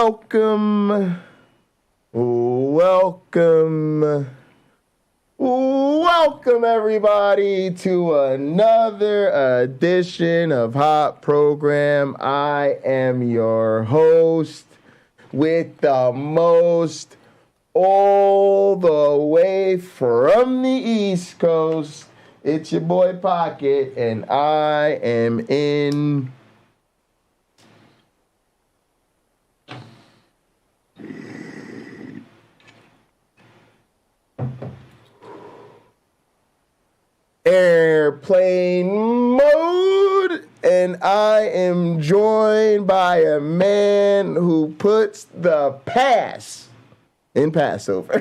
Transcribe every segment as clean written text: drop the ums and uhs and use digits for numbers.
Welcome everybody to another edition of Hot Program. I am your host with the most, all the way from the East Coast. It's your boy Pocket, and I am in airplane mode, and I am joined by a man who puts the pass in Passover.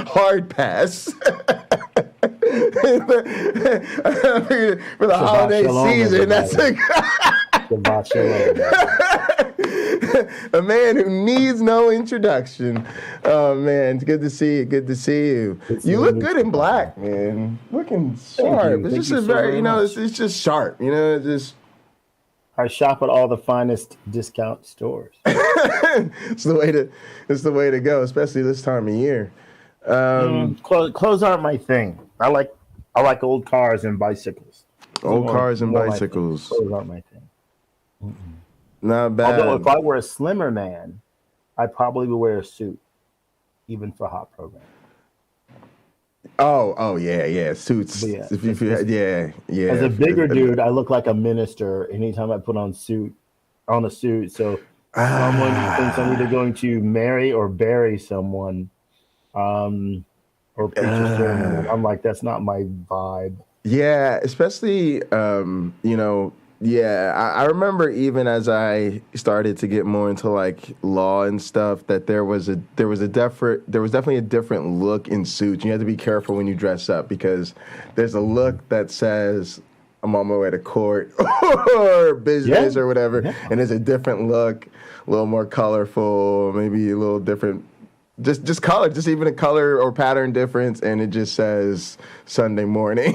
Hard pass. For the holiday season, that's a man who needs no introduction. Oh man, it's good to see you. Good to see you. You look good in black, man. Looking sharp. It's just a very, it's just sharp. It's just. I shop at all the finest discount stores. It's the way to go, especially this time of year. Clothes aren't my thing. I like old cars and bicycles. Old cars and bicycles. Clothes aren't my thing. Mm-mm. Not bad. Although if I were a slimmer man, I probably would wear a suit, even for Hot Program. Oh yeah, suits. Yeah. As a bigger dude, I look like a minister anytime I put on a suit. So someone thinks I'm either going to marry or bury someone, or preach a sermon. I'm like, that's not my vibe. Yeah, especially I remember even as I started to get more into like law and stuff that there was definitely a different look in suits. You have to be careful when you dress up because there's a look that says I'm on my way to court or business or whatever, and there's a different look, a little more colorful, maybe a little different. Just color, just even a color or pattern difference, and it just says Sunday morning.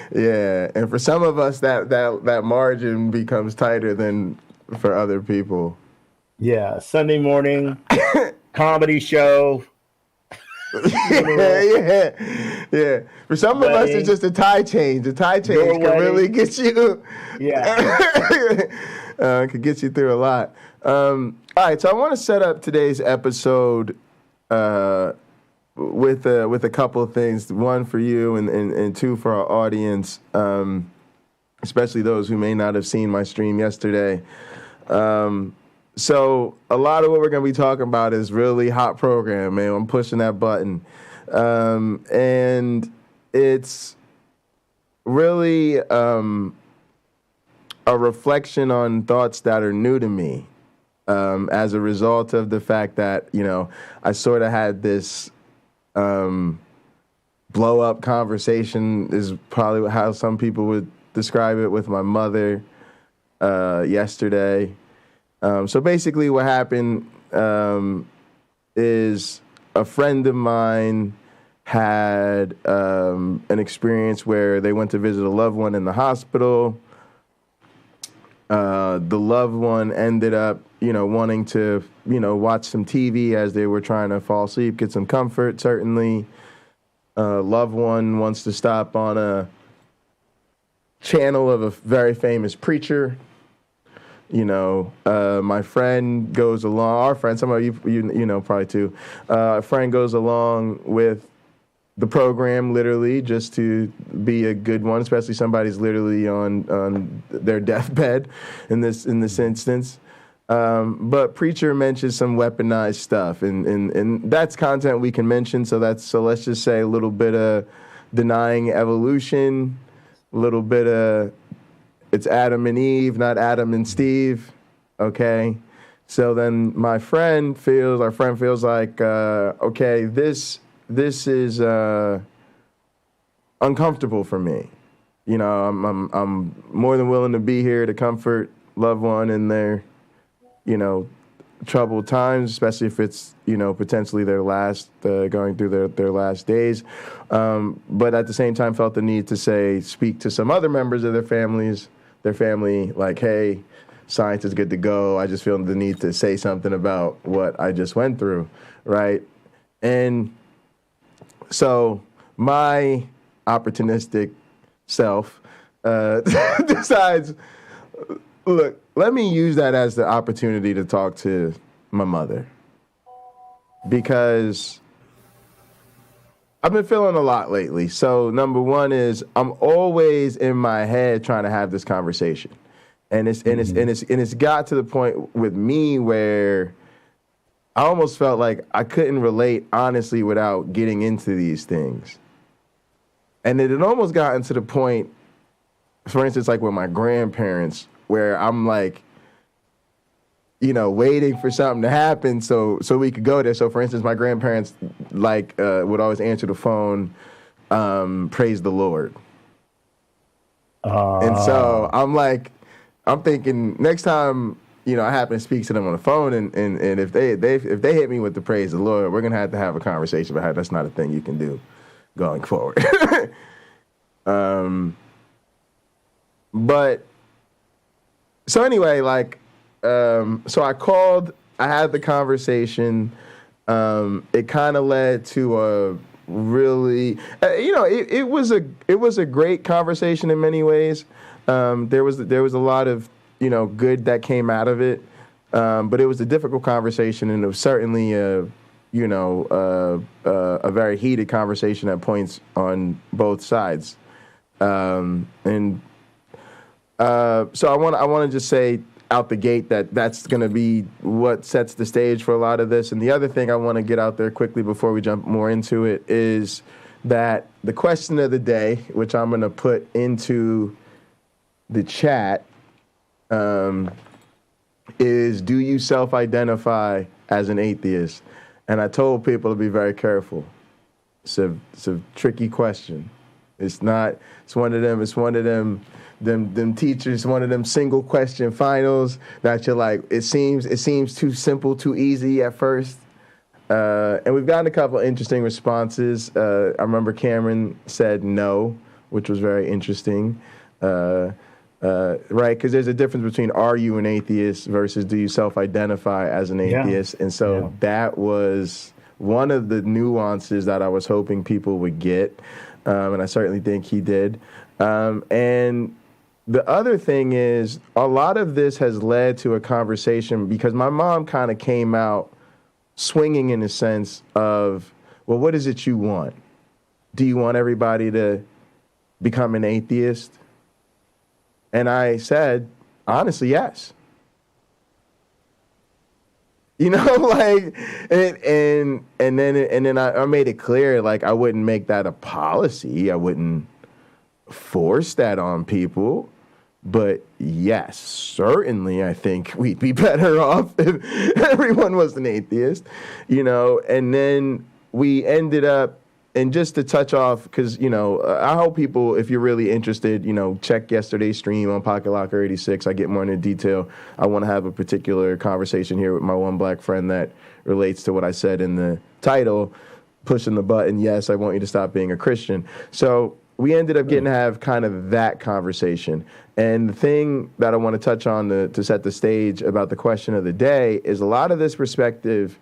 Yeah, and for some of us, that margin becomes tighter than for other people. Yeah, Sunday morning, comedy show. Yeah. For some of us, it's just a tie change. A tie change can really get you. Yeah, could get you through a lot. All right, so I want to set up today's episode with a couple of things. One for you and two for our audience, especially those who may not have seen my stream yesterday. So a lot of what we're going to be talking about is really Hot Program, man. I'm pushing that button. And it's really a reflection on thoughts that are new to me. As a result of the fact that, I sort of had this blow-up conversation is probably how some people would describe it with my mother yesterday. So basically what happened is a friend of mine had an experience where they went to visit a loved one in the hospital. The loved one ended up, wanting to, watch some TV as they were trying to fall asleep, get some comfort, certainly. Loved one wants to stop on a channel of a very famous preacher. My friend goes along, our friend, some of you know probably too, a friend goes along with the program literally just to be a good one, especially somebody's literally on their deathbed in this instance. But preacher mentions some weaponized stuff, and that's content we can mention. So let's just say a little bit of denying evolution, a little bit of it's Adam and Eve, not Adam and Steve. Okay. So then our friend feels like, okay, this is uncomfortable for me. I'm more than willing to be here to comfort loved one in their, troubled times, especially if it's, potentially their last, going through their last days. But at the same time felt the need to speak to some other members of their families their family, like, hey, science is good to go. I just feel the need to say something about what I just went through, right? And so my opportunistic self decides, look, let me use that as the opportunity to talk to my mother, because I've been feeling a lot lately. So number one is I'm always in my head trying to have this conversation. And it's got to the point with me where I almost felt like I couldn't relate honestly without getting into these things. And it had almost gotten to the point, for instance, like with my grandparents, where I'm like, waiting for something to happen so we could go there. So for instance, my grandparents would always answer the phone, praise the Lord. And so I'm thinking next time, I happen to speak to them on the phone, and if they hit me with the praise the Lord, we're gonna have a conversation about how that's not a thing you can do going forward. But so anyway, so I called, I had the conversation. It kind of led to a really, it was a great conversation in many ways. There was a lot of, good that came out of it. But it was a difficult conversation, and it was certainly a very heated conversation at points on both sides. So I want to just say out the gate that's going to be what sets the stage for a lot of this. And the other thing I want to get out there quickly before we jump more into it is that the question of the day, which I'm going to put into the chat, is, do you self-identify as an atheist? And I told people to be very careful. It's a tricky question. It's one of them teachers, one of them single question finals that you're like, it seems too simple, too easy at first. And we've gotten a couple of interesting responses. I remember Cameron said no, which was very interesting. Right, because there's a difference between are you an atheist versus do you self-identify as an atheist. And so that was one of the nuances that I was hoping people would get. And I certainly think he did. And the other thing is, a lot of this has led to a conversation because my mom kind of came out swinging in the sense of, well, what is it you want? Do you want everybody to become an atheist? And I said, honestly, yes. And then I made it clear, like, I wouldn't make that a policy. I wouldn't force that on people. But yes, certainly I think we'd be better off if everyone was an atheist, and then we ended up, and just to touch off, because, I hope people, if you're really interested, check yesterday's stream on Pocket Locker 86. I get more into detail. I want to have a particular conversation here with my one black friend that relates to what I said in the title, pushing the button, yes, I want you to stop being a Christian. So we ended up getting to have kind of that conversation. And the thing that I want to touch on to set the stage about the question of the day is a lot of this perspective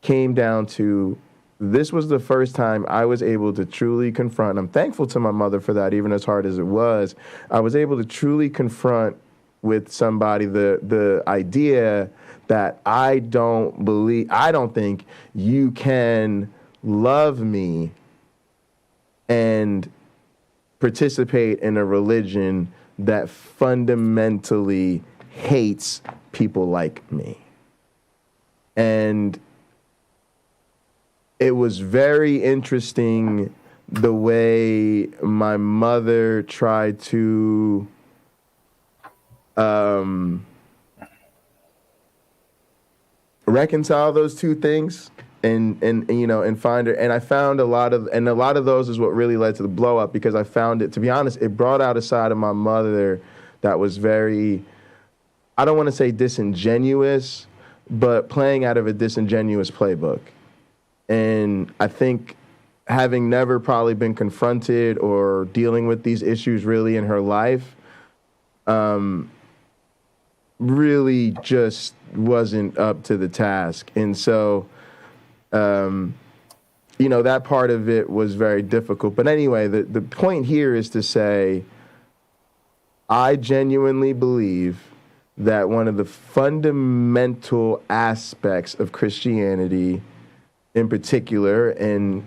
came down to, this was the first time I was able to truly confront. I'm thankful to my mother for that, even as hard as it was. I was able to truly confront with somebody the idea that I don't think you can love me and participate in a religion that fundamentally hates people like me. And it was very interesting the way my mother tried to reconcile those two things and find her. And I found a lot of those is what really led to the blow up, because I found it, to be honest, it brought out a side of my mother that was very, I don't want to say disingenuous, but playing out of a disingenuous playbook. And I think, having never probably been confronted or dealing with these issues really in her life, really just wasn't up to the task. And so, that part of it was very difficult. But anyway, the point here is to say, I genuinely believe that one of the fundamental aspects of Christianity in particular, and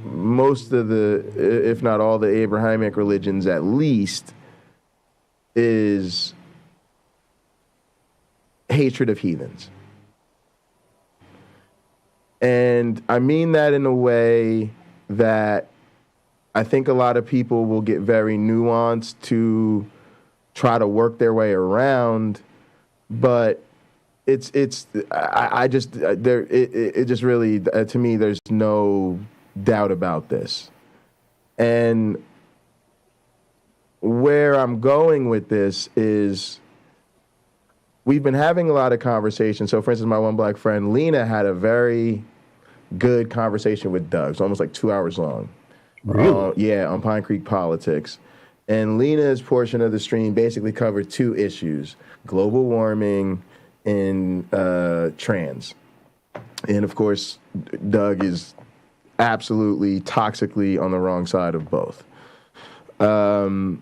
most of the, if not all the Abrahamic religions at least, is hatred of heathens. And I mean that in a way that I think a lot of people will get very nuanced to try to work their way around, but it just really, to me, there's no doubt about this. And where I'm going with this is, we've been having a lot of conversations. So, for instance, my one black friend, Lena, had a very good conversation with Doug. It's almost like 2 hours long. Really? On PineCreek politics. And Lena's portion of the stream basically covered two issues: global warming and trans. And, of course, Doug is absolutely toxically on the wrong side of both. One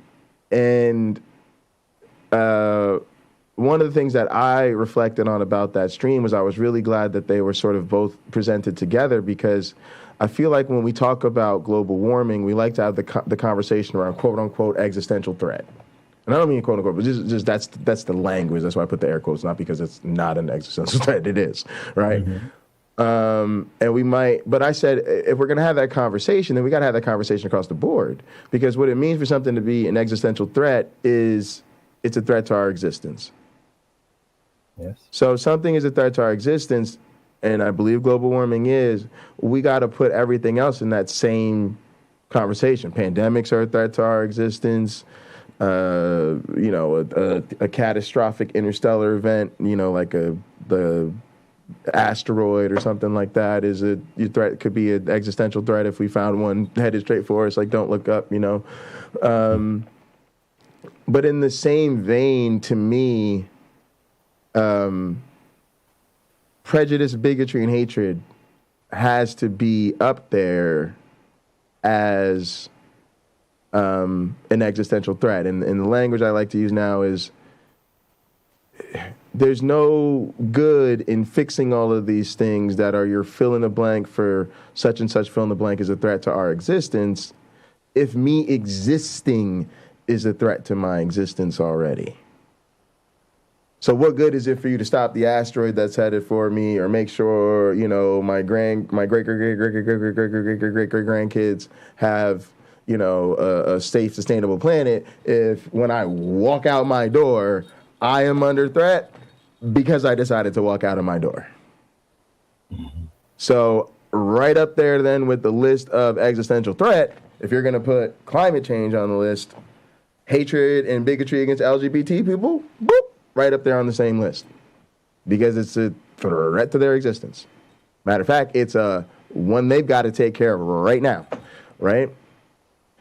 of the things that I reflected on about that stream was I was really glad that they were sort of both presented together, because I feel like when we talk about global warming, we like to have the conversation around quote unquote existential threat. And I don't mean quote unquote, but just that's the language. That's why I put the air quotes, not because it's not an existential threat. It is, right? Mm-hmm. And we might, but I said, if we're going to have that conversation, then we got to have that conversation across the board, because what it means for something to be an existential threat is it's a threat to our existence. Yes. So if something is a threat to our existence, and I believe global warming is, we got to put everything else in that same conversation. Pandemics are a threat to our existence. A catastrophic interstellar event, like the asteroid or something like that, is a threat. Could be an existential threat if we found one headed straight for us. Like, don't look up, But in the same vein, to me, prejudice, bigotry, and hatred has to be up there as an existential threat. And the language I like to use now is, there's no good in fixing all of these things that are your fill in the blank for such and such fill in the blank is a threat to our existence, if me existing is a threat to my existence already. So what good is it for you to stop the asteroid that's headed for me, or make sure, my great grandkids have, a safe, sustainable planet, if when I walk out my door, I am under threat because I decided to walk out of my door. Mm-hmm. So right up there then with the list of existential threat, if you're going to put climate change on the list, hatred and bigotry against LGBT people, boop, right up there on the same list, because it's a threat to their existence. Matter of fact, it's one they've got to take care of right now, right?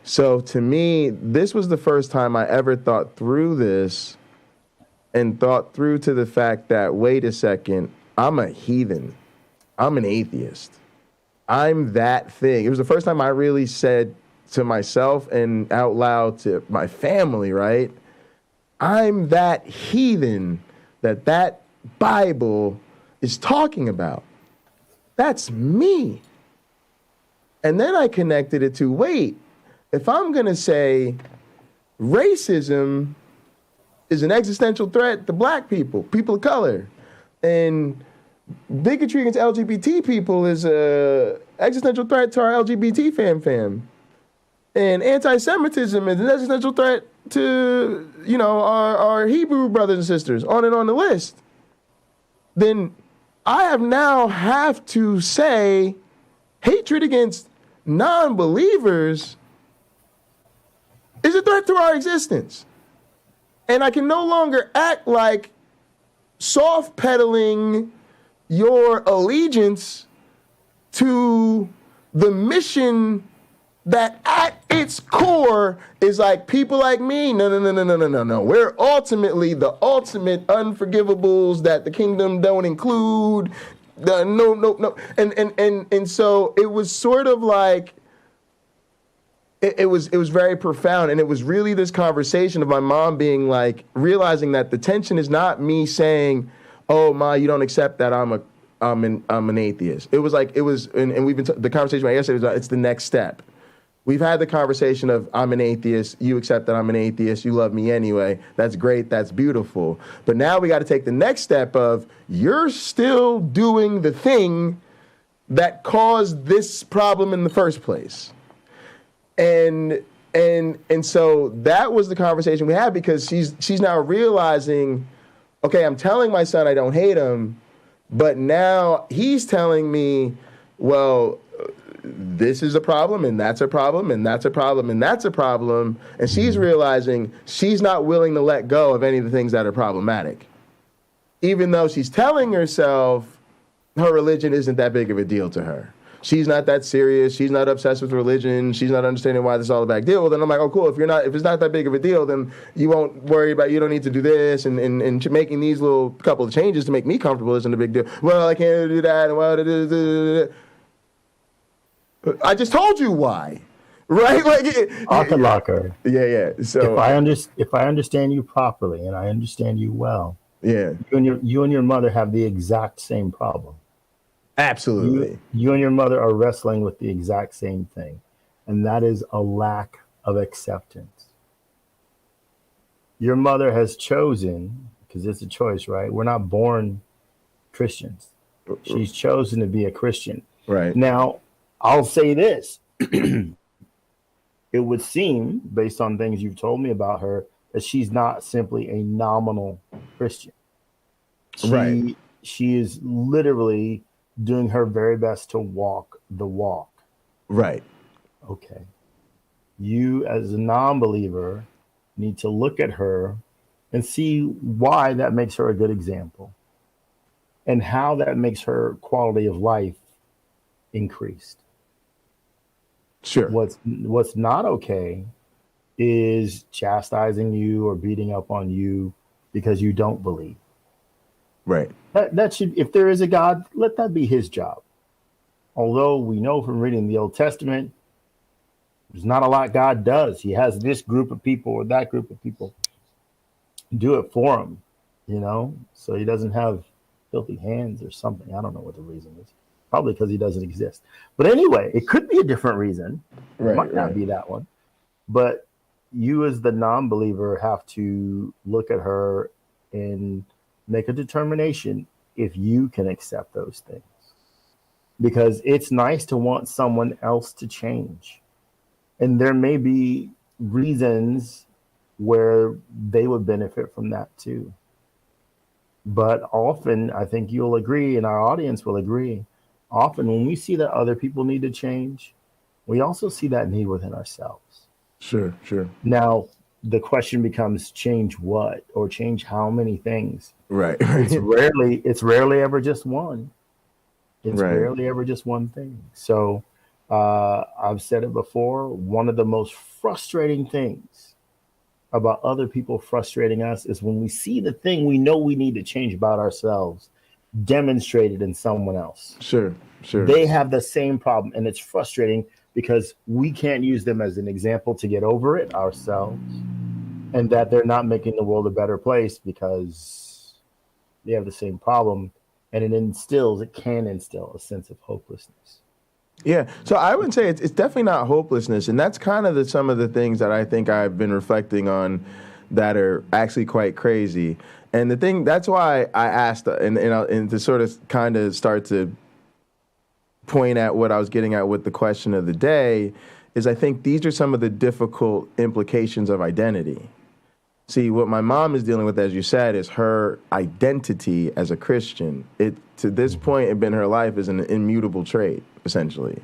So to me, this was the first time I ever thought through this, and thought through to the fact that, wait a second, I'm a heathen. I'm an atheist. I'm that thing. It was the first time I really said to myself and out loud to my family, right? I'm that heathen that Bible is talking about. That's me. And then I connected it to, wait, if I'm going to say racism is an existential threat to black people, people of color, and bigotry against LGBT people is an existential threat to our LGBT fam, and anti-Semitism is an existential threat to, our Hebrew brothers and sisters, on and on the list, then I have to say hatred against non-believers is a threat to our existence. And I can no longer act like soft pedaling your allegiance to the mission that at its core is like people like me. No. We're ultimately the ultimate unforgivables that the kingdom don't include. No. And so it was sort of like, it was very profound, and it was really this conversation of my mom being like, realizing that the tension is not me saying, "Oh, Ma, you don't accept that I'm an atheist." It was like, and we've been the conversation yesterday was it's the next step. We've had the conversation of, I'm an atheist, you accept that I'm an atheist, you love me anyway. That's great, that's beautiful. But now we got to take the next step of, you're still doing the thing that caused this problem in the first place. And so that was the conversation we had, because she's now realizing, okay, I'm telling my son I don't hate him, but now he's telling me, well, this is a problem, and that's a problem, and that's a problem, and that's a problem. And she's realizing she's not willing to let go of any of the things that are problematic. Even though she's telling herself her religion isn't that big of a deal to her. She's not that serious. She's not obsessed with religion. She's not understanding why this is all a big deal. Well, then I'm like, oh, cool. If it's not that big of a deal, then you won't worry about, you don't need to do this, and making these little couple of changes to make me comfortable isn't a big deal. Well, I can't do that, and well, I just told you why, right? Like, Locker. Yeah. So if I understand you properly, and I understand you well, yeah, you and your mother have the exact same problem. Absolutely. You and your mother are wrestling with the exact same thing, and that is a lack of acceptance. Your mother has chosen, because it's a choice, right? We're not born Christians. She's chosen to be a Christian. Right. Now, I'll say this. It would seem, based on things you've told me about her, that she's not simply a nominal Christian. She is literally doing her very best to walk the walk. Right. Okay. You, as a non-believer, need to look at her and see why that makes her a good example and how that makes her quality of life increased. Sure. What's not okay is chastising you or beating up on you because you don't believe. Right. That should, if there is a God, let that be his job. Although we know from reading the Old Testament, there's not a lot God does. He has this group of people or that group of people do it for him, so he doesn't have filthy hands or something. I don't know what the reason is. Probably because he doesn't exist. But anyway, it could be a different reason. It might not be that one. But you as the non-believer have to look at her and make a determination if you can accept those things. Because it's nice to want someone else to change. And there may be reasons where they would benefit from that too. But often, I think you'll agree, and our audience will agree, often when we see that other people need to change, we also see that need within ourselves. Sure. Now, the question becomes, change what, or change how many things? Right. It's rarely ever just one. It's right. rarely ever just one thing. So I've said it before, one of the most frustrating things about other people frustrating us is when we see the thing we know we need to change about ourselves demonstrated in someone else. Sure. They have the same problem, and it's frustrating because we can't use them as an example to get over it ourselves, and that they're not making the world a better place because they have the same problem, and it can instill a sense of hopelessness. Yeah, so I would say it's definitely not hopelessness, and that's kind of some of the things that I think I've been reflecting on that are actually quite crazy. And the thing, that's why I asked, and to sort of kind of start to point at what I was getting at with the question of the day, is I think these are some of the difficult implications of identity. See, what my mom is dealing with, as you said, is her identity as a Christian. It, to this point in her life, is an immutable trait, essentially.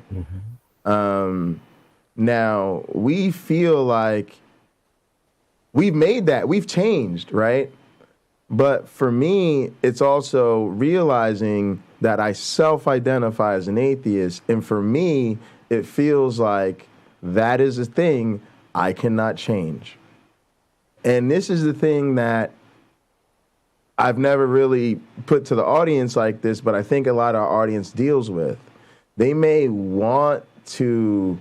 Mm-hmm. Now, we feel like we've made that, we've changed, right? But for me, it's also realizing that I self-identify as an atheist. And for me, it feels like that is a thing I cannot change. And this is the thing that I've never really put to the audience like this, but I think a lot of our audience deals with. They may want to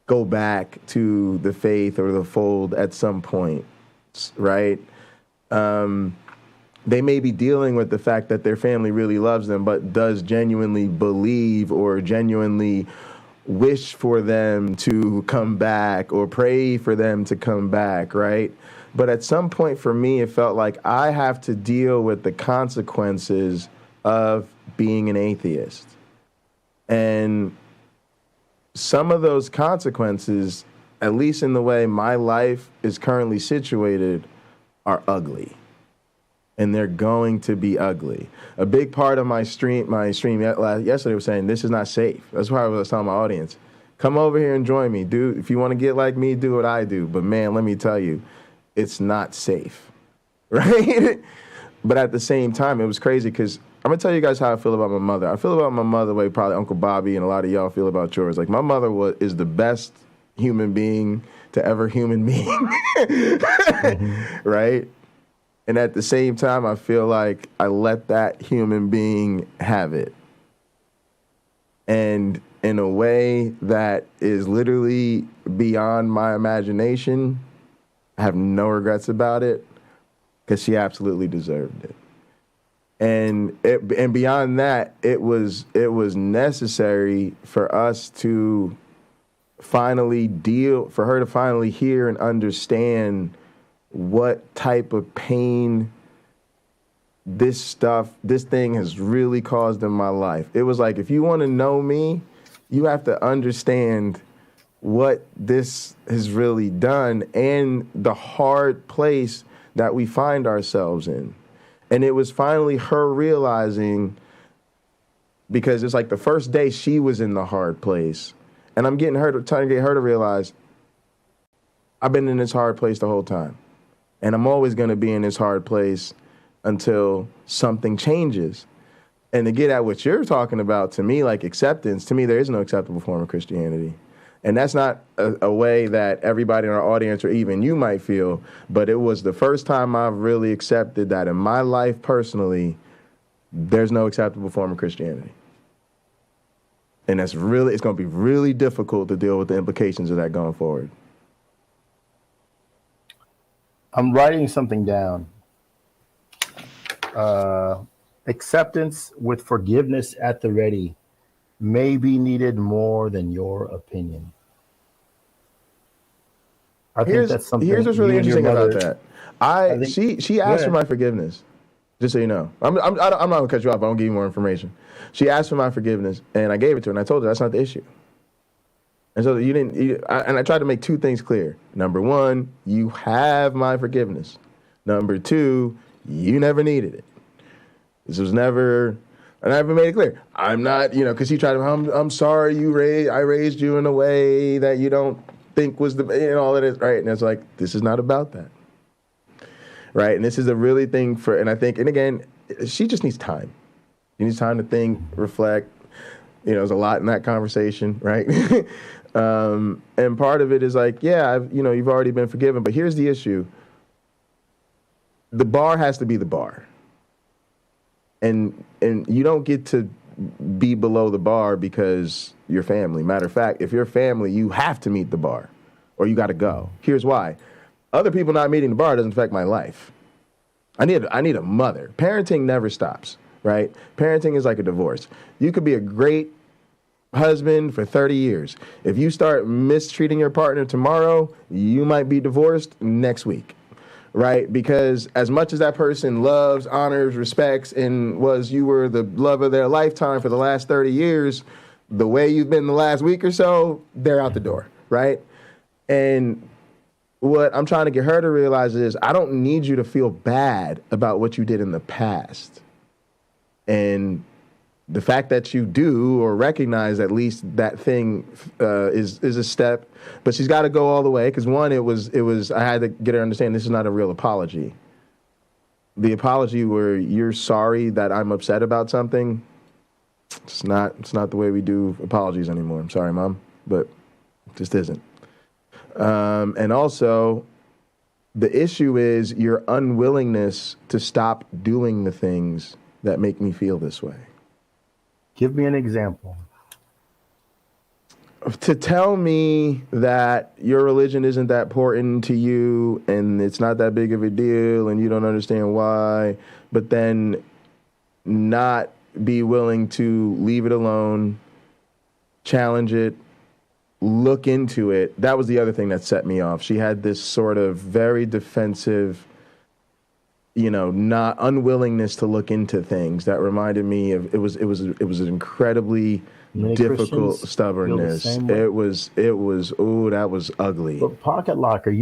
go back to the faith or the fold at some point, right? They may be dealing with the fact that their family really loves them, but does genuinely believe or genuinely wish for them to come back or pray for them to come back, right? But at some point for me, it felt like I have to deal with the consequences of being an atheist. And some of those consequences, at least in the way my life is currently situated, are ugly. And they're going to be ugly. A big part of my stream yesterday was saying, this is not safe. That's why I was telling my audience, come over here and join me. Dude, if you want to get like me, do what I do. But man, let me tell you, it's not safe, right? But at the same time, it was crazy because I'm going to tell you guys how I feel about my mother. I feel about my mother the way probably Uncle Bobby and a lot of y'all feel about yours. Like, my mother is the best human being to ever human being, right? And at the same time, I feel like I let that human being have it. And in a way that is literally beyond my imagination, I have no regrets about it because she absolutely deserved it. And beyond that, it was necessary for us to finally for her to finally hear and understand what type of pain this thing has really caused in my life. It was like, if you want to know me, you have to understand what this has really done and the hard place that we find ourselves in. And it was finally her realizing, because it's like the first day she was in the hard place, and I'm trying to get her to realize, I've been in this hard place the whole time. And I'm always going to be in this hard place until something changes. And to get at what you're talking about, to me, like acceptance, to me, there is no acceptable form of Christianity. And that's not a way that everybody in our audience or even you might feel, but it was the first time I've really accepted that in my life personally, there's no acceptable form of Christianity. And it's going to be really difficult to deal with the implications of that going forward. I'm writing something down. Acceptance with forgiveness at the ready may be needed more than your opinion. I think that's something. Here's what's really interesting about that. She asked for my forgiveness. Just so you know, I'm not gonna cut you off. I won't give you more information. She asked for my forgiveness, and I gave it to her, and I told her that's not the issue. And so I tried to make two things clear. Number one, you have my forgiveness. Number two, you never needed it. This was never, and I never made it clear. I'm not, because she tried to, I'm sorry I raised you in a way that you don't think was all it is, right? And it's like, this is not about that. Right? And this is a really thing and I think, and again, she just needs time. She needs time to think, reflect. There's a lot in that conversation, right? And part of it is like, yeah, you've already been forgiven, but here's the issue. The bar has to be the bar. And you don't get to be below the bar because you're family. Matter of fact, if you're family, you have to meet the bar or you got to go. Here's why. Other people not meeting the bar doesn't affect my life. I need a mother. Parenting never stops, right? Parenting is like a divorce. You could be a great husband for 30 years. If you start mistreating your partner tomorrow, you might be divorced next week, right? Because as much as that person loves, honors, respects, and you were the love of their lifetime for the last 30 years, the way you've been the last week or so, they're out the door, right? And what I'm trying to get her to realize is I don't need you to feel bad about what you did in the past. And the fact that you do or recognize at least that thing is a step, but she's got to go all the way because one, it was I had to get her to understand this is not a real apology. The apology where you're sorry that I'm upset about something, it's not the way we do apologies anymore. I'm sorry, Mom, but Just isn't. And also, the issue is your unwillingness to stop doing the things that make me feel this way. Give me an example. To tell me that your religion isn't that important to you and it's not that big of a deal and you don't understand why, but then not be willing to leave it alone, challenge it, look into it. That was the other thing that set me off. She had this sort of very defensive, not unwillingness to look into things that reminded me of it was an incredibly difficult stubbornness. It was that was ugly. But Pocket Locker,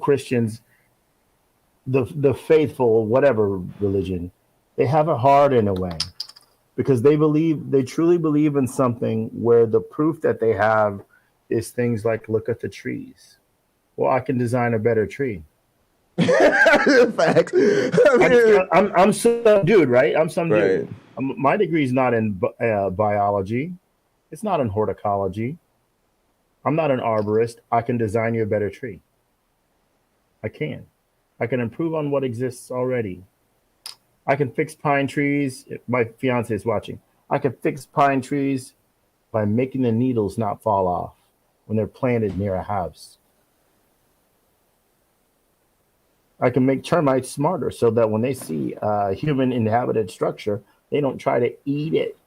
Christians, the faithful, whatever religion, they have it hard in a way because they truly believe in something where the proof that they have is things like, look at the trees. Well, I can design a better tree. Facts. I'm some dude, right? I'm some dude. My degree is not in biology. It's not in horticulture. I'm not an arborist. I can design you a better tree. I can improve on what exists already. I can fix pine trees. My fiance is watching. I can fix pine trees by making the needles not fall off when they're planted near a house. I can make termites smarter so that when they see a human inhabited structure, they don't try to eat it.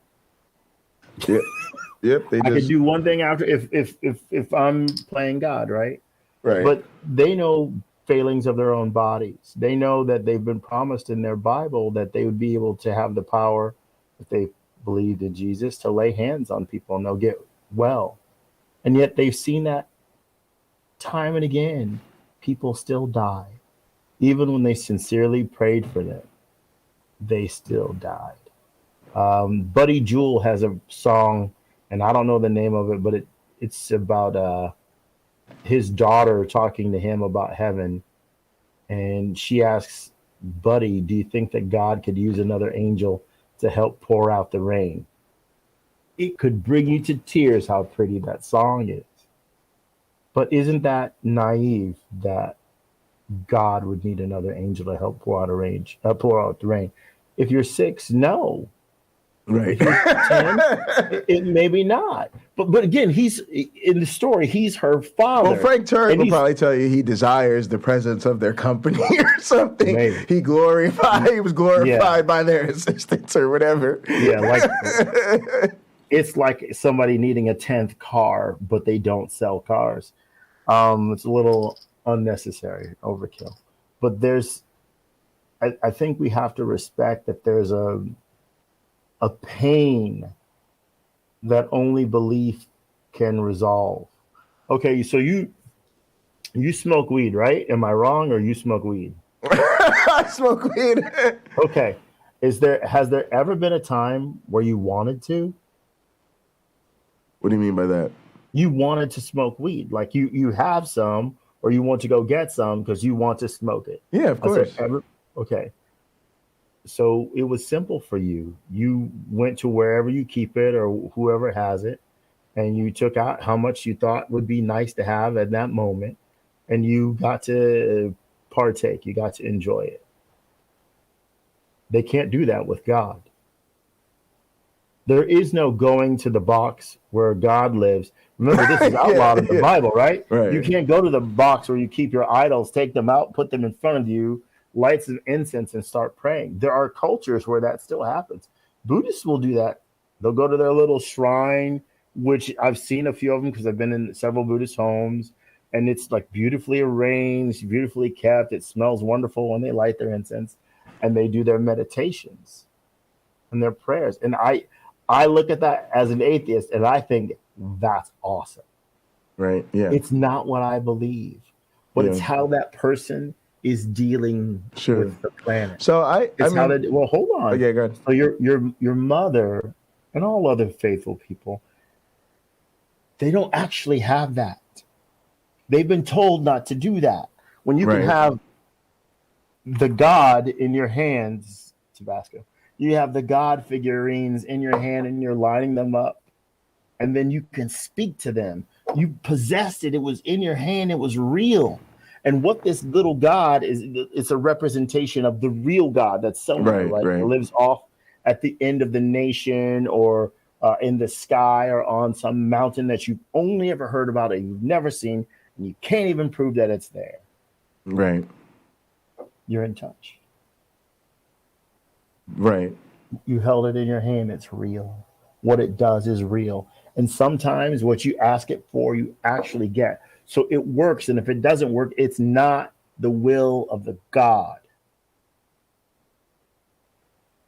Yep. I could do one thing after if I'm playing God, right? Right. But they know failings of their own bodies. They know that they've been promised in their Bible that they would be able to have the power, if they believed in Jesus, to lay hands on people and they'll get well. And yet they've seen that time and again. People still die. Even when they sincerely prayed for them, they still died. Buddy Jewel has a song, and I don't know the name of it, but it's about his daughter talking to him about heaven. And she asks, Buddy, do you think that God could use another angel to help pour out the rain? It could bring you to tears how pretty that song is. But isn't that naive that God would need another angel to help pour out the rain? If you're 6, no. Right. If you're 10, it maybe not. But again, he's in the story. He's her father. Well, Frank Turk will probably tell you he desires the presence of their company or something. Maybe. He was glorified by their assistance or whatever. Yeah, like it's like somebody needing a 10th car, but they don't sell cars. It's a little unnecessary overkill. But I think we have to respect that there's a pain that only belief can resolve. Okay, so you smoke weed, right? Am I wrong, or you smoke weed? I smoke weed. Okay. Has there ever been a time where you wanted to? What do you mean by that? You wanted to smoke weed. Like you have some, or you want to go get some because you want to smoke it. Yeah, of course. Okay. So it was simple for you. You went to wherever you keep it or whoever has it, and you took out how much you thought would be nice to have at that moment, and you got to partake. You got to enjoy it. They can't do that with God. There is no going to the box where God lives. Remember, this is outlawed in the Bible, right? You can't go to the box where you keep your idols, take them out, put them in front of you, lights of incense, and start praying. There are cultures where that still happens. Buddhists will do that. They'll go to their little shrine, which I've seen a few of them because I've been in several Buddhist homes, and it's like beautifully arranged, beautifully kept. It smells wonderful when they light their incense, and they do their meditations and their prayers. And I look at that as an atheist, and I think that's awesome. Right. Yeah. It's not what I believe, but it's how that person is dealing with the planet. So well, hold on. Okay, go ahead. So your mother and all other faithful people, they don't actually have that. They've been told not to do that. When you can have the God in your hands, Tabasco, you have the God figurines in your hand and you're lining them up, and then you can speak to them. You possessed it. It was in your hand. It was real. And what this little God is, it's a representation of the real God that's somewhere, right? Lives off at the end of the nation, or in the sky, or on some mountain that you've only ever heard about, or you've never seen, and you can't even prove that it's there. Right. You're in touch. Right. You held it in your hand. It's real. What it does is real. And sometimes what you ask it for, you actually get. So it works. And if it doesn't work, it's not the will of the God.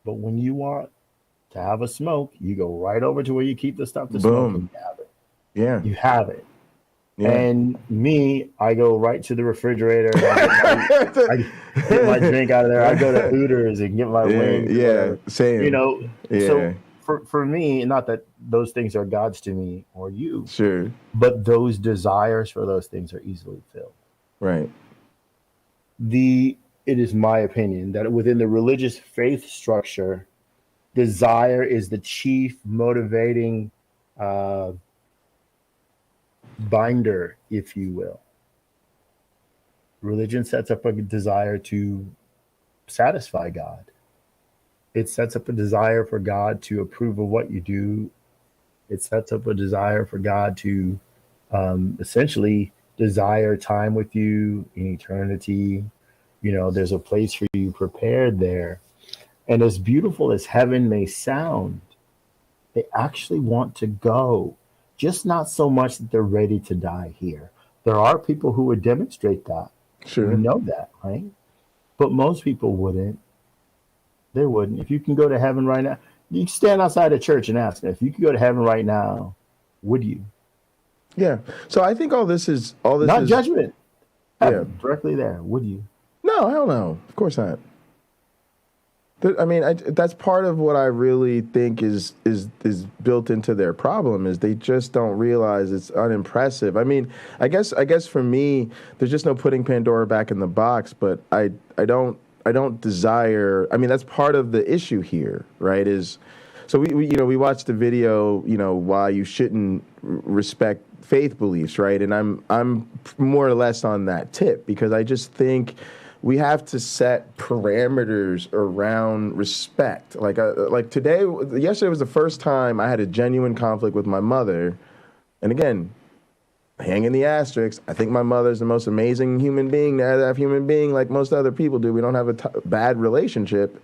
But when you want to have a smoke, you go right over to where you keep the stuff to smoke, and you have it. Yeah. You have it. Yeah. And me, I go right to the refrigerator. I get my drink out of there. I go to Hooters and get my wings. Yeah, same. You know, so for me, not that those things are gods to me or you. Sure. But those desires for those things are easily filled. Right. It is my opinion that within the religious faith structure, desire is the chief motivating binder, if you will. Religion sets up a desire to satisfy God. It sets up a desire for God to approve of what you do. It sets up a desire for God to essentially desire time with you in eternity. You know, there's a place for you prepared there. And as beautiful as heaven may sound, they actually want to go. Just not so much that they're ready to die here. There are people who would demonstrate that. Sure. You know that, right? But most people wouldn't. They wouldn't. If you can go to heaven right now, you can stand outside a church and ask them, if you could go to heaven right now, would you? Yeah. So I think all this is not judgment. Heaven, directly there. Would you? No, hell no. Of course not. I mean, that's part of what I really think is built into their problem, is they just don't realize it's unimpressive. I mean, I guess for me, there's just no putting Pandora back in the box. But I don't desire. I mean, that's part of the issue here, right? Is so we watched the video, why you shouldn't respect faith beliefs, right? And I'm more or less on that tip, because I just think we have to set parameters around respect. Like yesterday was the first time I had a genuine conflict with my mother. And again, hang in the asterisks, I think my mother's the most amazing human being to have human being, like most other people do. We don't have a bad relationship.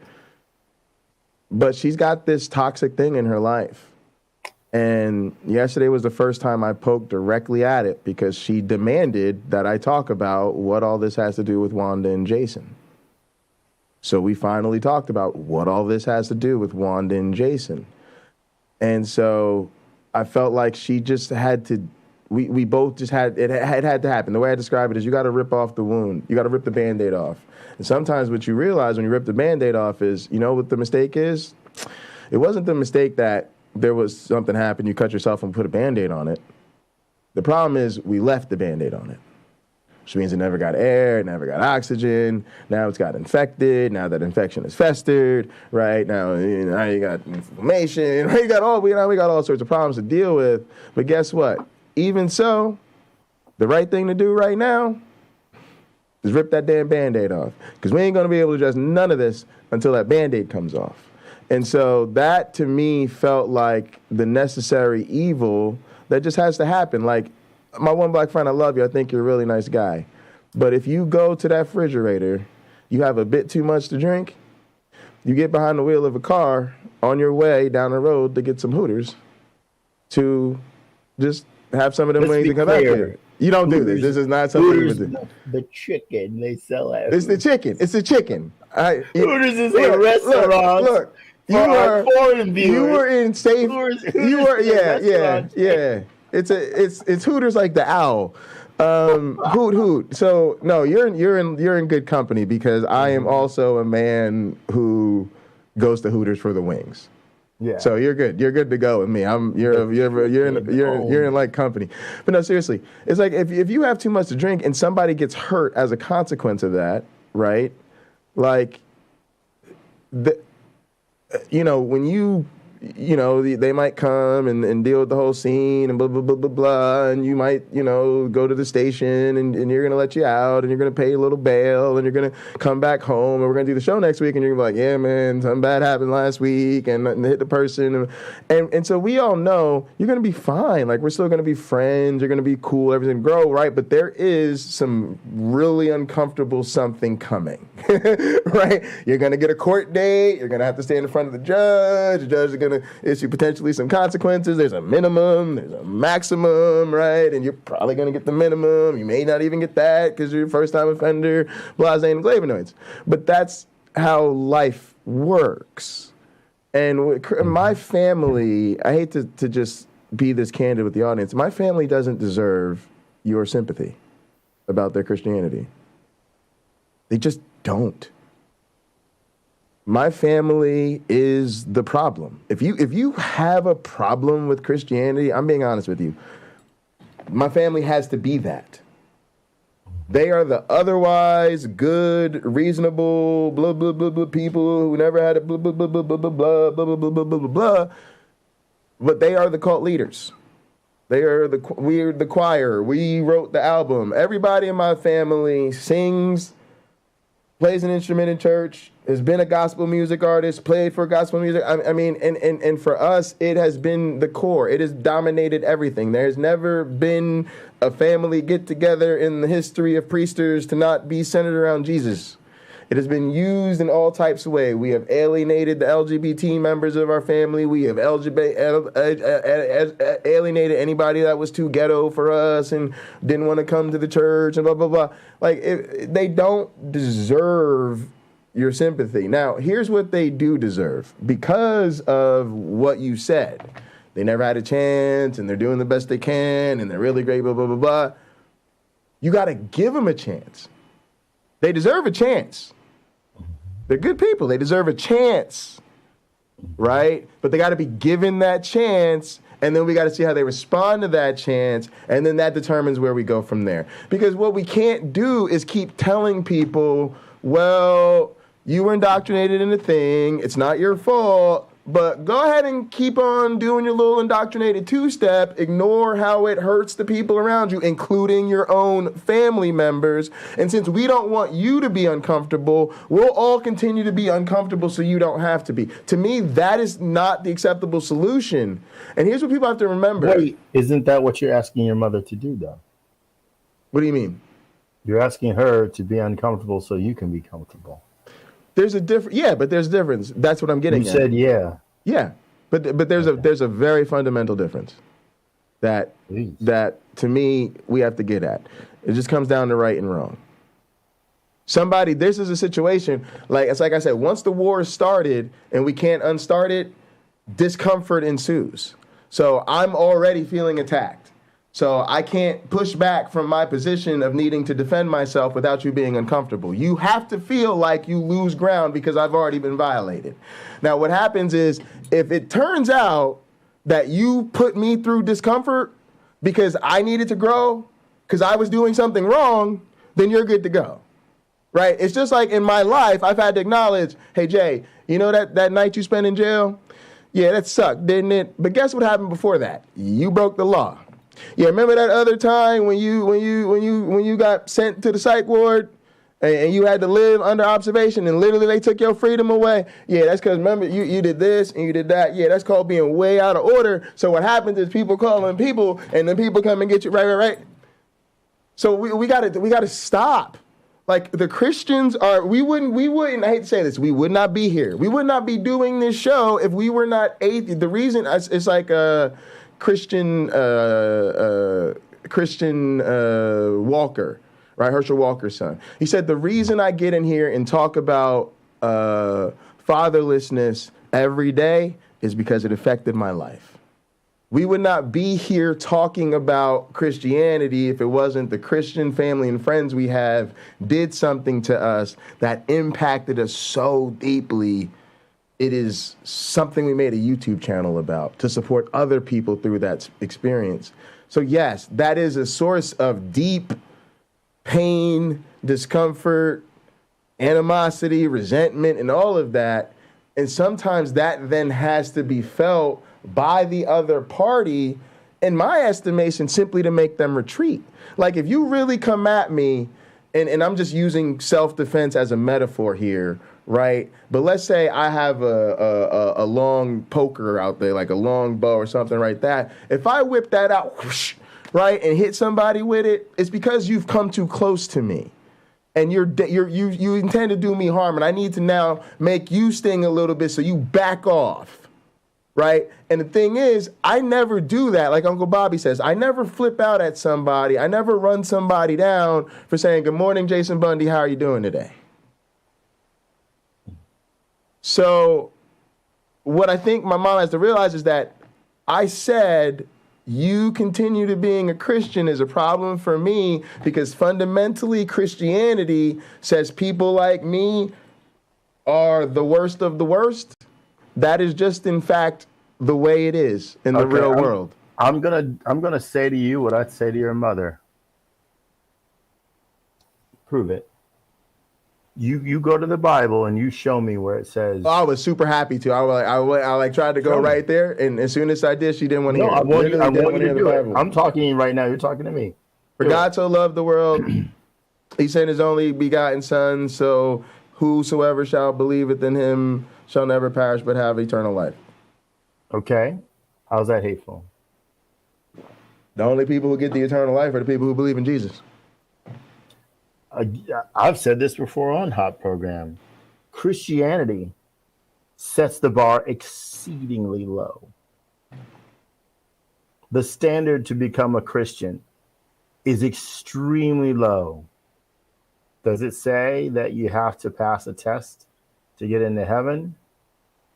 But she's got this toxic thing in her life. And yesterday was the first time I poked directly at it, because she demanded that I talk about what all this has to do with Wanda and Jason. So we finally talked about what all this has to do with Wanda and Jason. And so I felt like she just had to, we both just had, it had to happen. The way I describe it is, you got to rip off the wound. You got to rip the Band-Aid off. And sometimes what you realize when you rip the Band-Aid off is, you know what the mistake is? It wasn't the mistake that there was something happened, you cut yourself and put a Band-Aid on it. The problem is we left the Band-Aid on it, which means it never got air, it never got oxygen. Now it's got infected. Now that infection is festered, right? Now you got inflammation. Right? We got all sorts of problems to deal with. But guess what? Even so, the right thing to do right now is rip that damn Band-Aid off, because we ain't going to be able to address none of this until that Band-Aid comes off. And so that, to me, felt like the necessary evil that just has to happen. Like, my one black friend, I love you. I think you're a really nice guy. But if you go to that refrigerator, you have a bit too much to drink, you get behind the wheel of a car on your way down the road to get some Hooters to just have some of them wings and come back here. You don't do this. This is not something you would do. The chicken they sell at. It's the chicken. It's the chicken. Hooters is a restaurant. Look. You were in safe. You were, yeah. It's Hooters like the owl. Hoot. So no, you're in good company, because I am also a man who goes to Hooters for the wings. Yeah. So you're good. You're good to go with me. You're in like company. But no, seriously, it's like if you have too much to drink and somebody gets hurt as a consequence of that, right? Like when you you know, they might come and deal with the whole scene and blah, blah, blah, blah, blah. And you might, you know, go to the station and you're going to let you out and you're going to pay a little bail and you're going to come back home and we're going to do the show next week. And you're going to be like, yeah, man, something bad happened last week and hit the person. And so we all know you're going to be fine. Like, we're still going to be friends. You're going to be cool. Everything grow, right? But there is some really uncomfortable something coming, right? You're going to get a court date. You're going to have to stand in front of the judge. The judge is going to issue potentially some consequences. There's a minimum, there's a maximum, right? And you're probably going to get the minimum. You may not even get that because you're a first-time offender, blase and flavonoids. But that's how life works. And my family, I hate to just be this candid with the audience, my family doesn't deserve your sympathy about their Christianity. They just don't. My family is the problem. If you have a problem with Christianity, I'm being honest with you, my family has to be that. They are the otherwise good, reasonable, blah, blah, blah, blah people who never had a blah, blah, blah, blah, blah, blah, blah, blah, blah, blah, blah, blah. But they are the cult leaders. We're the choir. We wrote the album. Everybody in my family sings, plays an instrument in church, has been a gospel music artist, played for gospel music. I mean, and for us, it has been the core. It has dominated everything. There's never been a family get-together in the history of priesters to not be centered around Jesus. It has been used in all types of ways. We have alienated the LGBT members of our family. We have alienated anybody that was too ghetto for us and didn't want to come to the church and blah, blah, blah. Like, they don't deserve your sympathy. Now, here's what they do deserve. Because of what you said, they never had a chance and they're doing the best they can and they're really great, blah, blah, blah, blah. You got to give them a chance. They deserve a chance. They're good people. They deserve a chance, right? But they got to be given that chance, and then we got to see how they respond to that chance, and then that determines where we go from there. Because what we can't do is keep telling people, well, you were indoctrinated in a thing. It's not your fault. But go ahead and keep on doing your little indoctrinated two-step. Ignore how it hurts the people around you, including your own family members. And since we don't want you to be uncomfortable, we'll all continue to be uncomfortable so you don't have to be. To me, that is not the acceptable solution. And here's what people have to remember. Wait, isn't that what you're asking your mother to do, though? What do you mean? You're asking her to be uncomfortable so you can be comfortable. There's a difference. Yeah, but there's a difference. That's what I'm getting at. You said yeah. Yeah, but there's a very fundamental difference that to me we have to get at. It just comes down to right and wrong. This is a situation it's like I said. Once the war is started and we can't unstart it, discomfort ensues. So I'm already feeling attacked. So I can't push back from my position of needing to defend myself without you being uncomfortable. You have to feel like you lose ground because I've already been violated. Now, what happens is if it turns out that you put me through discomfort because I needed to grow, because I was doing something wrong, then you're good to go, right? It's just like in my life, I've had to acknowledge, hey, Jay, you know that night you spent in jail? Yeah, that sucked, didn't it? But guess what happened before that? You broke the law. Yeah, remember that other time when you got sent to the psych ward and you had to live under observation and literally they took your freedom away? Yeah, that's because remember you did this and you did that. Yeah, that's called being way out of order. So what happens is people calling people and then people come and get you right. So we gotta stop. Like the Christians are, we wouldn't, I hate to say this, we would not be here. We would not be doing this show if we were not atheist. The reason it's like Christian Walker, right? Herschel Walker's son. He said, the reason I get in here and talk about fatherlessness every day is because it affected my life. We would not be here talking about Christianity if it wasn't the Christian family and friends we have did something to us that impacted us so deeply. It is something we made a YouTube channel about to support other people through that experience. So yes, that is a source of deep pain, discomfort, animosity, resentment, and all of that. And sometimes that then has to be felt by the other party, in my estimation, simply to make them retreat. Like, if you really come at me, and I'm just using self-defense as a metaphor here, right? But let's say I have a long poker out there, like a long bow or something like that. If I whip that out, whoosh, right, and hit somebody with it, it's because you've come too close to me. And you intend to do me harm, and I need to now make you sting a little bit so you back off, right? And the thing is, I never do that. Like Uncle Bobby says, I never flip out at somebody. I never run somebody down for saying, good morning, Jason Bundy, how are you doing today? So what I think my mom has to realize is that I said, you continue to being a Christian is a problem for me because fundamentally Christianity says people like me are the worst of the worst. That is just, in fact, the way it is in the real world. I'm gonna say to you what I'd say to your mother. Prove it. You go to the Bible and you show me where it says. I was super happy to. I tried to go right there, and as soon as I did, she didn't want to hear. I want you to do it. I'm talking right now. You're talking to me. For God so loved the world, He sent His only begotten Son, so whosoever shall believeth in Him shall never perish but have eternal life. Okay, how's that hateful? The only people who get the eternal life are the people who believe in Jesus. I've said this before on Hot Program. Christianity sets the bar exceedingly low. The standard to become a Christian is extremely low. Does it say that you have to pass a test to get into heaven?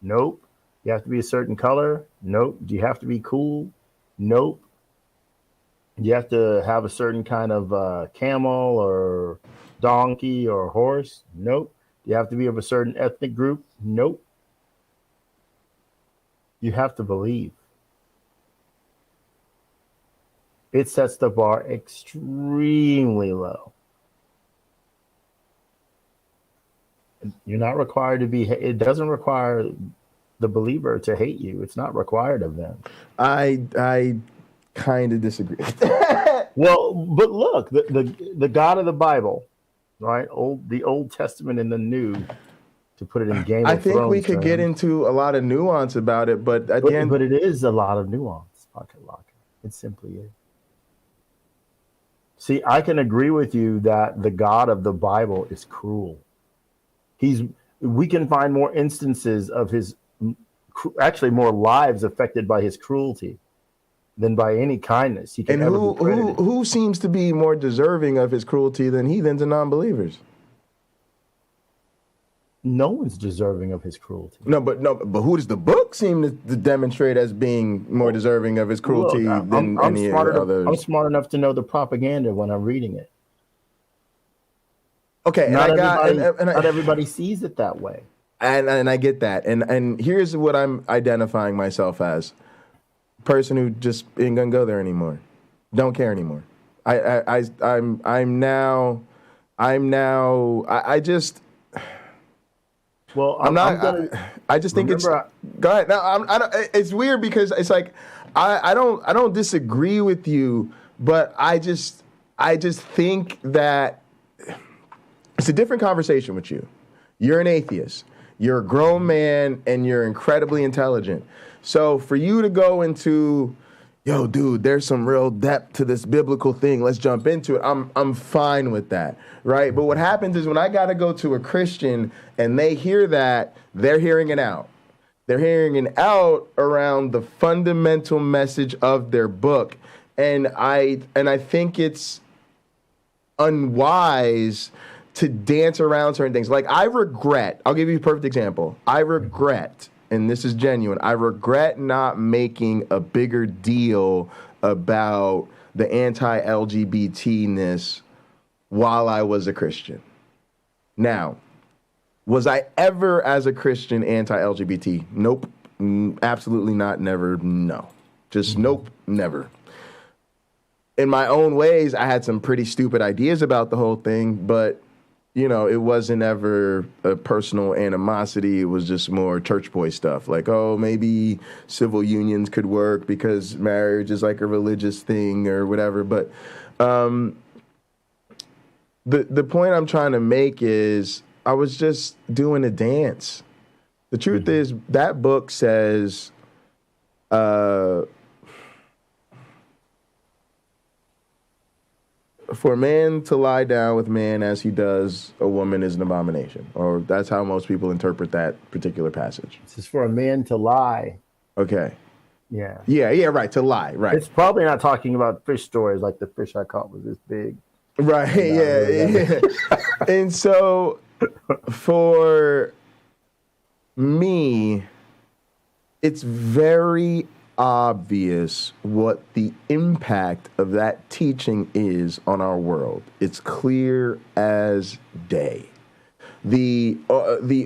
Nope. You have to be a certain color? Nope. Do you have to be cool? Nope. You have to have a certain kind of camel or donkey or horse? Nope. You have to be of a certain ethnic group? Nope. You have to believe. It sets the bar extremely low. You're not required to be, it doesn't require the believer to hate you. It's not required of them. I kind of disagree. Well, but look, the God of the Bible, right? The Old Testament and the New, to put it in Game of Thrones. I think we could get into a lot of nuance about it, but at the end, but it is a lot of nuance, Pocket Locker. It simply is. See, I can agree with you that the God of the Bible is cruel. We can find more instances of his, actually more lives affected by his cruelty than by any kindness he can ever be credited. Who seems to be more deserving of his cruelty than heathens and non-believers? No one's deserving of his cruelty. No, but who does the book seem to demonstrate as being more deserving of his cruelty than any others? I'm smart enough to know the propaganda when I'm reading it. Okay, not everybody sees it that way. And I get that. And here's what I'm identifying myself as. Person who just ain't gonna go there anymore. Don't care anymore. I just think it's. Go ahead. No, it's weird because it's like I don't disagree with you, but I just think that it's a different conversation with you. You're an atheist. You're a grown man and you're incredibly intelligent. So for you to go into, yo, dude, there's some real depth to this biblical thing. Let's jump into it. I'm fine with that, right? But what happens is when I got to go to a Christian and they hear that, they're hearing it out. They're hearing it out around the fundamental message of their book. And I think it's unwise to dance around certain things. Like I'll give you a perfect example. And this is genuine, I regret not making a bigger deal about the anti-LGBT-ness while I was a Christian. Now, was I ever, as a Christian, anti-LGBT? Nope. Absolutely not. Never. No. Just nope. Never. In my own ways, I had some pretty stupid ideas about the whole thing, but it wasn't ever a personal animosity. It was just more church boy stuff. Like, oh, maybe civil unions could work because marriage is like a religious thing or whatever. But the point I'm trying to make is I was just doing a dance. The truth is that book says, for a man to lie down with man as he does a woman is an abomination. Or that's how most people interpret that particular passage. This is for a man to lie. Okay. Yeah. Yeah, right, to lie, right. It's probably not talking about fish stories like the fish I caught was this big. Right, yeah. And so for me, it's very obvious what the impact of that teaching is on our world. It's clear as day. The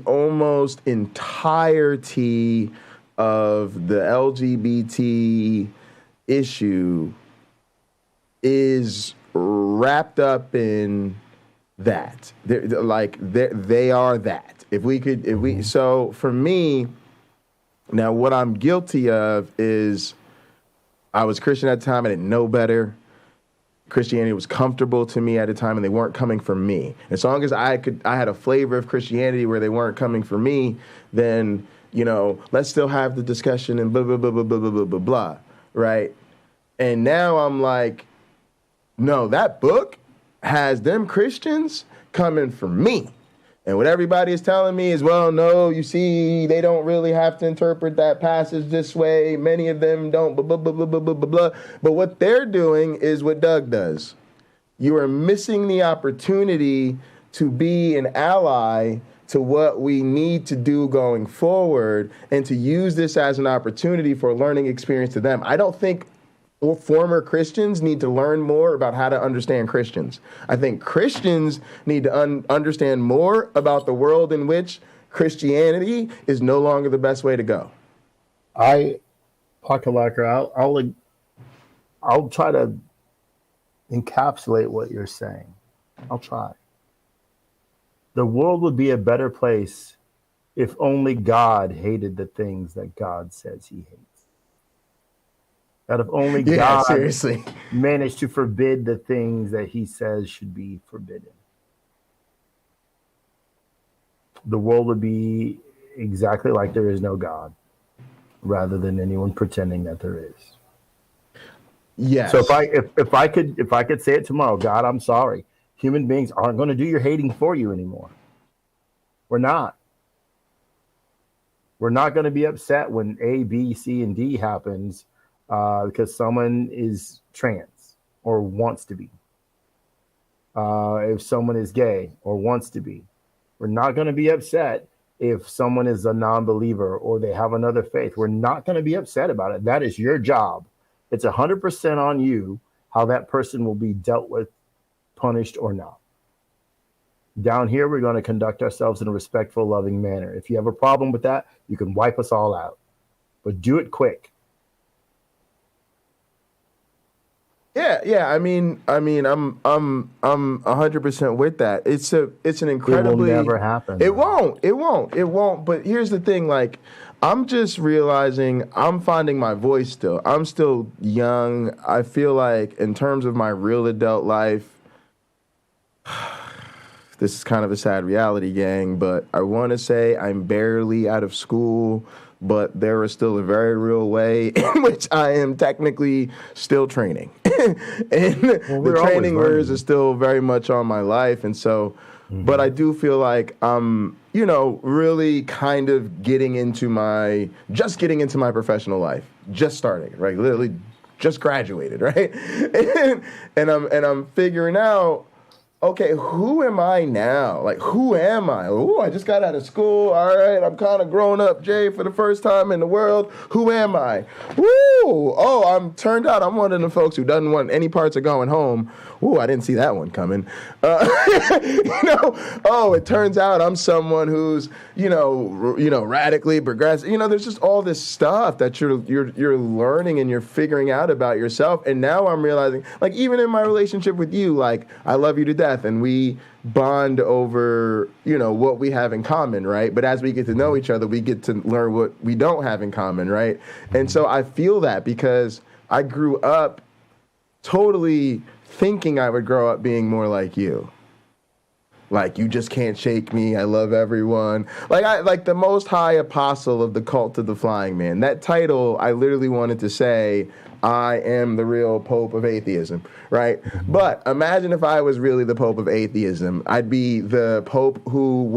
almost entirety of the LGBT issue is wrapped up in that. They are that. So for me, now, what I'm guilty of is I was Christian at the time. I didn't know better. Christianity was comfortable to me at the time, and they weren't coming for me. As long as I had a flavor of Christianity where they weren't coming for me, then, let's still have the discussion and blah, blah, blah, blah, blah, blah, blah, blah, right? And now I'm like, no, that book has them Christians coming for me. And what everybody is telling me is, well, no, you see, they don't really have to interpret that passage this way. Many of them don't, blah, blah, blah, blah, blah, blah, blah. But what they're doing is what Doug does. You are missing the opportunity to be an ally to what we need to do going forward and to use this as an opportunity for a learning experience to them. I don't think former Christians need to learn more about how to understand Christians. I think Christians need to understand more about the world in which Christianity is no longer the best way to go. Pakalaka, I'll try to encapsulate what you're saying. I'll try. The world would be a better place if only God hated the things that God says he hates. That if only God seriously managed to forbid the things that he says should be forbidden, the world would be exactly like there is no God, rather than anyone pretending that there is. Yes. So if I could say it tomorrow, God, I'm sorry. Human beings aren't going to do your hating for you anymore. We're not. We're not going to be upset when A, B, C, and D happens. Because someone is trans or wants to be. If someone is gay or wants to be. We're not going to be upset if someone is a non-believer or they have another faith. We're not going to be upset about it. That is your job. It's 100% on you how that person will be dealt with, punished or not. Down here, we're going to conduct ourselves in a respectful, loving manner. If you have a problem with that, you can wipe us all out. But do it quick. Yeah. I mean, I'm 100% with that. It's an incredibly. It will never happen. It won't. But here's the thing, like, I'm just realizing I'm finding my voice still. I'm still young. I feel like in terms of my real adult life, this is kind of a sad reality, gang, but I want to say I'm barely out of school. But there is still a very real way in which I am technically still training. And the training years are still very much on my life. And so, but I do feel like I'm, really kind of getting into my professional life, just starting, right? Literally just graduated, right? And I'm figuring out, okay, who am I now? Like, who am I? Oh, I just got out of school. All right, I'm kind of grown up, Jay, for the first time in the world. Who am I? Woo! Oh, I'm one of the folks who doesn't want any parts of going home. ooh, I didn't see that one coming. Oh, it turns out I'm someone who's, radically progressive. There's just all this stuff that you're learning and you're figuring out about yourself. And now I'm realizing, like, even in my relationship with you, like, I love you to death, and we bond over, what we have in common, right? But as we get to know each other, we get to learn what we don't have in common, right? And so I feel that because I grew up totally thinking I would grow up being more like you. Like, you just can't shake me. I love everyone. Like the most high apostle of the cult of the flying man. That title, I literally wanted to say, I am the real Pope of atheism, right? But imagine if I was really the Pope of atheism. I'd be the Pope who,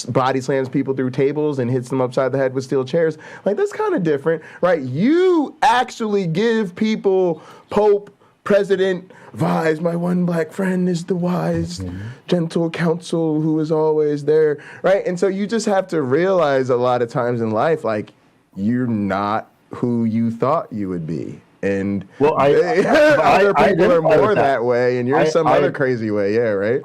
body slams people through tables and hits them upside the head with steel chairs. Like, that's kind of different, right? You actually give people Pope, President vibes. My one black friend is the wise, gentle counsel who is always there, right? And so you just have to realize a lot of times in life, like, you're not who you thought you would be. And other people are more that way, and you're some other crazy way, yeah, right?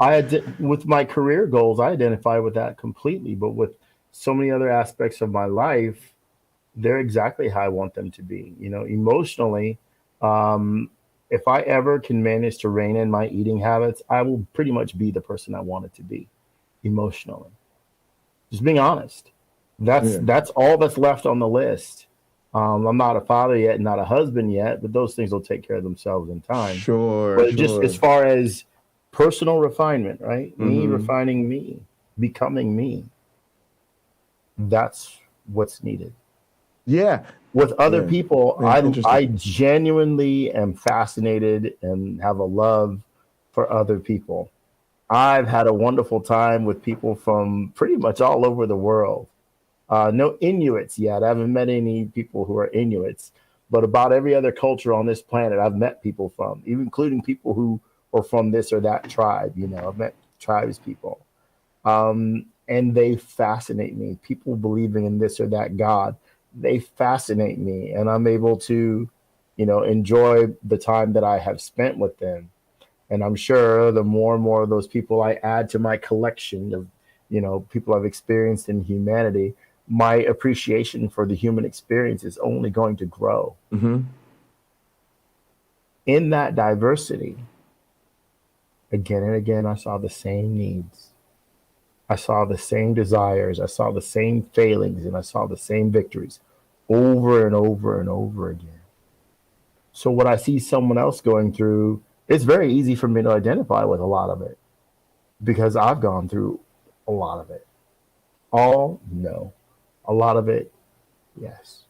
With my career goals, I identify with that completely, but with so many other aspects of my life, they're exactly how I want them to be. Emotionally, if I ever can manage to rein in my eating habits, I will pretty much be the person I wanted to be emotionally. Just being honest. That's all that's left on the list. I'm not a father yet, not a husband yet, but those things will take care of themselves in time. But just as far as personal refinement, right? Me refining me, becoming me. That's what's needed. Yeah. With other people, I genuinely am fascinated and have a love for other people. I've had a wonderful time with people from pretty much all over the world. No Inuits yet. I haven't met any people who are Inuits, but about every other culture on this planet I've met people from, even including people who are from this or that tribe. I've met tribes people. And they fascinate me. People believing in this or that God, they fascinate me. And I'm able to, enjoy the time that I have spent with them. And I'm sure the more and more of those people I add to my collection of, people I've experienced in humanity, my appreciation for the human experience is only going to grow. In that diversity, again and again, I saw the same needs. I saw the same desires. I saw the same failings, and I saw the same victories over and over and over again. So what I see someone else going through, it's very easy for me to identify with a lot of it because I've gone through a lot of it. All? No. A lot of it? Yes.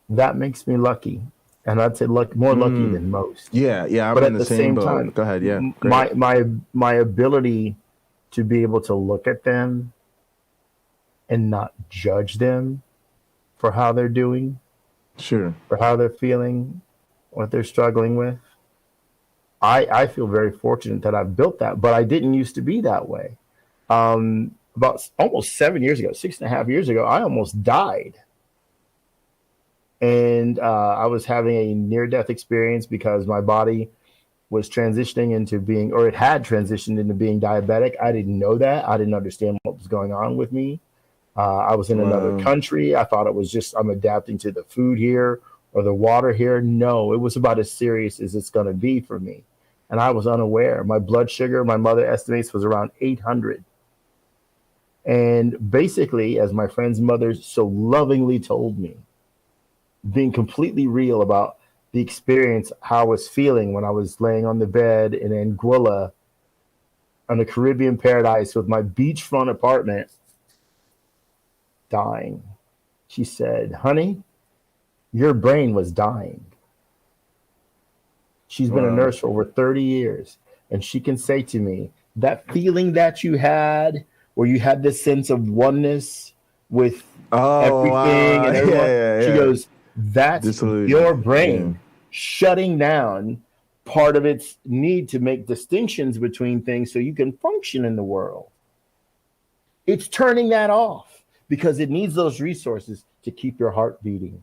That makes me lucky. And I'd say more lucky than most. Yeah, I'm in the same boat. Time, go ahead, yeah. My ability to be able to look at them and not judge them for how they're doing, for how they're feeling, what they're struggling with. I feel very fortunate that I've built that, but I didn't used to be that way. About almost 7 years ago, 6.5 years ago, I almost died. And I was having a near-death experience because my body was transitioning into being, or it had transitioned into being diabetic. I didn't know that. I didn't understand what was going on with me. I was in another country. I thought it was just I'm adapting to the food here or the water here. No, it was about as serious as it's going to be for me. And I was unaware. My blood sugar, my mother estimates, was around 800. And basically, as my friend's mother so lovingly told me, being completely real about the experience, how I was feeling when I was laying on the bed in Anguilla on a Caribbean paradise with my beachfront apartment, dying. She said, honey, your brain was dying. She's been a nurse for over 30 years. And she can say to me, that feeling that you had, where you had this sense of oneness with everything and everyone, she goes, that's your brain shutting down part of its need to make distinctions between things so you can function in the world. It's turning that off because it needs those resources to keep your heart beating,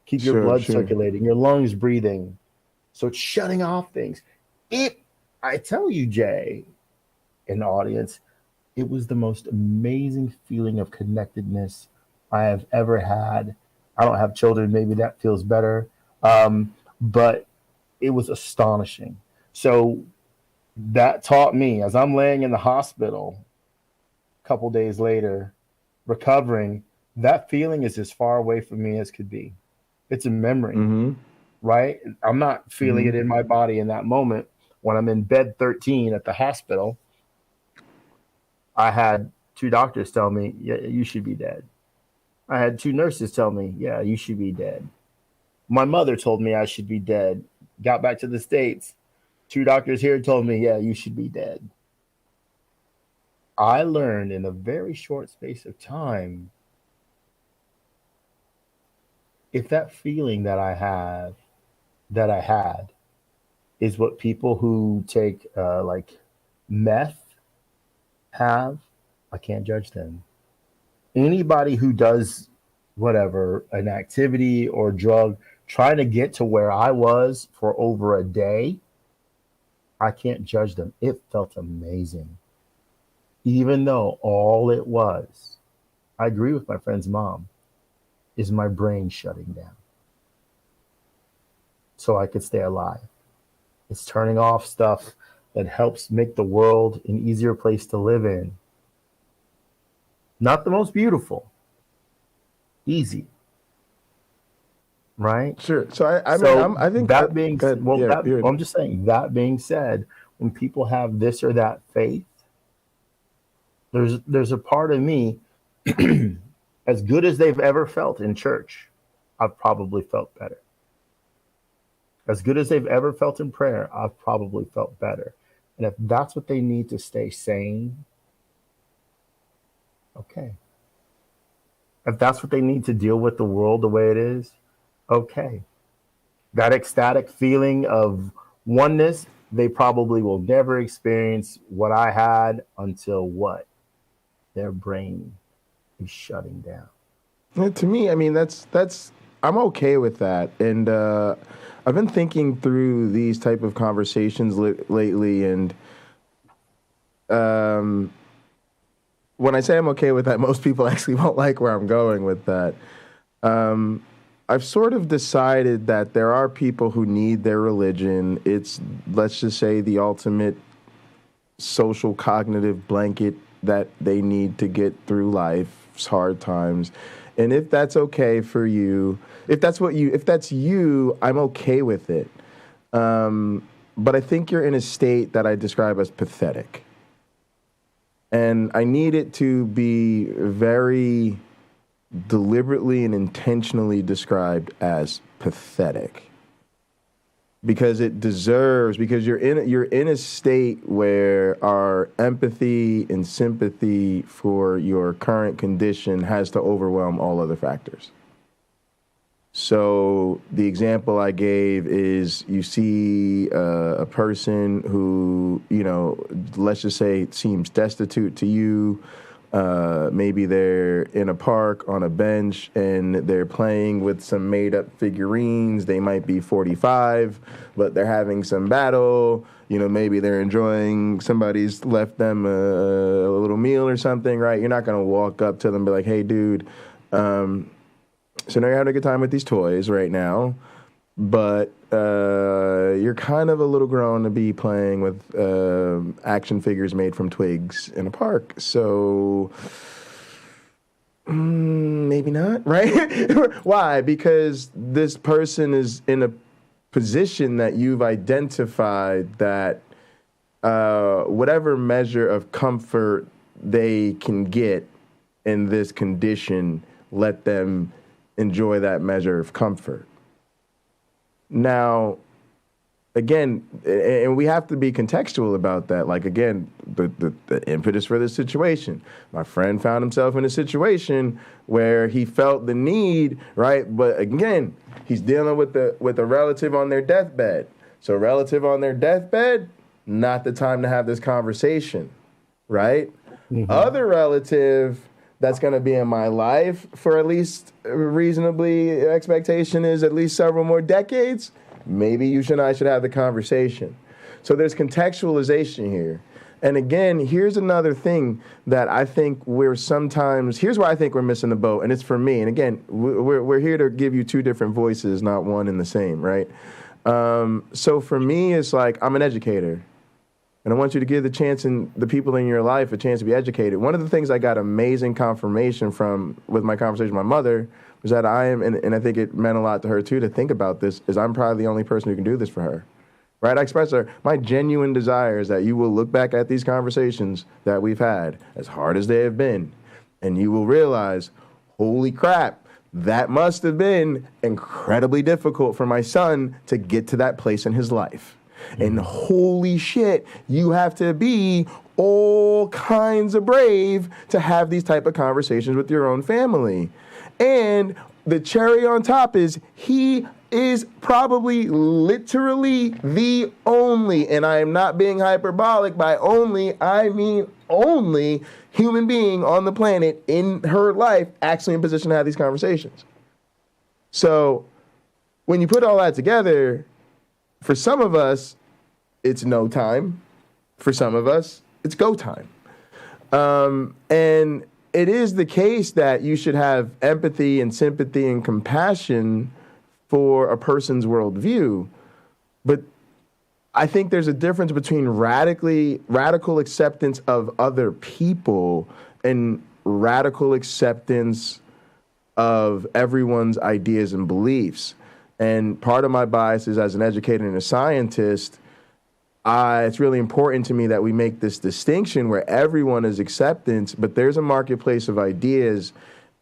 keep your blood circulating, your lungs breathing, So it's shutting off things. I tell you, Jay, in the audience, it was the most amazing feeling of connectedness I have ever had. I don't have children. Maybe that feels better. But it was astonishing. So that taught me, as I'm laying in the hospital a couple days later, recovering, that feeling is as far away from me as could be. It's a memory, right? I'm not feeling it in my body in that moment. When I'm in bed 13 at the hospital, I had 2 doctors tell me, yeah, you should be dead. I had 2 nurses tell me, yeah, you should be dead. My mother told me I should be dead. Got back to the States. 2 doctors here told me, yeah, you should be dead. I learned in a very short space of time, if that feeling that I had is what people who take like meth have, I can't judge them. Anybody who does whatever, an activity or drug, trying to get to where I was for over a day, I can't judge them. It felt amazing. Even though all it was, I agree with my friend's mom, is my brain shutting down so I could stay alive. It's turning off stuff that helps make the world an easier place to live in. Not the most beautiful, easy, right? Sure. So I think that being said, I'm just saying, that being said, when people have this or that faith, there's a part of me, as good as they've ever felt in church, I've probably felt better. As good as they've ever felt in prayer, I've probably felt better. And if that's what they need to stay sane, okay. If that's what they need to deal with the world the way it is, okay. That ecstatic feeling of oneness, they probably will never experience what I had until what? Their brain is shutting down. Yeah, to me, I mean, that's I'm okay with that. And I've been thinking through these type of conversations lately, and when I say I'm okay with that, most people actually won't like where I'm going with that. I've sort of decided that there are people who need their religion. It's, let's just say, the ultimate social cognitive blanket that they need to get through life's hard times. And if that's okay for you, if that's you, I'm okay with it. But I think you're in a state that I describe as pathetic. And I need it to be very deliberately and intentionally described as pathetic. Because you're in a state where our empathy and sympathy for your current condition has to overwhelm all other factors. So the example I gave is, you see a person who, let's just say seems destitute to you. Maybe they're in a park on a bench and they're playing with some made-up figurines. They might be 45, but they're having some battle. Maybe they're enjoying, somebody's left them a little meal or something, right? You're not going to walk up to them and be like, hey, dude, so now you're having a good time with these toys right now, but you're kind of a little grown to be playing with action figures made from twigs in a park. So maybe not, right? Why? Because this person is in a position that you've identified that whatever measure of comfort they can get in this condition, let them enjoy that measure of comfort. Now, again, and we have to be contextual about that. Like, again, the impetus for this situation. My friend found himself in a situation where he felt the need, right? But again, he's dealing with a relative on their deathbed. So relative on their deathbed, not the time to have this conversation, right? Mm-hmm. Other relative that's going to be in my life for at least reasonably, expectation is at least several more decades, maybe you and I should have the conversation. So there's contextualization here. And again, here's another thing that I think here's where I think we're missing the boat, and it's for me. And again, we're here to give you two different voices, not one and the same, right? So for me, it's like, I'm an educator, and I want you to give the people in your life a chance to be educated. One of the things I got amazing confirmation from with my conversation with my mother was that and I think it meant a lot to her too, to think about this, is I'm probably the only person who can do this for her. Right? I express my genuine desire is that you will look back at these conversations that we've had, as hard as they have been, and you will realize, holy crap, that must have been incredibly difficult for my son to get to that place in his life. And holy shit, you have to be all kinds of brave to have these type of conversations with your own family. And the cherry on top is he is probably literally the only, and I am not being hyperbolic by only, I mean only human being on the planet in her life actually in position to have these conversations. So when you put all that together, for some of us, it's no time. For some of us, it's go time. And it is the case that you should have empathy and sympathy and compassion for a person's worldview. But I think there's a difference between radical acceptance of other people and radical acceptance of everyone's ideas and beliefs. And part of my bias is, as an educator and a scientist, it's really important to me that we make this distinction where everyone is acceptance, but there's a marketplace of ideas,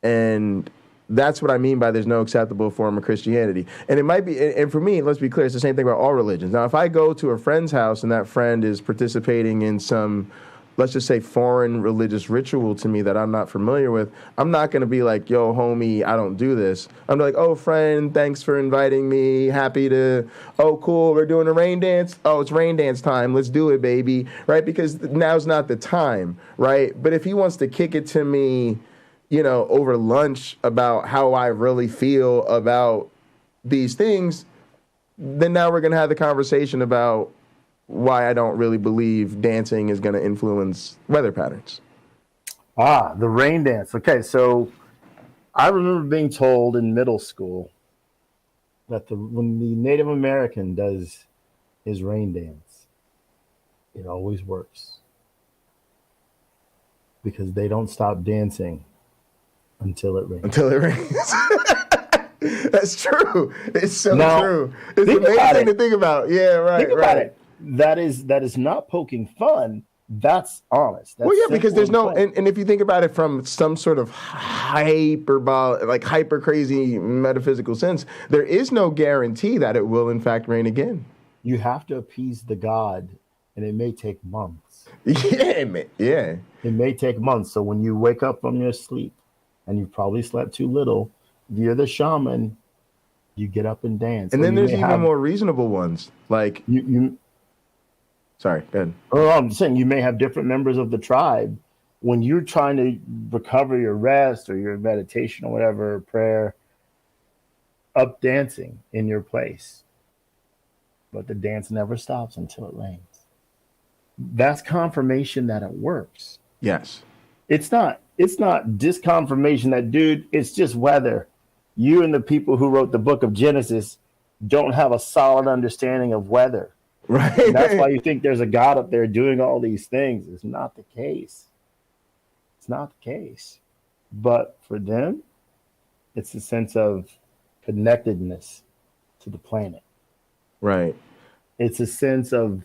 and that's what I mean by there's no acceptable form of Christianity. And it might be, and for me, let's be clear, it's the same thing about all religions. Now, if I go to a friend's house and that friend is participating in some, let's just say, foreign religious ritual to me that I'm not familiar with, I'm not going to be like, yo, homie, I don't do this. I'm like, oh, friend, thanks for inviting me. Happy to, oh, cool, we're doing a rain dance. Oh, it's rain dance time. Let's do it, baby. Right? Because now's not the time, right? But if he wants to kick it to me, over lunch about how I really feel about these things, then now we're going to have the conversation about why I don't really believe dancing is going to influence weather patterns. The rain dance. Okay, so I remember being told in middle school that when the Native American does his rain dance, it always works. Because they don't stop dancing until it rains. That's true. It's so true. It's amazing to think about. Yeah, right. Think about it. That is not poking fun. That's honest. That's because there's no, and if you think about it from some sort of hyper crazy metaphysical sense, there is no guarantee that it will in fact rain again. You have to appease the god, and it may take months. Yeah. It may take months. So when you wake up from your sleep, and you've probably slept too little, if you're the shaman, you get up and dance. And then there's even more reasonable ones. Like sorry, go ahead. Oh, I'm saying you may have different members of the tribe. When you're trying to recover your rest or your meditation or whatever, prayer, up dancing in your place. But the dance never stops until it rains. That's confirmation that it works. Yes. It's not disconfirmation that, dude, it's just weather. You and the people who wrote the book of Genesis don't have a solid understanding of weather. Right. And that's why you think there's a God up there doing all these things. It's not the case. It's not the case. But for them, it's a sense of connectedness to the planet. Right. It's a sense of,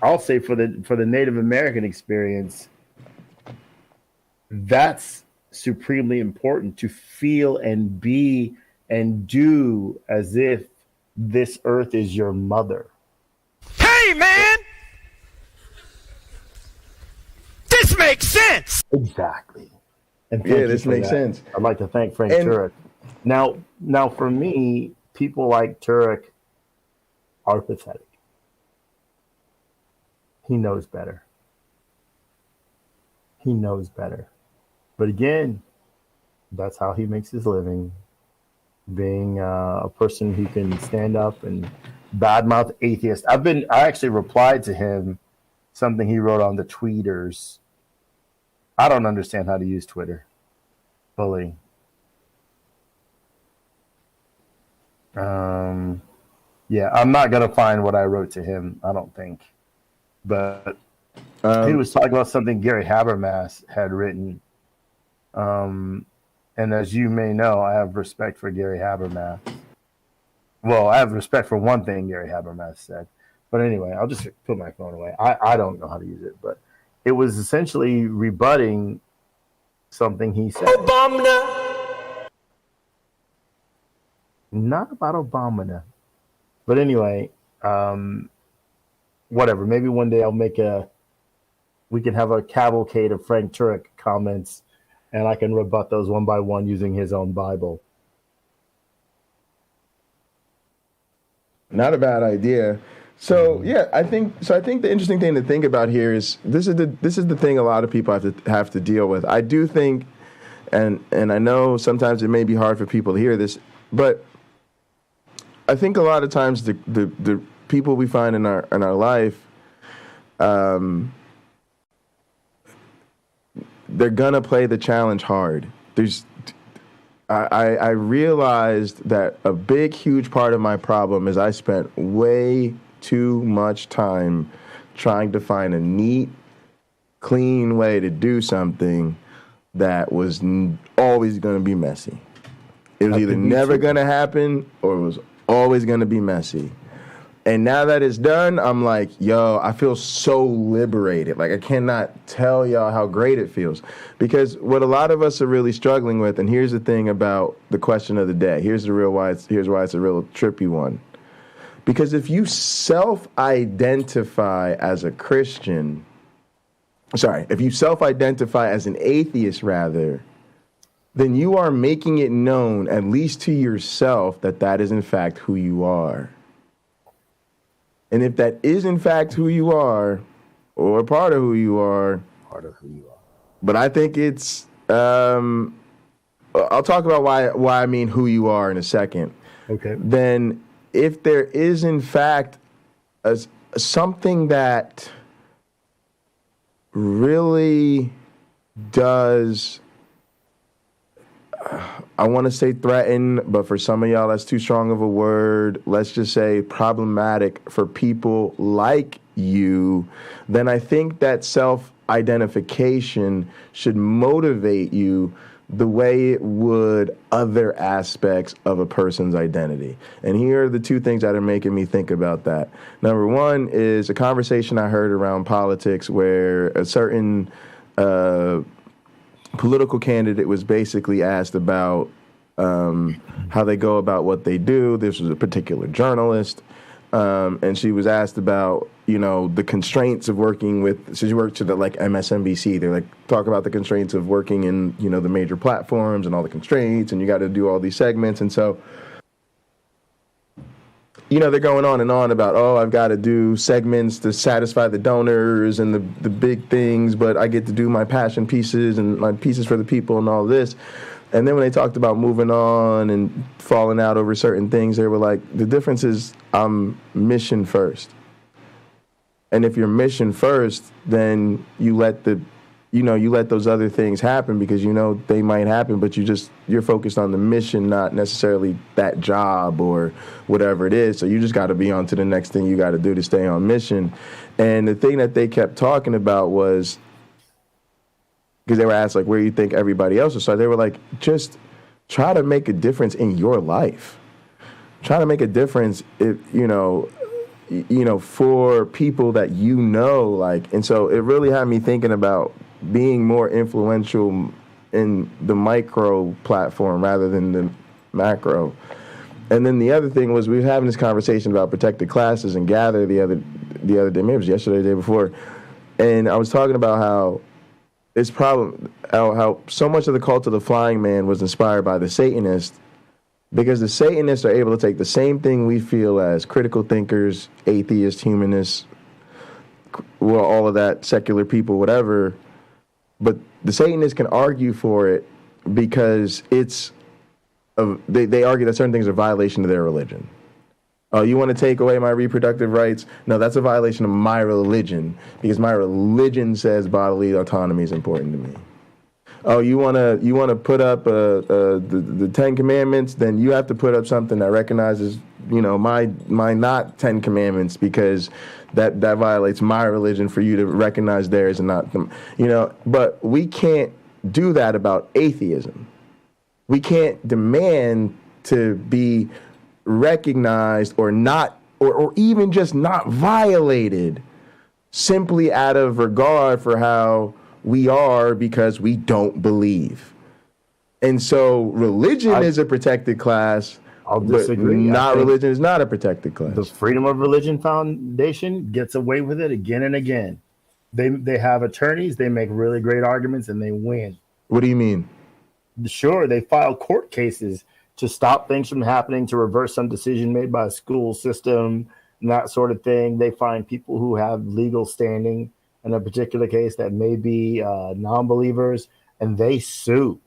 I'll say for the Native American experience, that's supremely important, to feel and be and do as if this earth is your mother. Hey, man! This makes sense! Exactly. And this makes sense. I'd like to thank Frank Turek. Now, for me, people like Turek are pathetic. He knows better. He knows better. But again, that's how he makes his living, being a person who can stand up and badmouth atheist. I actually replied to him something he wrote on the tweeters. I don't understand how to use Twitter fully. Yeah, I'm not gonna find what I wrote to him, I don't think. But he was talking about something Gary Habermas had written. And as you may know, I have respect for Gary Habermas. Well, I have respect for one thing Gary Habermas said. But anyway, I'll just put my phone away. I don't know how to use it, but it was essentially rebutting something he said. Obama. Not about Obama. But anyway, whatever. Maybe one day we can have a cavalcade of Frank Turek comments, and I can rebut those one by one using his own Bible. Not a bad idea. So yeah, I think the interesting thing to think about here is this is the thing a lot of people have to deal with. I do think, and I know sometimes it may be hard for people to hear this, but I think a lot of times the people we find in our life, they're gonna play the challenge hard. I realized that a big, huge part of my problem is I spent way too much time trying to find a neat, clean way to do something that was always going to be messy. It was either never going to happen or it was always going to be messy. And now that it's done, I'm like, yo, I feel so liberated. Like, I cannot tell y'all how great it feels. Because what a lot of us are really struggling with, and here's the thing about the question of the day. Here's why it's a real trippy one. Because if you self-identify as a Christian, if you self-identify as an atheist, rather, then you are making it known, at least to yourself, that is in fact who you are. And if that is in fact who you are, or part of who you are, but I think it's, I'll talk about why I mean who you are in a second. Okay. Then if there is in fact something that really does, I want to say threaten, but for some of y'all that's too strong of a word, let's just say problematic for people like you, then I think that self-identification should motivate you the way it would other aspects of a person's identity. And here are the two things that are making me think about that. Number one is a conversation I heard around politics where a certain political candidate was basically asked about how they go about what they do. This was a particular journalist. And she was asked about, the constraints of working with, so she worked to MSNBC. They're talk about the constraints of working in, the major platforms and all the constraints, and you got to do all these segments. And so, they're going on and on about, I've got to do segments to satisfy the donors and the big things, but I get to do my passion pieces and my pieces for the people and all this. And then when they talked about moving on and falling out over certain things, they were like, the difference is I'm mission first. And if you're mission first, then you let those other things happen because they might happen, but you're focused on the mission, not necessarily that job or whatever it is. So you just got to be on to the next thing you got to do to stay on mission. And the thing that they kept talking about was, because they were asked where you think everybody else is. So they were like, just try to make a difference in your life. Try to make a difference if, for people that and so it really had me thinking about being more influential in the micro platform rather than the macro. And then the other thing was we were having this conversation about protected classes and Gather the other day, maybe it was yesterday, the day before, and I was talking about how how so much of the cult of the flying man was inspired by the Satanists, because the Satanists are able to take the same thing we feel as critical thinkers, atheists, humanists, all of that, secular people, whatever, but the Satanists can argue for it because they argue that certain things are a violation of their religion. Oh, you want to take away my reproductive rights? No, that's a violation of my religion, because my religion says bodily autonomy is important to me. Oh, you wanna put up the Ten Commandments? Then you have to put up something that recognizes, my not Ten Commandments, because that violates my religion for you to recognize theirs and not them. But we can't do that about atheism. We can't demand to be recognized or not, or even just not violated, simply out of regard for how we are, because we don't believe. And so religion is a protected class. I'll disagree. Religion is not a protected class. The Freedom of Religion Foundation gets away with it again and again. They have attorneys, they make really great arguments, and they win. What do you mean? Sure, they file court cases to stop things from happening, to reverse some decision made by a school system, and that sort of thing. They find people who have legal standing in a particular case that may be non-believers, and they sue.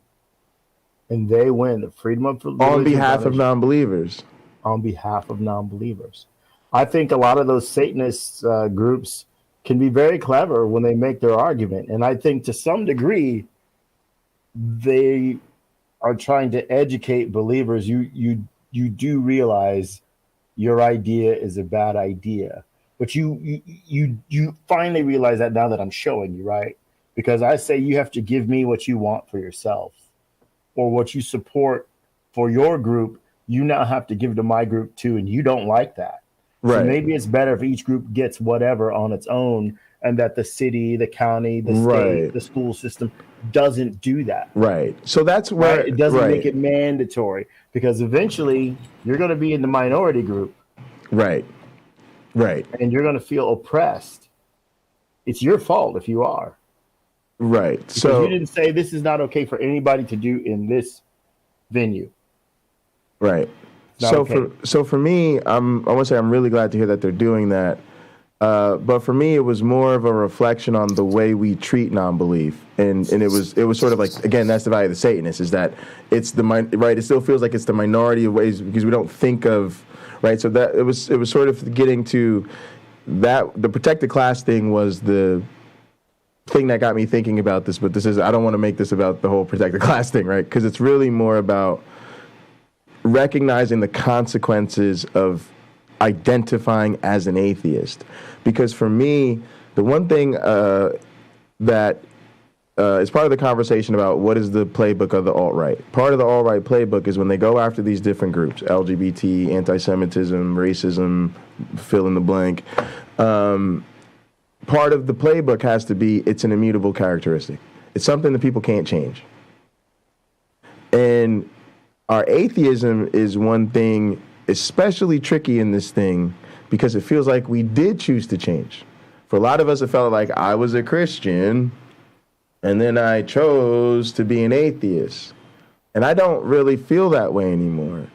And they win. The Freedom of Religion on behalf of non-believers. On behalf of non-believers. I think a lot of those Satanist groups can be very clever when they make their argument. And I think to some degree, they are trying to educate believers. You do realize your idea is a bad idea, but you finally realize that now that I'm showing you, right? Because I say you have to give me what you want for yourself, or what you support for your group. You now have to give to my group too, and you don't like that. Right. So maybe it's better if each group gets whatever on its own, and that the city, the county, the state, the school system doesn't do that. Right. So that's where it doesn't make it mandatory, because eventually you're going to be in the minority group. Right. Right. And you're going to feel oppressed. It's your fault if you are. Right. Because so you didn't say this is not okay for anybody to do in this venue. Right. So for me, I want to say I'm really glad to hear that they're doing that. But for me, it was more of a reflection on the way we treat non-belief, and it was sort of like, again, that's the value of the Satanists, is that it's right. It still feels like it's the minority of ways, because we don't think of right. So that it was sort of getting to that. The protected class thing was the thing that got me thinking about this. But I don't want to make this about the whole protected class thing, right? Because it's really more about recognizing the consequences of identifying as an atheist. Because for me, the one thing that is part of the conversation about what is the playbook of the alt-right. Part of the alt-right playbook is when they go after these different groups, LGBT, anti-Semitism, racism, fill in the blank. Part of the playbook has to be, it's an immutable characteristic. It's something that people can't change. And our atheism is one thing especially tricky in this thing, because it feels like we did choose to change. For a lot of us, it felt like I was a Christian and then I chose to be an atheist. And I don't really feel that way anymore.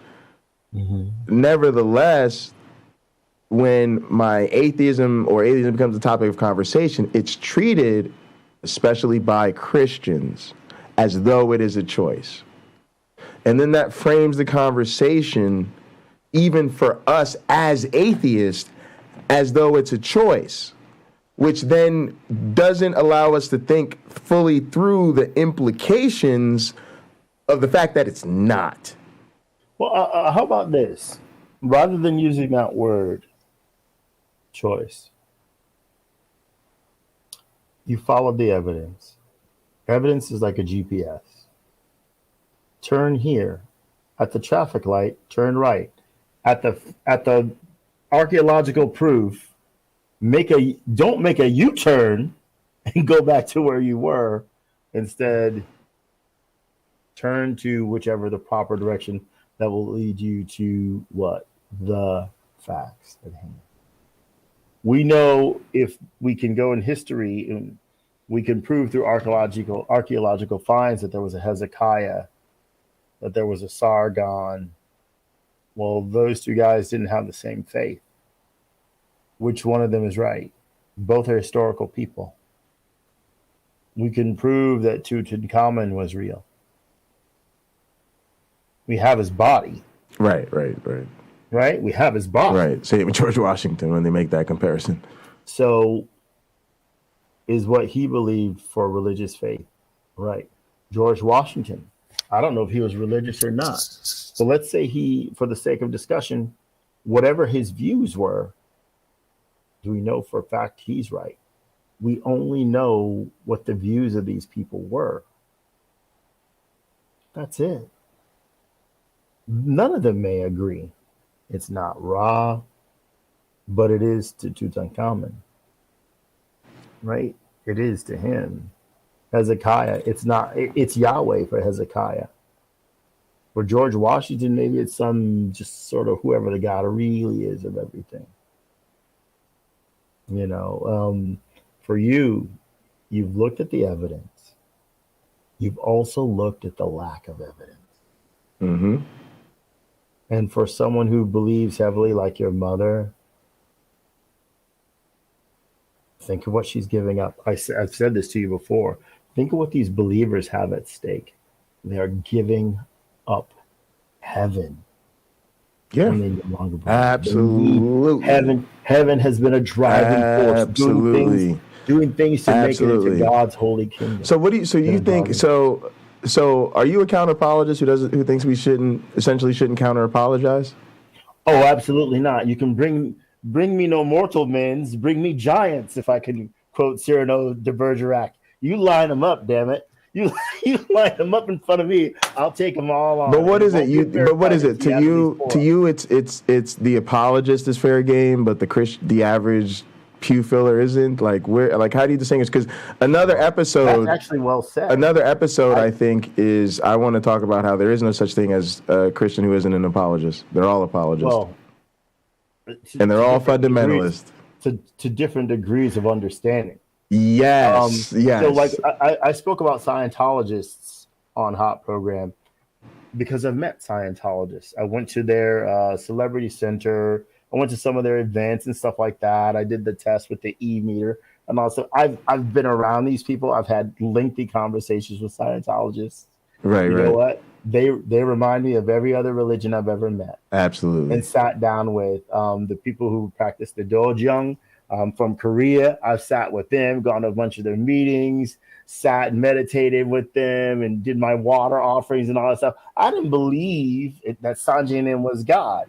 Mm-hmm. Nevertheless, when my atheism becomes a topic of conversation, it's treated, especially by Christians, as though it is a choice. And then that frames the conversation, even for us as atheists, as though it's a choice, which then doesn't allow us to think fully through the implications of the fact that it's not. Well, how about this? Rather than using that word, choice, you follow the evidence. Evidence is like a GPS. Turn here. At the traffic light, turn right. At the archaeological proof, don't make a U-turn and go back to where you were. Instead, turn to whichever the proper direction that will lead you to what? The facts at hand. We know if we can go in history and we can prove through archaeological finds that there was a Hezekiah, that there was a Sargon. Well, those two guys didn't have the same faith. Which one of them is right? Both are historical people. We can prove that Tutankhamun was real. We have his body. Right. right? We have his boss. Right. Same with George Washington when they make that comparison. So is what he believed for religious faith, right? George Washington, I don't know if he was religious or not, but let's say he, for the sake of discussion, whatever his views were, do we know for a fact he's right? We only know what the views of these people were. That's it. None of them may agree. It's not Ra, but it is to Tutankhamun, right? It is to him. Hezekiah, it's not, it's Yahweh for Hezekiah. For George Washington, maybe it's some just sort of whoever the God really is of everything. You know, for you, you've looked at the evidence. You've also looked at the lack of evidence. Mm-hmm. And for someone who believes heavily like your mother, think of what she's giving up. I've said this to you before. Think of what these believers have at stake. They are giving up heaven. Yeah. And they no longer believe. Absolutely. Heaven has been a driving force. Absolutely. Doing things to make it into God's holy kingdom. So what do you think? So are you a counter apologist who thinks we shouldn't counter apologize? Oh, absolutely not. You can bring me no mortal men's, bring me giants, if I can quote Cyrano de Bergerac. You line them up, damn it. You line them up in front of me. I'll take them all on. But what is it? To you? It's the apologist is fair game, but the average pew filler isn't. Like how do you distinguish? Because another episode, that's actually well said. Another episode, I think, is I want to talk about how there is no such thing as a Christian who isn't an apologist. They're all apologists. Well, and they're all fundamentalists to different degrees of understanding. Yes, yes. So, like, I spoke about Scientologists on Hot Program because I've met Scientologists. I went to their celebrity center. I went to some of their events and stuff like that. I did the test with the e-meter, and also I've been around these people. I've had lengthy conversations with Scientologists. Right, you know what? They remind me of every other religion I've ever met. Absolutely. And sat down with the people who practice the Dojang. From Korea, I've sat with them, gone to a bunch of their meetings, sat and meditated with them, and did my water offerings and all that stuff. I didn't believe that Sanjayan was God,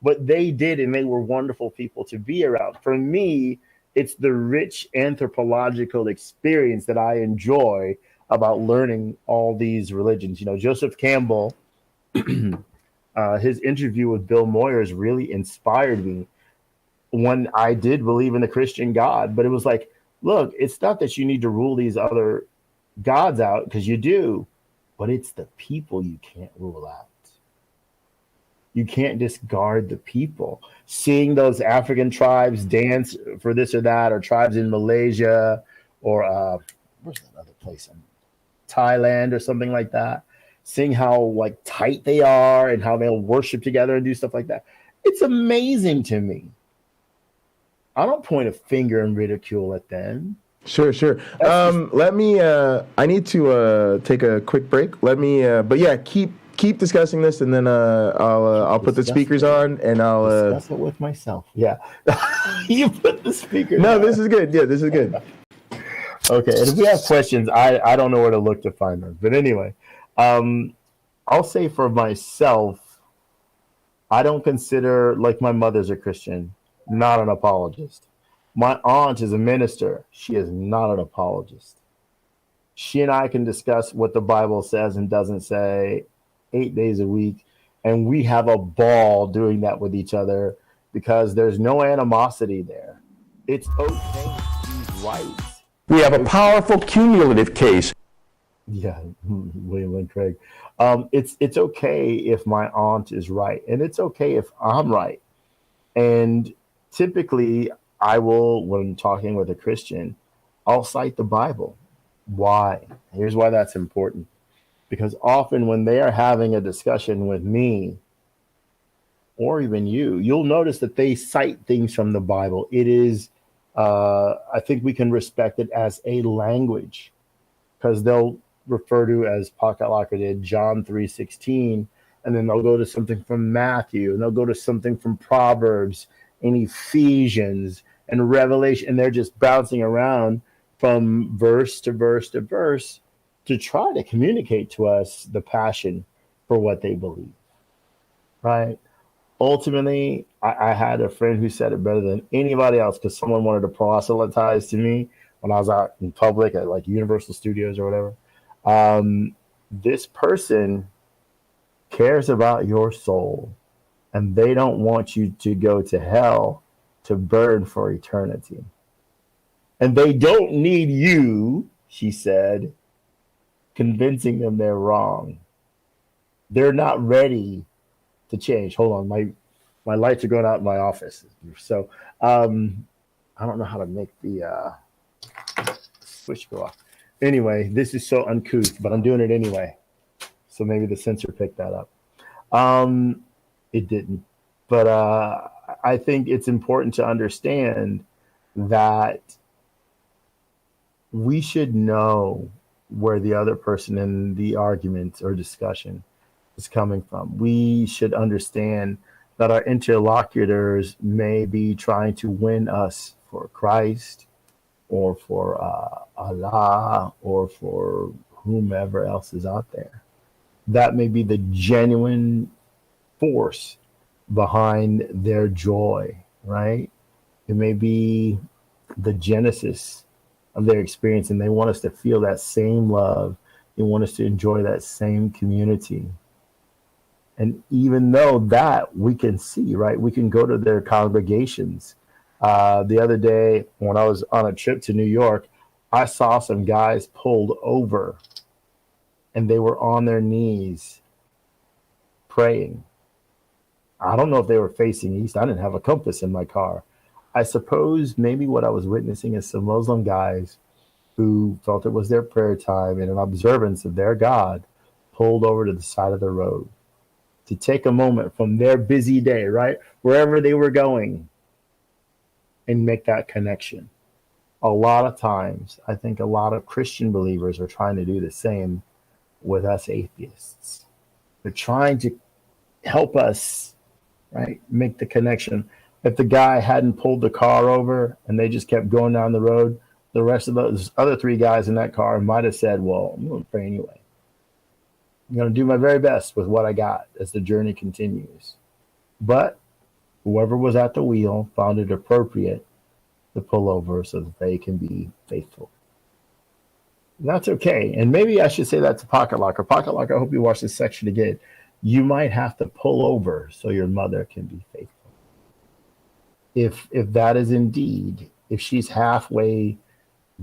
but they did, and they were wonderful people to be around. For me, it's the rich anthropological experience that I enjoy about learning all these religions. You know, Joseph Campbell, his interview with Bill Moyers really inspired me. When I did believe in the Christian God, but it was like, look, it's not that you need to rule these other gods out, because you do, but it's the people you can't rule out. You can't discard the people. Seeing those African tribes dance for this or that, or tribes in Malaysia, or where's that other place? Thailand or something like that. Seeing how like tight they are and how they'll worship together and do stuff like that. It's amazing to me. I don't point a finger and ridicule at them. Sure. Let me. I need to take a quick break. Let me. But yeah, keep discussing this, and then I'll put the speakers on, and I'll discuss it with myself. Yeah, you put the speakers. No, on. This is good. Yeah, this is good. Okay, and if we have questions, I don't know where to look to find them. But anyway, I'll say for myself, I don't consider, like, my mother's a Christian. Not an apologist. My aunt is a minister. She is not an apologist. She and I can discuss what the Bible says and doesn't say 8 days a week, and we have a ball doing that with each other because there's no animosity there. It's okay. She's right. We have a powerful cumulative case. Yeah, William Lynn Craig. It's okay if my aunt is right, and it's okay if I'm right. And typically, I will, when talking with a Christian, I'll cite the Bible. Why? Here's why that's important. Because often when they are having a discussion with me, or even you'll notice that they cite things from the Bible. It is, I think we can respect it as a language, because they'll refer to, as Pakalaka did, John 3:16, and then they'll go to something from Matthew, and they'll go to something from Proverbs and Ephesians and Revelation, and they're just bouncing around from verse to verse to verse to try to communicate to us the passion for what they believe, right? Ultimately, I had a friend who said it better than anybody else, because someone wanted to proselytize to me when I was out in public at like Universal Studios or whatever. This person cares about your soul, and they don't want you to go to hell to burn for eternity. And they don't need you, she said, convincing them they're wrong. They're not ready to change. Hold on, my lights are going out in my office. So I don't know how to make the switch go off. Anyway, this is so uncouth, but I'm doing it anyway. So maybe the sensor picked that up. It didn't. But I think it's important to understand that we should know where the other person in the argument or discussion is coming from. We should understand that our interlocutors may be trying to win us for Christ or for Allah or for whomever else is out there. That may be the genuine force behind their joy, right? It may be the genesis of their experience, and they want us to feel that same love. They want us to enjoy that same community. And even though that we can see, right? We can go to their congregations. The other day when I was on a trip to New York, I saw some guys pulled over and they were on their knees praying. I don't know if they were facing east. I didn't have a compass in my car. I suppose maybe what I was witnessing is some Muslim guys who felt it was their prayer time and an observance of their God pulled over to the side of the road to take a moment from their busy day, right? Wherever they were going, and make that connection. A lot of times, I think a lot of Christian believers are trying to do the same with us atheists. They're trying to help us, right, make the connection. If the guy hadn't pulled the car over and they just kept going down the road, the rest of those other three guys in that car might have said, well, I'm going to pray anyway. I'm going to do my very best with what I got as the journey continues. But whoever was at the wheel found it appropriate to pull over so that they can be faithful. And that's okay. And maybe I should say that to Pocket Locker. Pocket Locker, I hope you watch this section again. You might have to pull over so your mother can be faithful. If that is indeed, if she's halfway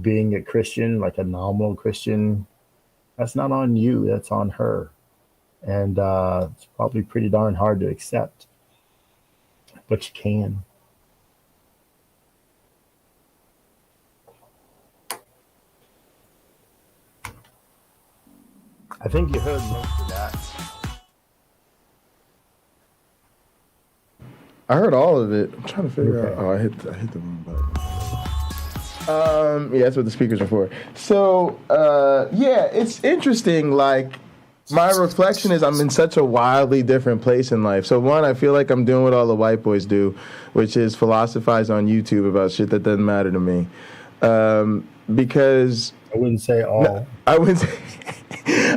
being a Christian, like a nominal Christian, that's not on you, that's on her. And it's probably pretty darn hard to accept. But you can. I think you heard most of that. I heard all of it. I'm trying to figure out. Oh, I hit the wrong button. Yeah, that's what the speakers are for. So, yeah, it's interesting. Like, my reflection is I'm in such a wildly different place in life. So, one, I feel like I'm doing what all the white boys do, which is philosophize on YouTube about shit that doesn't matter to me. Because I wouldn't say all. No, I wouldn't say.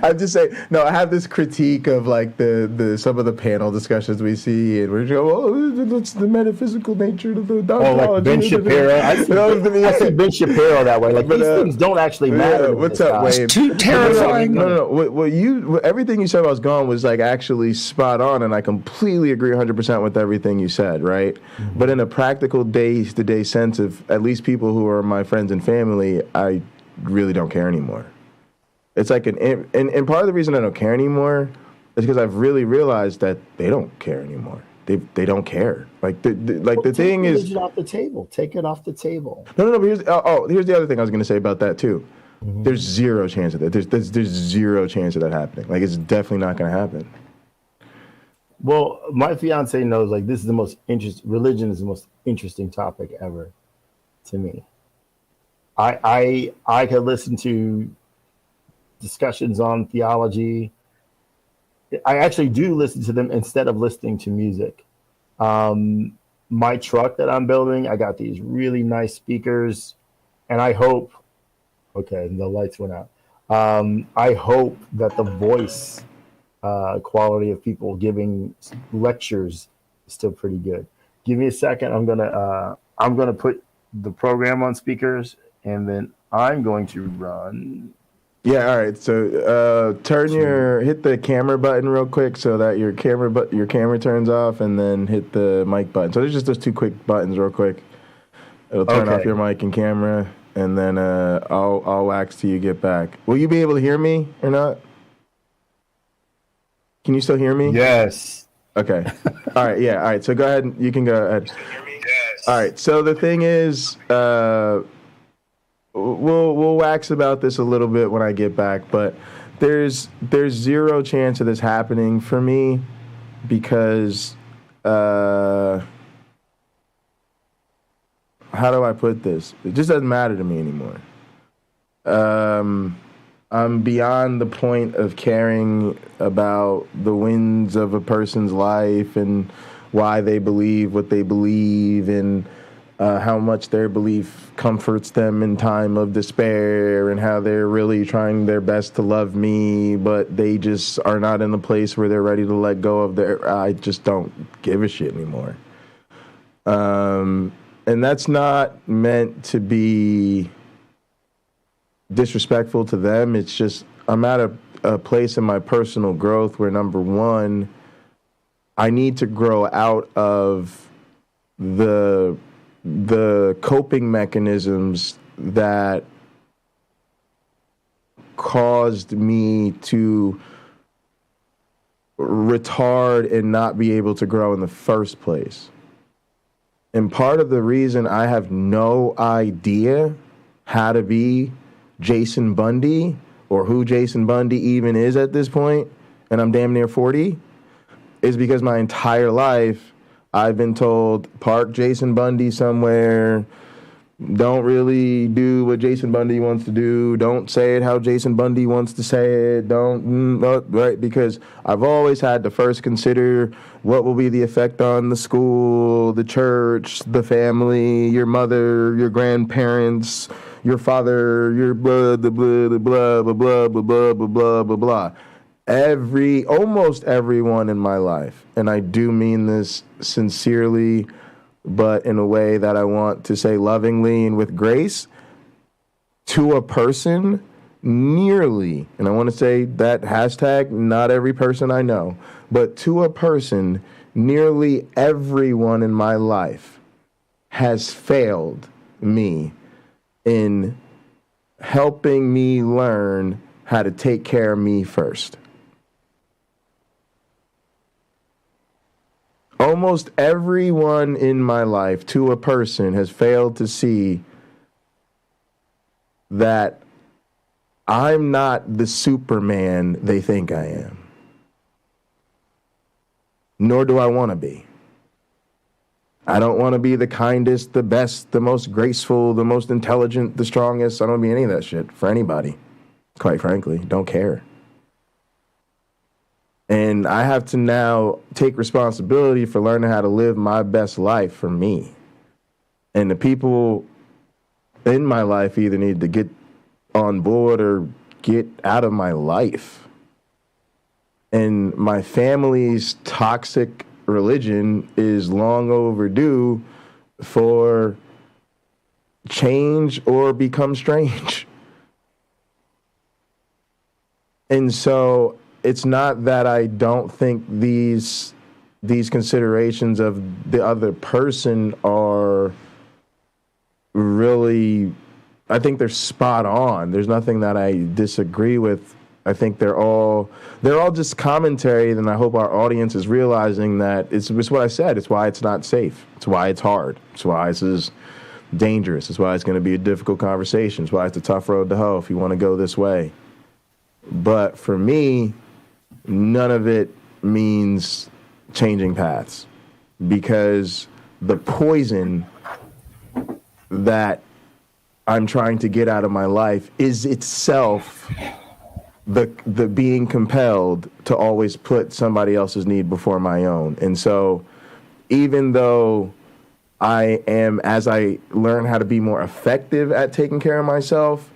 I'd just say no. I have this critique of like the some of the panel discussions we see, and we're just go, oh, what's the metaphysical nature of the ontology? Oh, like Ben Shapiro. I see Ben Shapiro that way. Like these things don't actually matter. What's up, Wayne? It's too terrifying. No. What everything you said about Gone was like actually spot on, and I completely agree 100% with everything you said. Right, but in a practical day-to-day sense of at least people who are my friends and family, I really don't care anymore. It's like and part of the reason I don't care anymore is because I've really realized that they don't care anymore. They don't care. Like the thing is, take it off the table. Take it off the table. No. But here's the other thing I was going to say about that too. Mm-hmm. There's zero chance of that. There's zero chance of that happening. Like it's definitely not going to happen. Well, my fiance knows like this is the most religion is the most interesting topic ever to me. I could listen to discussions on theology I actually do listen to them instead of listening to music. My truck that I'm building, I got these really nice speakers, and I hope. Okay, the lights went out. I hope that the voice quality of people giving lectures is still pretty good. Give me a second. I'm gonna put the program on speakers, and then I'm going to run. Yeah, all right. So hit the camera button real quick so that your camera turns off, and then hit the mic button. So there's just those two quick buttons real quick. It'll turn off your mic and camera, and then I'll wax till you get back. Will you be able to hear me or not? Can you still hear me? Yes. Okay. All right. Yeah. All right. So go ahead. You can go ahead. Yes. All right. So the thing is, we'll wax about this a little bit when I get back, but there's zero chance of this happening for me because how do I put this? It just doesn't matter to me anymore. I'm beyond the point of caring about the wins of a person's life and why they believe what they believe and how much their belief comforts them in time of despair and how they're really trying their best to love me, but they just are not in the place where they're ready to let go of I just don't give a shit anymore. And that's not meant to be disrespectful to them. It's just I'm at a place in my personal growth where, number one, I need to grow out of the coping mechanisms that caused me to retard and not be able to grow in the first place. And part of the reason I have no idea how to be Jason Bundy or who Jason Bundy even is at this point, and I'm damn near 40, is because my entire life I've been told, park Jason Bundy somewhere, don't really do what Jason Bundy wants to do, don't say it how Jason Bundy wants to say it, right? Because I've always had to first consider what will be the effect on the school, the church, the family, your mother, your grandparents, your father, your blah, blah, blah, blah, blah, blah, blah, blah, blah, blah, blah. Almost everyone in my life, and I do mean this sincerely, but in a way that I want to say lovingly and with grace, to a person, nearly, and I want to say that hashtag, not every person I know, but to a person, nearly everyone in my life has failed me in helping me learn how to take care of me first. Almost everyone in my life, to a person, has failed to see that I'm not the Superman they think I am. Nor do I want to be. I don't want to be the kindest, the best, the most graceful, the most intelligent, the strongest. I don't want to be any of that shit for anybody, quite frankly. Don't care. And I have to now take responsibility for learning how to live my best life for me. And the people in my life either need to get on board or get out of my life. And my family's toxic religion is long overdue for change or become strange. And so it's not that I don't think these considerations of the other person are really, I think they're spot on. There's nothing that I disagree with. I think they're all just commentary, and I hope our audience is realizing that it's what I said. It's why it's not safe. It's why it's hard. It's why this is dangerous. It's why it's going to be a difficult conversation. It's why it's a tough road to hoe if you want to go this way. But for me, none of it means changing paths, because the poison that I'm trying to get out of my life is itself the being compelled to always put somebody else's need before my own. And so even though I am, as I learn how to be more effective at taking care of myself,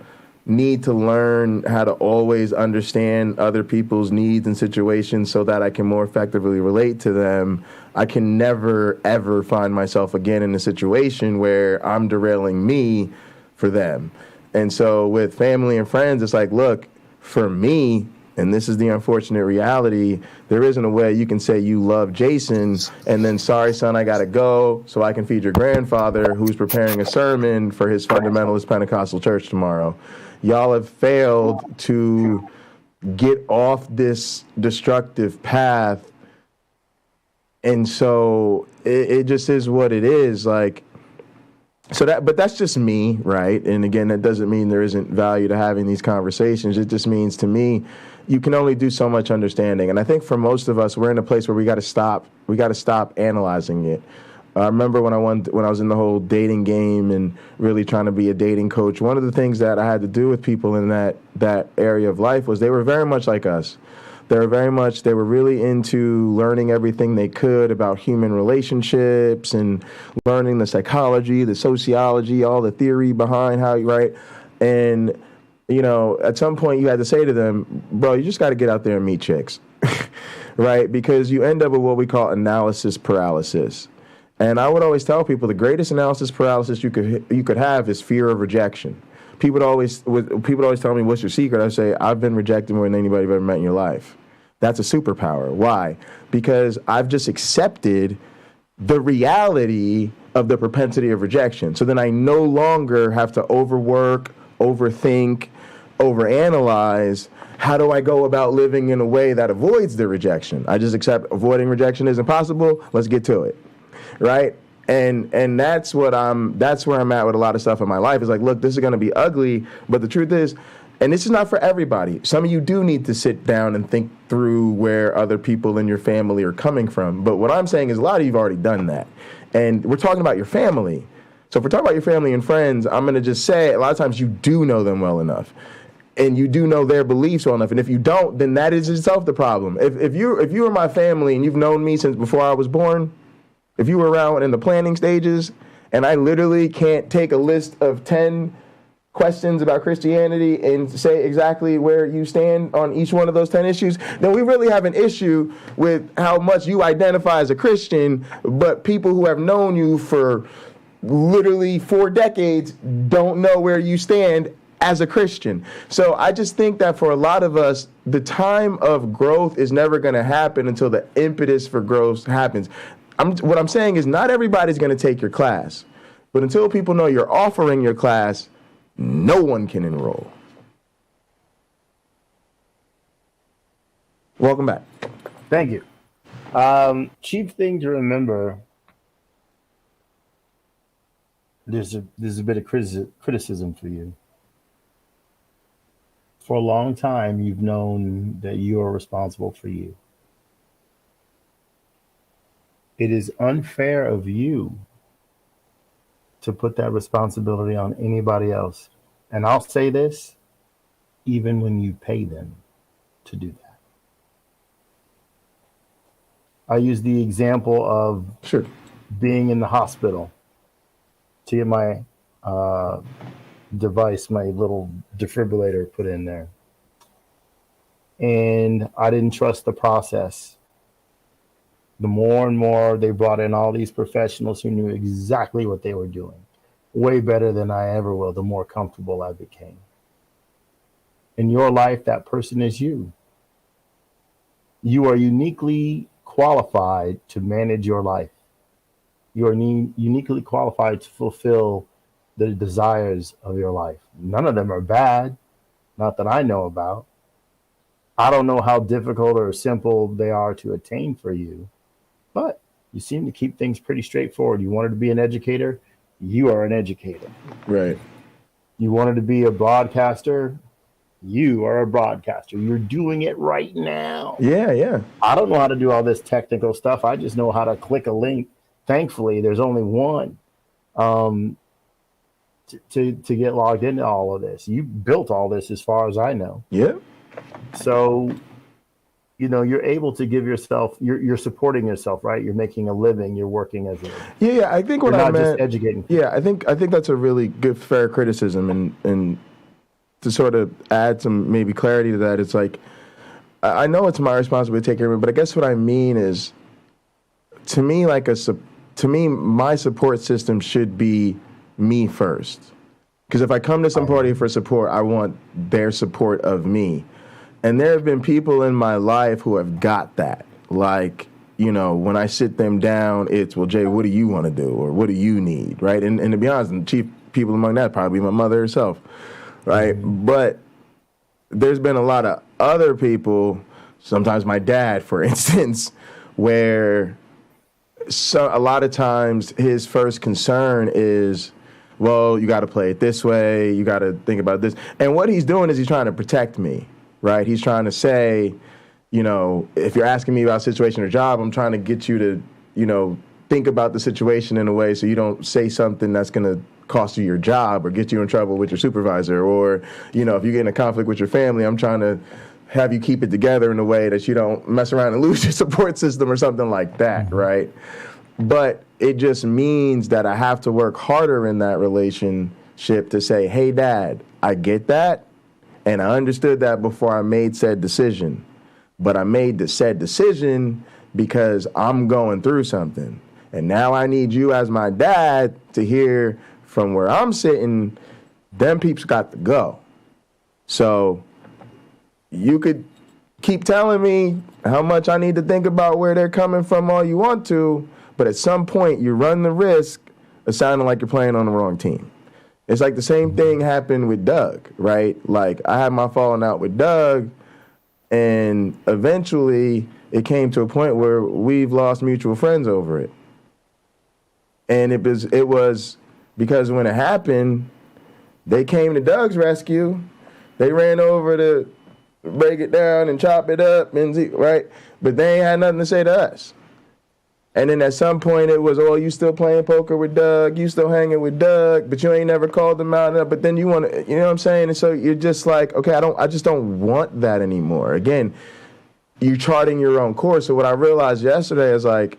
need to learn how to always understand other people's needs and situations so that I can more effectively relate to them, I can never, ever find myself again in a situation where I'm derailing me for them. And so with family and friends, it's like, look, for me, and this is the unfortunate reality, there isn't a way you can say you love Jason and then, sorry, son, I got to go so I can feed your grandfather who's preparing a sermon for his fundamentalist Pentecostal church tomorrow. Y'all have failed to get off this destructive path. And so it just is what it is. Like, so that, but that's just me, right? And again, that doesn't mean there isn't value to having these conversations. It just means, to me, you can only do so much understanding. And I think for most of us, we're in a place where we got to stop analyzing it. I remember when I was in the whole dating game and really trying to be a dating coach, one of the things that I had to do with people in that area of life was they were very much like us. They were really into learning everything they could about human relationships and learning the psychology, the sociology, all the theory behind how you, right? And, you know, at some point you had to say to them, bro, you just got to get out there and meet chicks, right? Because you end up with what we call analysis paralysis. And I would always tell people the greatest analysis paralysis you could have is fear of rejection. People would always tell me, what's your secret? I say, I've been rejected more than anybody you've ever met in your life. That's a superpower. Why? Because I've just accepted the reality of the propensity of rejection. So then I no longer have to overwork, overthink, overanalyze. How do I go about living in a way that avoids the rejection? I just accept avoiding rejection isn't possible. Let's get to it. Right? And that's where I'm at with a lot of stuff in my life. Is like, look, this is going to be ugly, but the truth is, and this is not for everybody. Some of you do need to sit down and think through where other people in your family are coming from. But what I'm saying is a lot of you've already done that. And we're talking about your family. So if we're talking about your family and friends, I'm going to just say a lot of times you do know them well enough. And you do know their beliefs well enough. And if you don't, then that is itself the problem. If you were my family and you've known me since before I was born, if you were around in the planning stages, and I literally can't take a list of 10 questions about Christianity and say exactly where you stand on each one of those 10 issues, then we really have an issue with how much you identify as a Christian, but people who have known you for literally 4 decades don't know where you stand as a Christian. So I just think that for a lot of us, the time of growth is never going to happen until the impetus for growth happens. What I'm saying is not everybody's going to take your class, but until people know you're offering your class, no one can enroll. Welcome back. Thank you. Chief thing to remember, there's a bit of criticism for you. For a long time, you've known that you are responsible for you. It is unfair of you to put that responsibility on anybody else. And I'll say this, even when you pay them to do that. I use the example of being in the hospital to get my device, my little defibrillator put in there. And I didn't trust the process. The more and more they brought in all these professionals who knew exactly what they were doing, way better than I ever will, the more comfortable I became. In your life, that person is you. You are uniquely qualified to manage your life. You are uniquely qualified to fulfill the desires of your life. None of them are bad, not that I know about. I don't know how difficult or simple they are to attain for you, but you seem to keep things pretty straightforward. You wanted to be an educator, you are an educator. Right. You wanted to be a broadcaster, you are a broadcaster. You're doing it right now. Yeah. I don't know how to do all this technical stuff. I just know how to click a link. Thankfully, there's only one to get logged into all of this. You built all this as far as I know. Yeah. So, you're able to give yourself, you're supporting yourself, right? You're making a living, you're working as a Yeah, I think what you're I not meant, just educating people. yeah, I think that's a really good, fair criticism, and to sort of add some maybe clarity to that, it's like, I know it's my responsibility to take care of it, but I guess what I mean is, to me, my support system should be me first. Because if I come to somebody for support, I want their support of me. And there have been people in my life who have got that. Like, when I sit them down, it's, well, Jay, what do you want to do? Or what do you need, right? And to be honest, the chief people among that probably my mother herself, right? Mm-hmm. But there's been a lot of other people, sometimes my dad, for instance, where a lot of times his first concern is, well, you got to play it this way, you got to think about this. And what he's doing is he's trying to protect me, right? He's trying to say, if you're asking me about situation or job, I'm trying to get you to, think about the situation in a way so you don't say something that's going to cost you your job or get you in trouble with your supervisor. Or, if you get in a conflict with your family, I'm trying to have you keep it together in a way that you don't mess around and lose your support system or something like that, right? But it just means that I have to work harder in that relationship to say, hey, Dad, I get that, and I understood that before I made said decision. But I made the said decision because I'm going through something. And now I need you as my dad to hear from where I'm sitting, them peeps got to go. So you could keep telling me how much I need to think about where they're coming from all you want to, but at some point you run the risk of sounding like you're playing on the wrong team. It's like the same thing happened with Doug, right? Like, I had my falling out with Doug, and eventually it came to a point where we've lost mutual friends over it. And it was because when it happened, they came to Doug's rescue. They ran over to break it down and chop it up, right? But they ain't had nothing to say to us. And then at some point it was, oh, you still playing poker with Doug, you still hanging with Doug, but you ain't never called him out. But then you want to, you know what I'm saying? And so you're just like, okay, I just don't want that anymore. Again, you're charting your own course. So what I realized yesterday is like,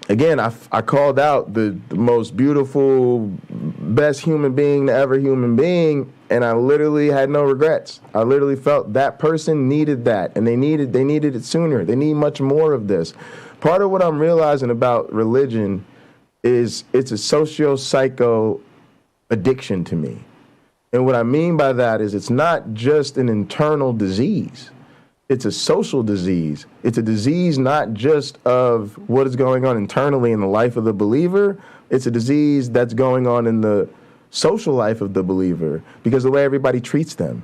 again, I called out the most beautiful, best human being to ever human being, and I literally had no regrets. I literally felt that person needed that, and they needed it sooner. They need much more of this. Part of what I'm realizing about religion is it's a socio-psycho addiction to me. And what I mean by that is it's not just an internal disease. It's a social disease. It's a disease not just of what is going on internally in the life of the believer. It's a disease that's going on in the social life of the believer because of the way everybody treats them.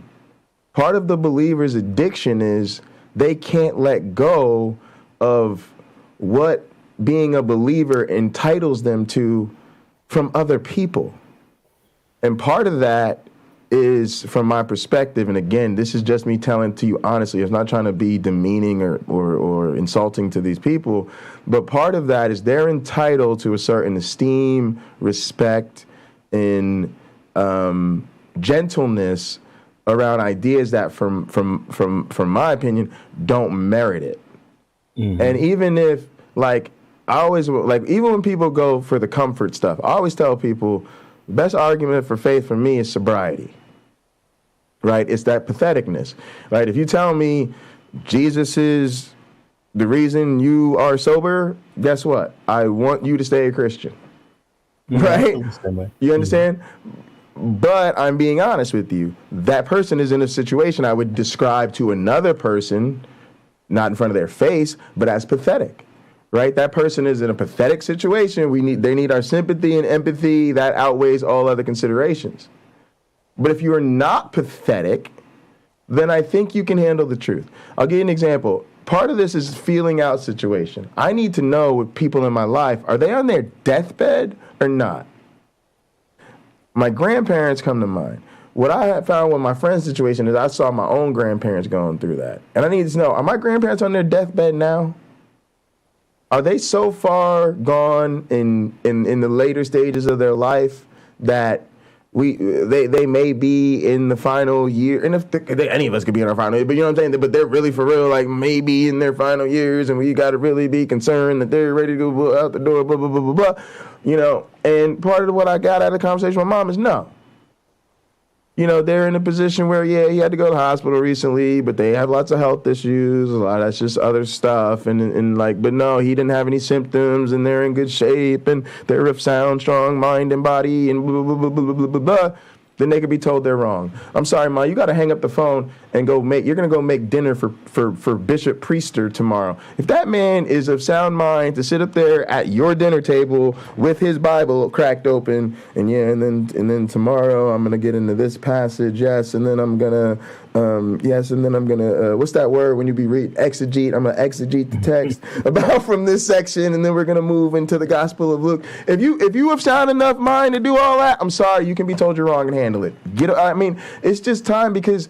Part of the believer's addiction is they can't let go of what being a believer entitles them to from other people. And part of that is, from my perspective, and again, this is just me telling to you honestly, I'm not trying to be demeaning or insulting to these people, but part of that is they're entitled to a certain esteem, respect, and gentleness around ideas that, from my opinion, don't merit it. Mm-hmm. And even if, like, even when people go for the comfort stuff, I always tell people, the best argument for faith for me is sobriety. Right? It's that patheticness. Right? If you tell me Jesus is the reason you are sober, guess what? I want you to stay a Christian. Right? You understand? Mm-hmm. But I'm being honest with you. That person is in a situation I would describe to another person, not in front of their face, but as pathetic. Right? That person is in a pathetic situation. They need our sympathy and empathy. That outweighs all other considerations. But if you are not pathetic, then I think you can handle the truth. I'll give you an example. Part of this is feeling out situation. I need to know with people in my life, are they on their deathbed or not? My grandparents come to mind. What I have found with my friend's situation is I saw my own grandparents going through that. And I need to know, are my grandparents on their deathbed now? Are they so far gone in the later stages of their life that they may be in the final year, and if any of us could be in our final year, but you know what I'm saying. But they're really for real, like maybe in their final years, and we got to really be concerned that they're ready to go out the door, blah blah blah blah blah. You know, and part of what I got out of the conversation with my mom is no. You know, they're in a position where, he had to go to the hospital recently, but they have lots of health issues. A lot of that's just other stuff. And but no, he didn't have any symptoms, and they're in good shape, and they're of sound, strong mind and body, and blah, blah, blah, blah, blah, blah, blah. Then they could be told they're wrong. I'm sorry, Ma, you got to hang up the phone and you're going to go make dinner for Bishop Priester tomorrow. If that man is of sound mind to sit up there at your dinner table with his Bible cracked open, and then tomorrow I'm going to get into this passage, yes, and then I'm going to, yes, and then I'm going to, what's that word when you be read? Exegete. I'm going to exegete the text about from this section, and then we're going to move into the Gospel of Luke. If you have sound enough mind to do all that, I'm sorry, you can be told you're wrong and handle it. It's just time, because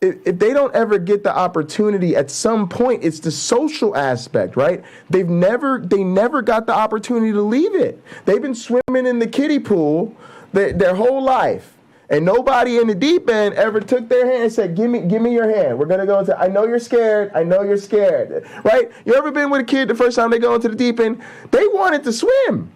if they don't ever get the opportunity at some point, it's the social aspect, right? They never got the opportunity to leave it. They've been swimming in the kiddie pool their whole life, and nobody in the deep end ever took their hand and said, give me your hand. We're going to go into, I know you're scared, right? You ever been with a kid the first time they go into the deep end? They wanted to swim.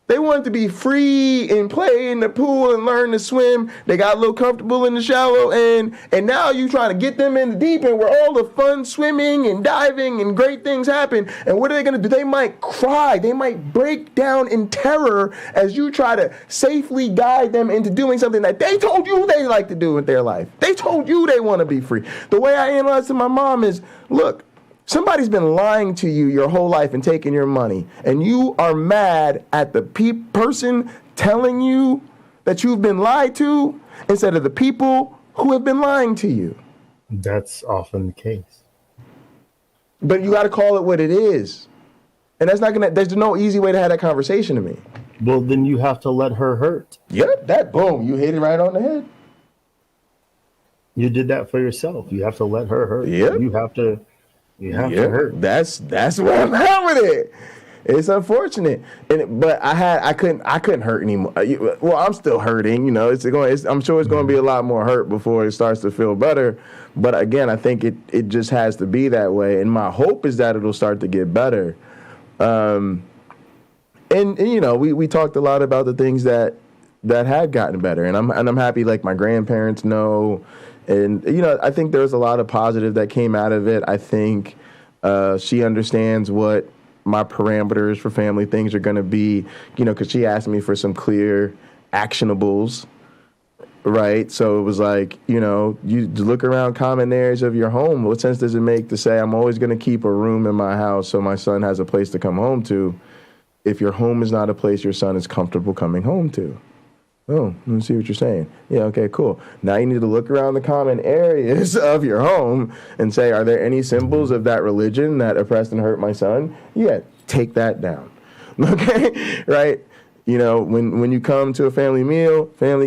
They wanted to be free and play in the pool and learn to swim. They got a little comfortable in the shallow end, and now you trying to get them in the deep end where all the fun swimming and diving and great things happen. And what are they going to do? They might cry. They might break down in terror as you try to safely guide them into doing something that they told you they like to do with their life. They told you they want to be free. The way I analyze to my mom is, look, somebody's been lying to you your whole life and taking your money, and you are mad at the person telling you that you've been lied to instead of the people who have been lying to you. That's often the case. But you got to call it what it is. And there's no easy way to have that conversation to me. Well, then you have to let her hurt. Yep, boom, you hit it right on the head. You did that for yourself. You have to let her hurt. Yep. You have to hurt. That's where I'm at with it. It's unfortunate, but I couldn't hurt anymore. Well, I'm still hurting. You know, I'm sure it's going to be a lot more hurt before it starts to feel better. But again, I think it just has to be that way. And my hope is that it'll start to get better. And you know, we talked a lot about the things that had gotten better, and I'm happy. Like, my grandparents know. And, you know, I think there's a lot of positive that came out of it. I think she understands what my parameters for family things are going to be, you know, because she asked me for some clear actionables, right? So it was like, you know, you look around common areas of your home. What sense does it make to say I'm always going to keep a room in my house so my son has a place to come home to if your home is not a place your son is comfortable coming home to? Oh, let me see what you're saying. Yeah, okay, cool. Now you need to look around the common areas of your home and say, are there any symbols of that religion that oppressed and hurt my son? Yeah, take that down. Okay, right? You know, when you come to a family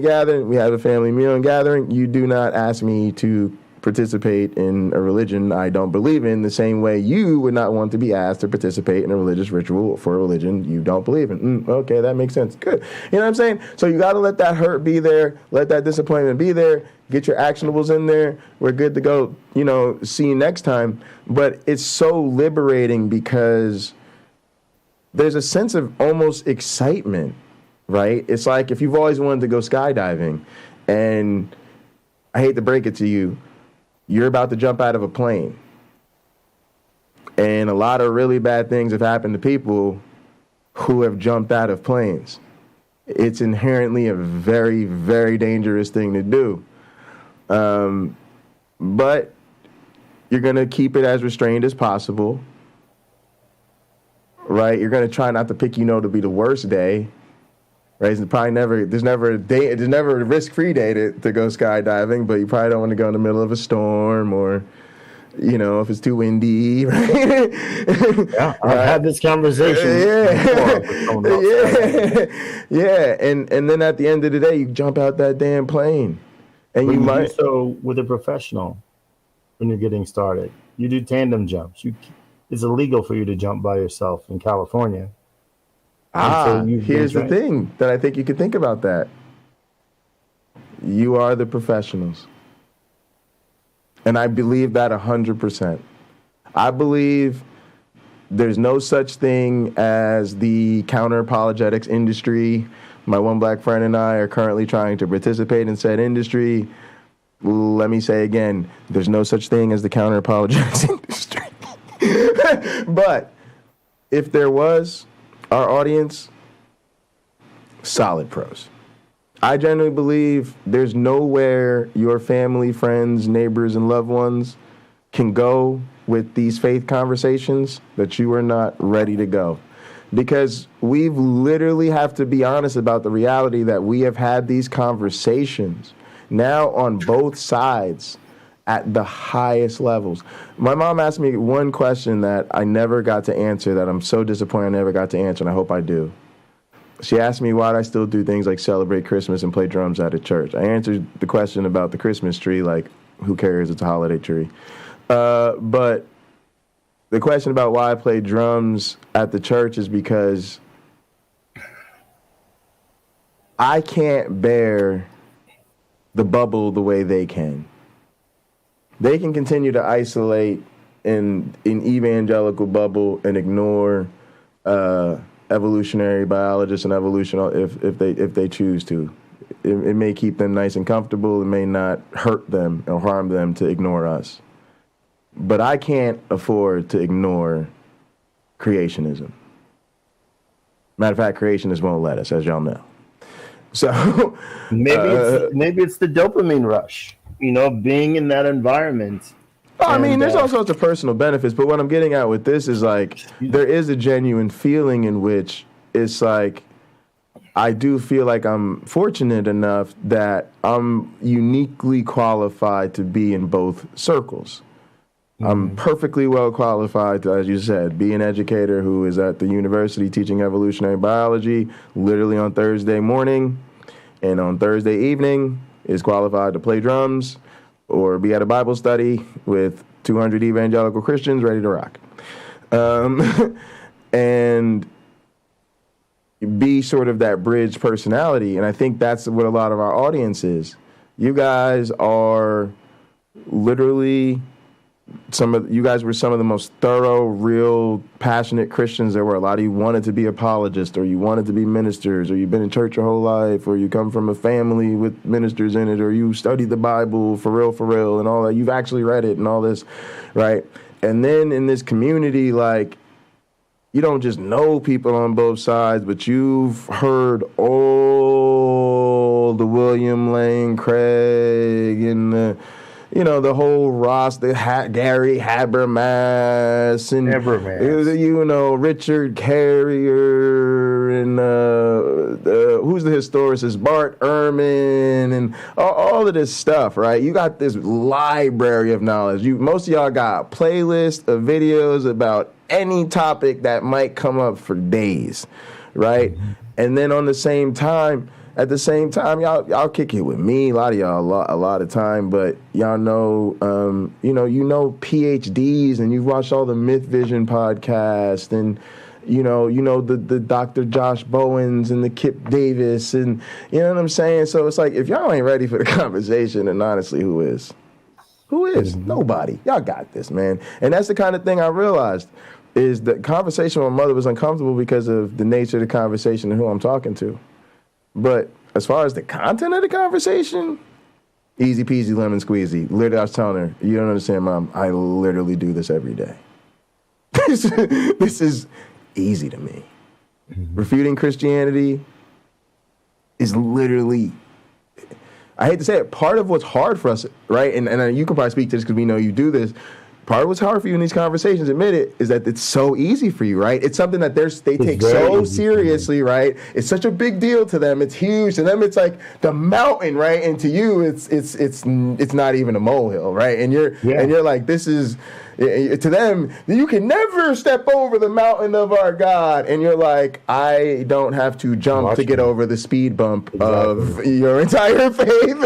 gathering, we have a family meal and gathering, you do not ask me to participate in a religion I don't believe in, the same way you would not want to be asked to participate in a religious ritual for a religion you don't believe in. Okay, that makes sense. Good. You know what I'm saying? So you got to let that hurt be there, let that disappointment be there, get your actionables in there. We're good to go, you know, see you next time. But it's so liberating because there's a sense of almost excitement, right? It's like if you've always wanted to go skydiving, and I hate to break it to you, you're about to jump out of a plane. And a lot of really bad things have happened to people who have jumped out of planes. It's inherently a very, very dangerous thing to do. But you're going to keep it as restrained as possible, right? You're going to try not to pick, to be the worst day. Right? There's never a risk-free day to go skydiving, but you probably don't want to go in the middle of a storm or, if it's too windy, right? Yeah, I've had this conversation before. Yeah. And then at the end of the day, you jump out that damn plane. And but you might do so with a professional when you're getting started. You do tandem jumps. It's illegal for you to jump by yourself in California. So here's the thing that I think you could think about that. You are the professionals. And I believe that 100%. I believe there's no such thing as the counter-apologetics industry. My one black friend and I are currently trying to participate in said industry. Let me say again, there's no such thing as the counter-apologetics industry. But if there was, our audience, solid pros. I genuinely believe there's nowhere your family, friends, neighbors, and loved ones can go with these faith conversations that you are not ready to go. Because we literally have to be honest about the reality that we have had these conversations now on both sides at the highest levels. My mom asked me one question that I never got to answer, that I'm so disappointed I never got to answer, and I hope I do. She asked me why I still do things like celebrate Christmas and play drums at a church. I answered the question about the Christmas tree, like, who cares? It's a holiday tree. But the question about why I play drums at the church is because I can't bear the bubble the way they can. They can continue to isolate in evangelical bubble and ignore evolutionary biologists and evolution if they choose to. It may keep them nice and comfortable. It may not hurt them or harm them to ignore us. But I can't afford to ignore creationism. Matter of fact, creationists won't let us, as y'all know. So maybe it's the dopamine rush, being in that environment. I mean, there's all sorts of personal benefits, but what I'm getting at with this is like there is a genuine feeling in which it's like I do feel like I'm fortunate enough that I'm uniquely qualified to be in both circles. I'm perfectly well qualified to, as you said, be an educator who is at the university teaching evolutionary biology literally on Thursday morning, and on Thursday evening is qualified to play drums or be at a Bible study with 200 evangelical Christians ready to rock. And be sort of that bridge personality. And I think that's what a lot of our audience is. You guys are literally you guys were some of the most thorough, real, passionate Christians there were. A lot of you wanted to be apologists, or you wanted to be ministers, or you've been in church your whole life, or you come from a family with ministers in it, or you studied the Bible for real, and all that. You've actually read it and all this, right? And then in this community, like, you don't just know people on both sides, but you've heard all the William Lane Craig and the whole Ross, Gary Habermas, and Richard Carrier, and who's the historicist, Bart Ehrman, and all of this stuff, right? You got this library of knowledge. Most of y'all got a playlist of videos about any topic that might come up for days, right? Mm-hmm. And then at the same time, y'all kick it with me. A lot of y'all a lot of time, but y'all know, PhDs, and you've watched all the Mythvision podcast, and the Dr. Josh Bowens and the Kip Davis, and you know what I'm saying. So it's like, if y'all ain't ready for the conversation, then honestly, who is? Who is? Nobody. Y'all got this, man. And that's the kind of thing I realized is that conversation with my mother was uncomfortable because of the nature of the conversation and who I'm talking to. But as far as the content of the conversation, easy peasy lemon squeezy. Literally, I was telling her, you don't understand, Mom, I literally do this every day. This is easy to me. Mm-hmm. Refuting Christianity is literally, I hate to say it, part of what's hard for us, right? And you can probably speak to this because we know you do this. Part of what's hard for you in these conversations, admit it, is that it's so easy for you, right? It's something that they take so seriously, right? It's such a big deal to them. It's huge to them. It's like the mountain, right? And to you, it's not even a molehill, right? And you're like, this is, to them, you can never step over the mountain of our God. And you're like, I don't have to jump to get over the speed bump of your entire faith.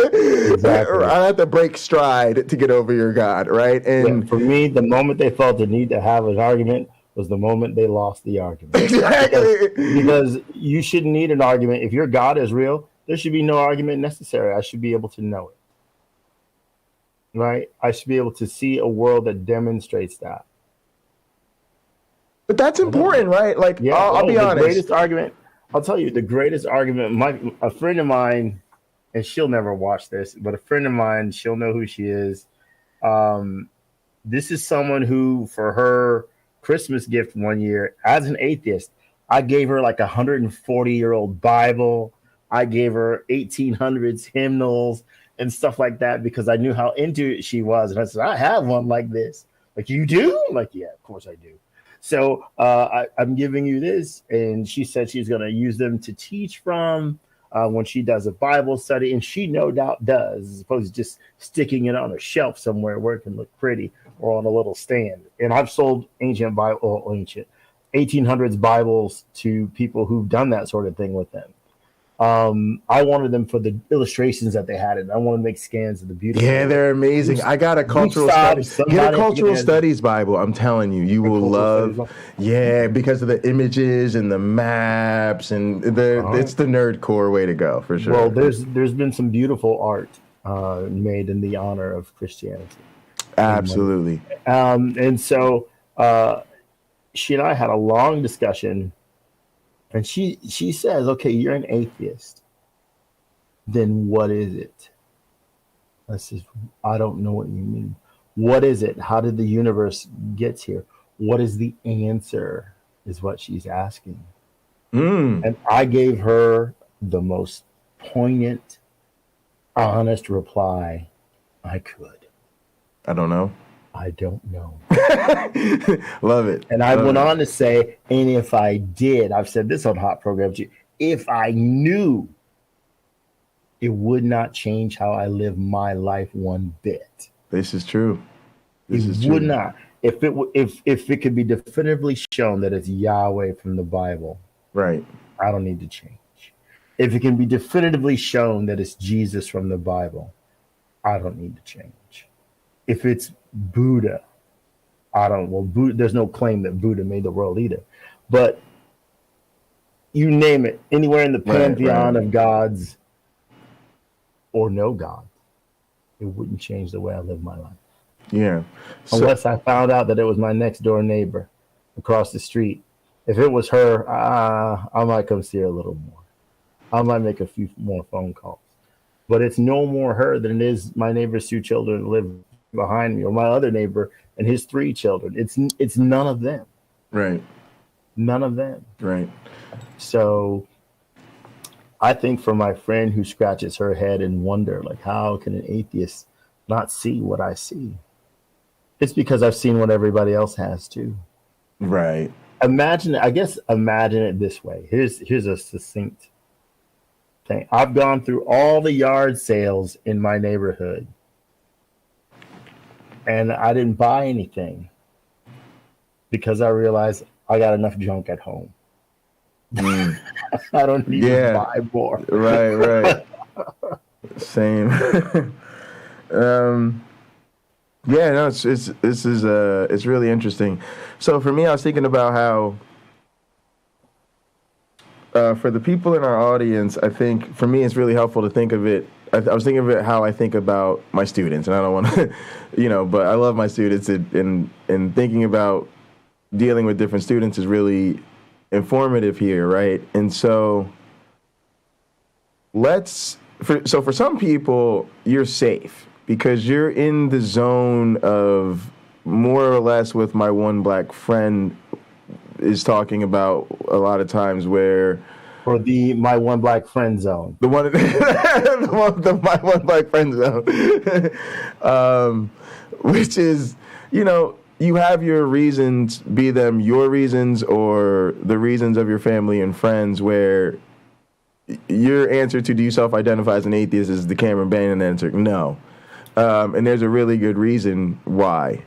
Exactly. I have to break stride to get over your God, right? And for me, the moment they felt the need to have an argument was the moment they lost the argument. Exactly. Because you shouldn't need an argument. If your God is real, there should be no argument necessary. I should be able to know it. Right? I should be able to see a world that demonstrates that. But that's important, right? Like, yeah, I'll be honest. The greatest argument, I'll tell you, the greatest argument, a friend of mine, and she'll never watch this, but a friend of mine, she'll know who she is. This is someone who, for her Christmas gift one year, as an atheist, I gave her like 140-year-old Bible. I gave her 1800s hymnals and stuff like that because I knew how into it she was. And I said, I have one like this. Like, you do? I'm like, yeah, of course I do. So I'm giving you this. And she said she's going to use them to teach from when she does a Bible study. And she no doubt does, as opposed to just sticking it on a shelf somewhere where it can look pretty or on a little stand. And I've sold ancient 1800s Bibles to people who've done that sort of thing with them. I wanted them for the illustrations that they had, and I wanted to make scans of the beautiful. Yeah, they're amazing. I got a cultural studies. Get a cultural studies Bible. I'm telling you, you will love. Yeah, because of the images and the maps, and it's the nerdcore way to go for sure. Well, there's been some beautiful art made in the honor of Christianity. Absolutely. And so she and I had a long discussion. And she says, okay, you're an atheist. Then what is it? I says, I don't know what you mean. What is it? How did the universe get here? What is the answer is what she's asking. And I gave her the most poignant, honest reply I could. I don't know. I don't know. Love it. And I went on to say, and if I did, I've said this on Hot Program too, if I knew, it would not change how I live my life one bit. This is true. It would not. If it could be definitively shown that it's Yahweh from the Bible, right, I don't need to change. If it can be definitively shown that it's Jesus from the Bible, I don't need to change. If it's Buddha, Buddha, there's no claim that Buddha made the world either. But you name it, anywhere in the pantheon of gods or no God, it wouldn't change the way I live my life. Yeah. Unless I found out that it was my next door neighbor across the street. If it was her, I might come see her a little more. I might make a few more phone calls. But it's no more her than it is my neighbor's 2 children who live behind me, or my other neighbor and his 3 children. It's none of them. Right. None of them. Right. So I think for my friend who scratches her head and wonder, like, how can an atheist not see what I see? It's because I've seen what everybody else has too. Right. Imagine it this way. Here's a succinct thing. I've gone through all the yard sales in my neighborhood, and I didn't buy anything because I realized I got enough junk at home. I don't need to buy more. Right. Same. Yeah, no, it's really interesting. So for me, I was thinking about how for the people in our audience, I think for me it's really helpful to think of it. I was thinking of it how I think about my students, and I don't want to, but I love my students, and thinking about dealing with different students is really informative here, right? And so for some people, you're safe because you're in the zone of more or less what my one black friend is talking about a lot of times, where or my one black friend zone, my one black friend zone, which is, you have your reasons, be them your reasons or the reasons of your family and friends, where your answer to do you self-identify as an atheist is the Cameron Bannon answer, no. And there's a really good reason why.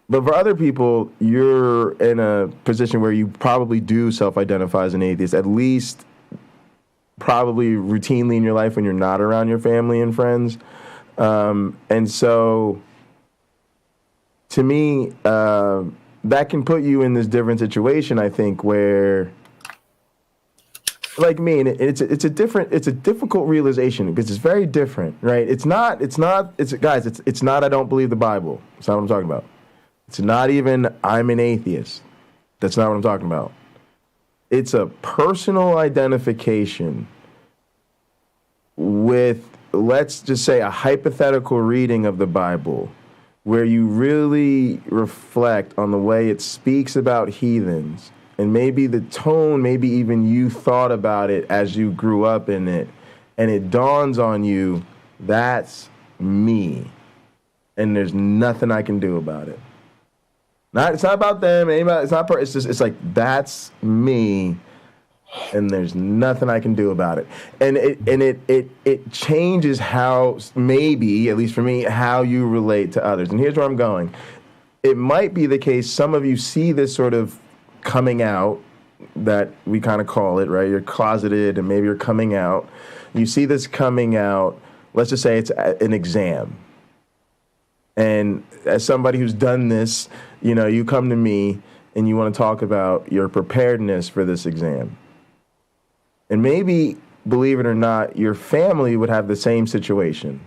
But for other people, you're in a position where you probably do self-identify as an atheist, at least probably routinely in your life when you're not around your family and friends. And so to me, that can put you in this different situation, I think, where like me, and it's a difficult realization because it's very different, right? It's not I don't believe the Bible. That's not what I'm talking about. It's not even I'm an atheist. That's not what I'm talking about. It's a personal identification with, let's just say, a hypothetical reading of the Bible where you really reflect on the way it speaks about heathens. And maybe the tone, maybe even you thought about it as you grew up in it. And it dawns on you, that's me. And there's nothing I can do about it. It's not about them. It's like, that's me. And there's nothing I can do about it. And it changes how, maybe, at least for me, how you relate to others. And here's where I'm going. It might be the case, some of you see this sort of coming out that we kind of call it, right? You're closeted and maybe you're coming out. You see this coming out, let's just say it's an exam. And as somebody who's done this, you come to me and you want to talk about your preparedness for this exam. And maybe, believe it or not, your family would have the same situation.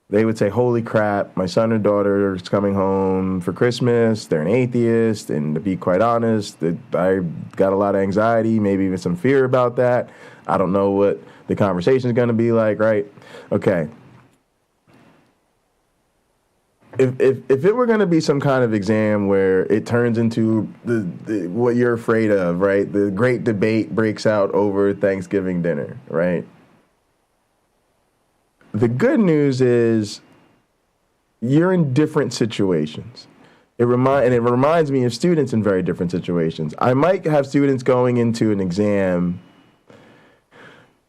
They would say, holy crap, my son or daughter is coming home for Christmas. They're an atheist. And to be quite honest, I got a lot of anxiety, maybe even some fear about that. I don't know what the conversation is going to be like, right? Okay. If it were going to be some kind of exam where it turns into the what you're afraid of, right? The great debate breaks out over Thanksgiving dinner, right? The good news is you're in different situations. It reminds me of students in very different situations. I might have students going into an exam,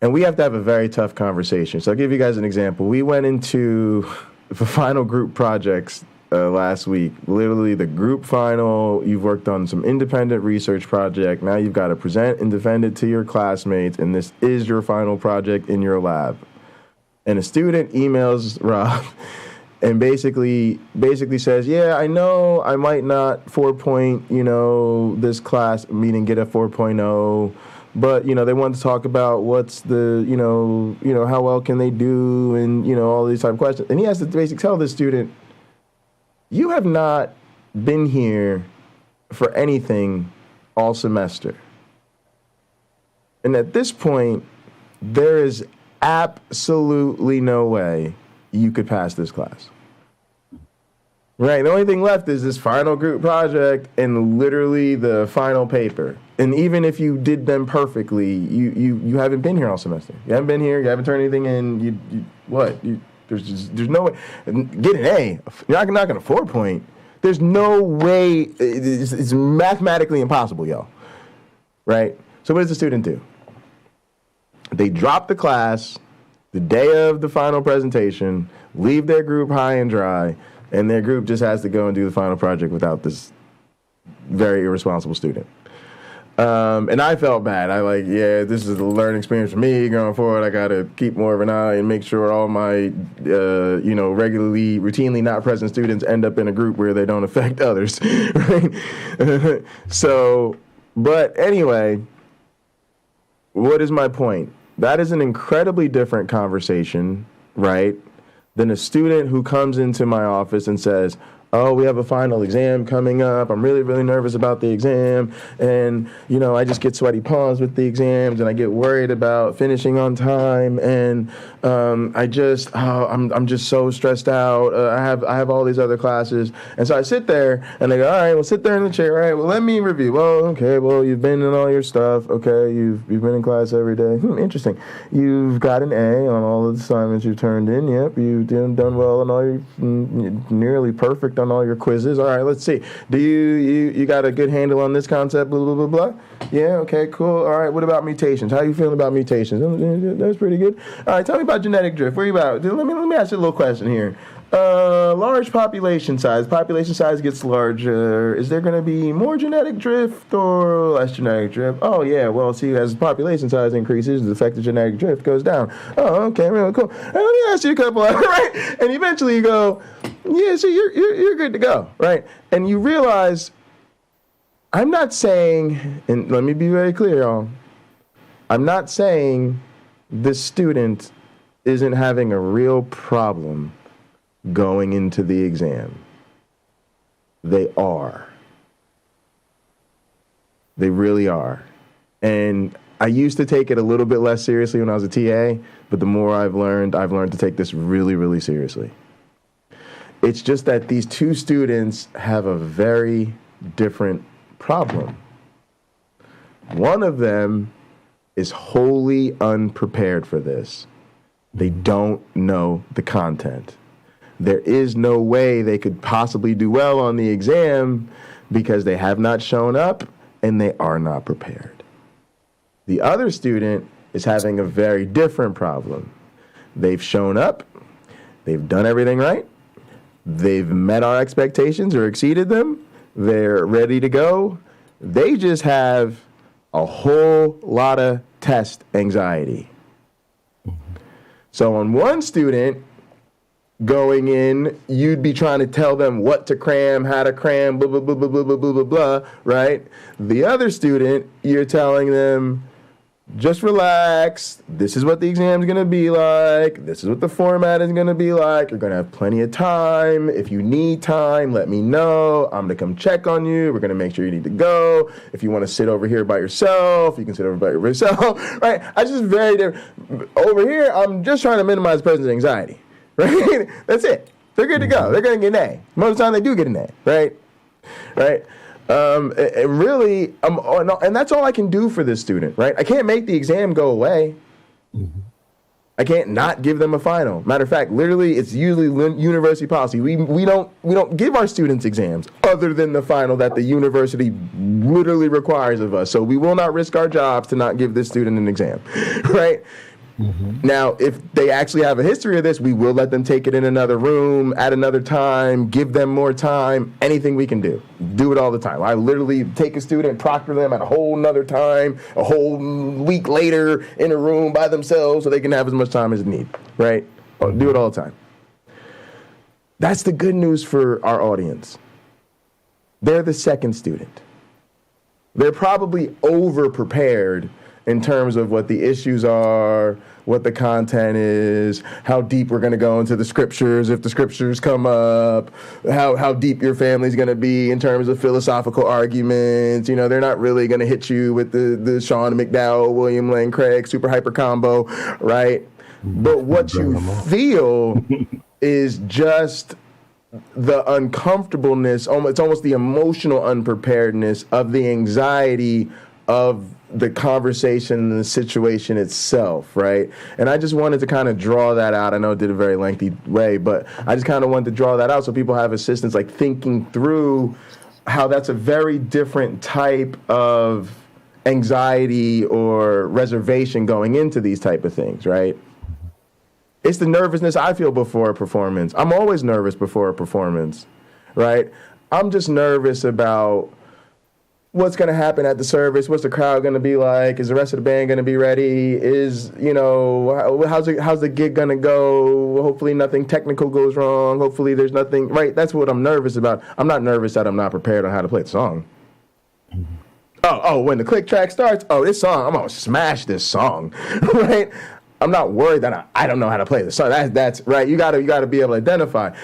and we have to have a very tough conversation. So I'll give you guys an example. We went into the final group projects last week. Literally the group final, you've worked on some independent research project. Now you've got to present and defend it to your classmates, and this is your final project in your lab. And a student emails Rob and basically says, yeah, I know I might not 4-point, this class, meaning get a 4.0, but, they want to talk about what's the, how well can they do and, all these type of questions. And he has to basically tell the student, you have not been here for anything all semester. And at this point, there is absolutely no way you could pass this class. Right? The only thing left is this final group project and literally the final paper. And even if you did them perfectly, you haven't been here all semester. You haven't been here. You haven't turned anything in. There's no way. Get an A. You're not going to 4-point. There's no way. It's mathematically impossible, y'all. Right? So what does the student do? They drop the class the day of the final presentation, leave their group high and dry, and their group just has to go and do the final project without this very irresponsible student. And I felt bad. This is a learning experience for me going forward. I got to keep more of an eye and make sure all my, routinely not present students end up in a group where they don't affect others. Right? But anyway, what is my point? That is an incredibly different conversation, right, than a student who comes into my office and says, oh, we have a final exam coming up. I'm really, really nervous about the exam. And, I just get sweaty palms with the exams and I get worried about finishing on time. And I'm just so stressed out. I have all these other classes. And so I sit there and I go, all right, well, sit there in the chair. All right, well, let me review. Well, okay, well, you've been in all your stuff. Okay, you've been in class every day. Interesting. You've got an A on all of the assignments you've turned in. Yep, you've done well on all your, nearly perfect on all your quizzes. All right, let's see. Do you got a good handle on this concept? Blah, blah, blah, blah. Yeah, okay, cool. All right, what about mutations? How are you feeling about mutations? That's pretty good. All right, tell me about genetic drift. Where are you about? Let me ask you a little question here. Large population size. Population size gets larger. Is there going to be more genetic drift or less genetic drift? Oh, yeah. Well, see, as population size increases, the effect of genetic drift goes down. Oh, okay, really cool. Let me ask you a couple, right? And eventually you go, yeah, so you're good to go, right? And you realize, I'm not saying, and let me be very clear, y'all, I'm not saying this student isn't having a real problem going into the exam. They are. They really are. And I used to take it a little bit less seriously when I was a TA, but the more I've learned to take this really, really seriously. It's just that these two students have a very different problem. One of them is wholly unprepared for this. They don't know the content. There is no way they could possibly do well on the exam because they have not shown up and they are not prepared. The other student is having a very different problem. They've shown up, they've done everything right, they've met our expectations or exceeded them, they're ready to go. They just have a whole lot of test anxiety. So on one student going in, you'd be trying to tell them what to cram, how to cram, blah, blah, blah, blah, blah, blah, blah, blah, blah, right? The other student, you're telling them, just relax. This is what the exam's going to be like. This is what the format is going to be like. You're going to have plenty of time. If you need time, let me know. I'm going to come check on you. We're going to make sure you need to go. If you want to sit over here by yourself, you can sit over by yourself, right? I just very different. Over here, I'm just trying to minimize the person's anxiety, right? That's it. They're good to go. They're going to get an A. Most of the time, they do get an A, right? Right? And really, and that's all I can do for this student, right? I can't make the exam go away. Mm-hmm. I can't not give them a final. Matter of fact, literally, it's usually university policy. We don't give our students exams other than the final that the university literally requires of us. So we will not risk our jobs to not give this student an exam, right? Mm-hmm. Now, if they actually have a history of this, we will let them take it in another room at another time, give them more time, anything we can do. Do it all the time. I literally take a student, proctor them at a whole nother time, a whole week later in a room by themselves so they can have as much time as they need, right? Do it all the time. That's the good news for our audience. They're the second student. They're probably over-prepared in terms of what the issues are, what the content is, how deep we're going to go into the scriptures, if the scriptures come up, how deep your family's going to be in terms of philosophical arguments. You know, they're not really going to hit you with the Sean McDowell, William Lane Craig, super hyper combo, right? But what you feel is just the uncomfortableness, it's almost the emotional unpreparedness of the anxiety of the conversation and the situation itself, right? And I just wanted to kind of draw that out. I know it did a very lengthy way, but I just kind of wanted to draw that out so people have assistance, like thinking through how that's a very different type of anxiety or reservation going into these type of things, right? It's the nervousness I feel before a performance. I'm always nervous before a performance, right? I'm just nervous about what's going to happen at the service? What's the crowd going to be like? Is the rest of the band going to be ready? Is, how's the gig going to go? Hopefully nothing technical goes wrong. Hopefully there's nothing, right? That's what I'm nervous about. I'm not nervous that I'm not prepared on how to play the song. Mm-hmm. Oh, when the click track starts, this song, I'm going to smash this song, right? I'm not worried that I don't know how to play the song. That's right. You got to be able to identify,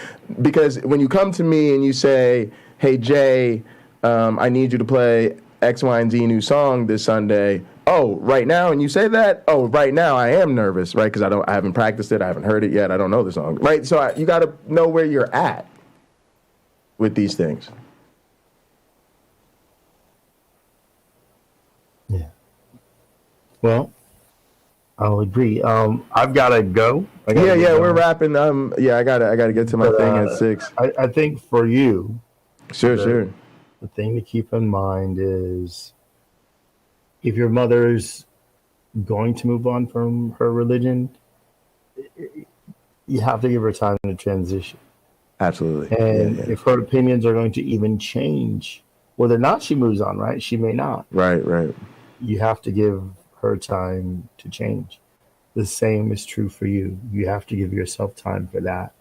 because when you come to me and you say, hey, Jay, I need you to play X, Y, and Z new song this Sunday. Oh, right now, and you say that? Oh, right now I am nervous, right? Because I haven't practiced it, I haven't heard it yet, I don't know the song, right? So you got to know where you're at with these things. Yeah. Well, I'll agree. I've got to go. We're wrapping. I gotta get to my thing at 6. I think for you, sure. The thing to keep in mind is if your mother's going to move on from her religion, you have to give her time to transition. Absolutely. And if her opinions are going to even change, whether or not she moves on, right? She may not. Right. You have to give her time to change. The same is true for you. You have to give yourself time for that.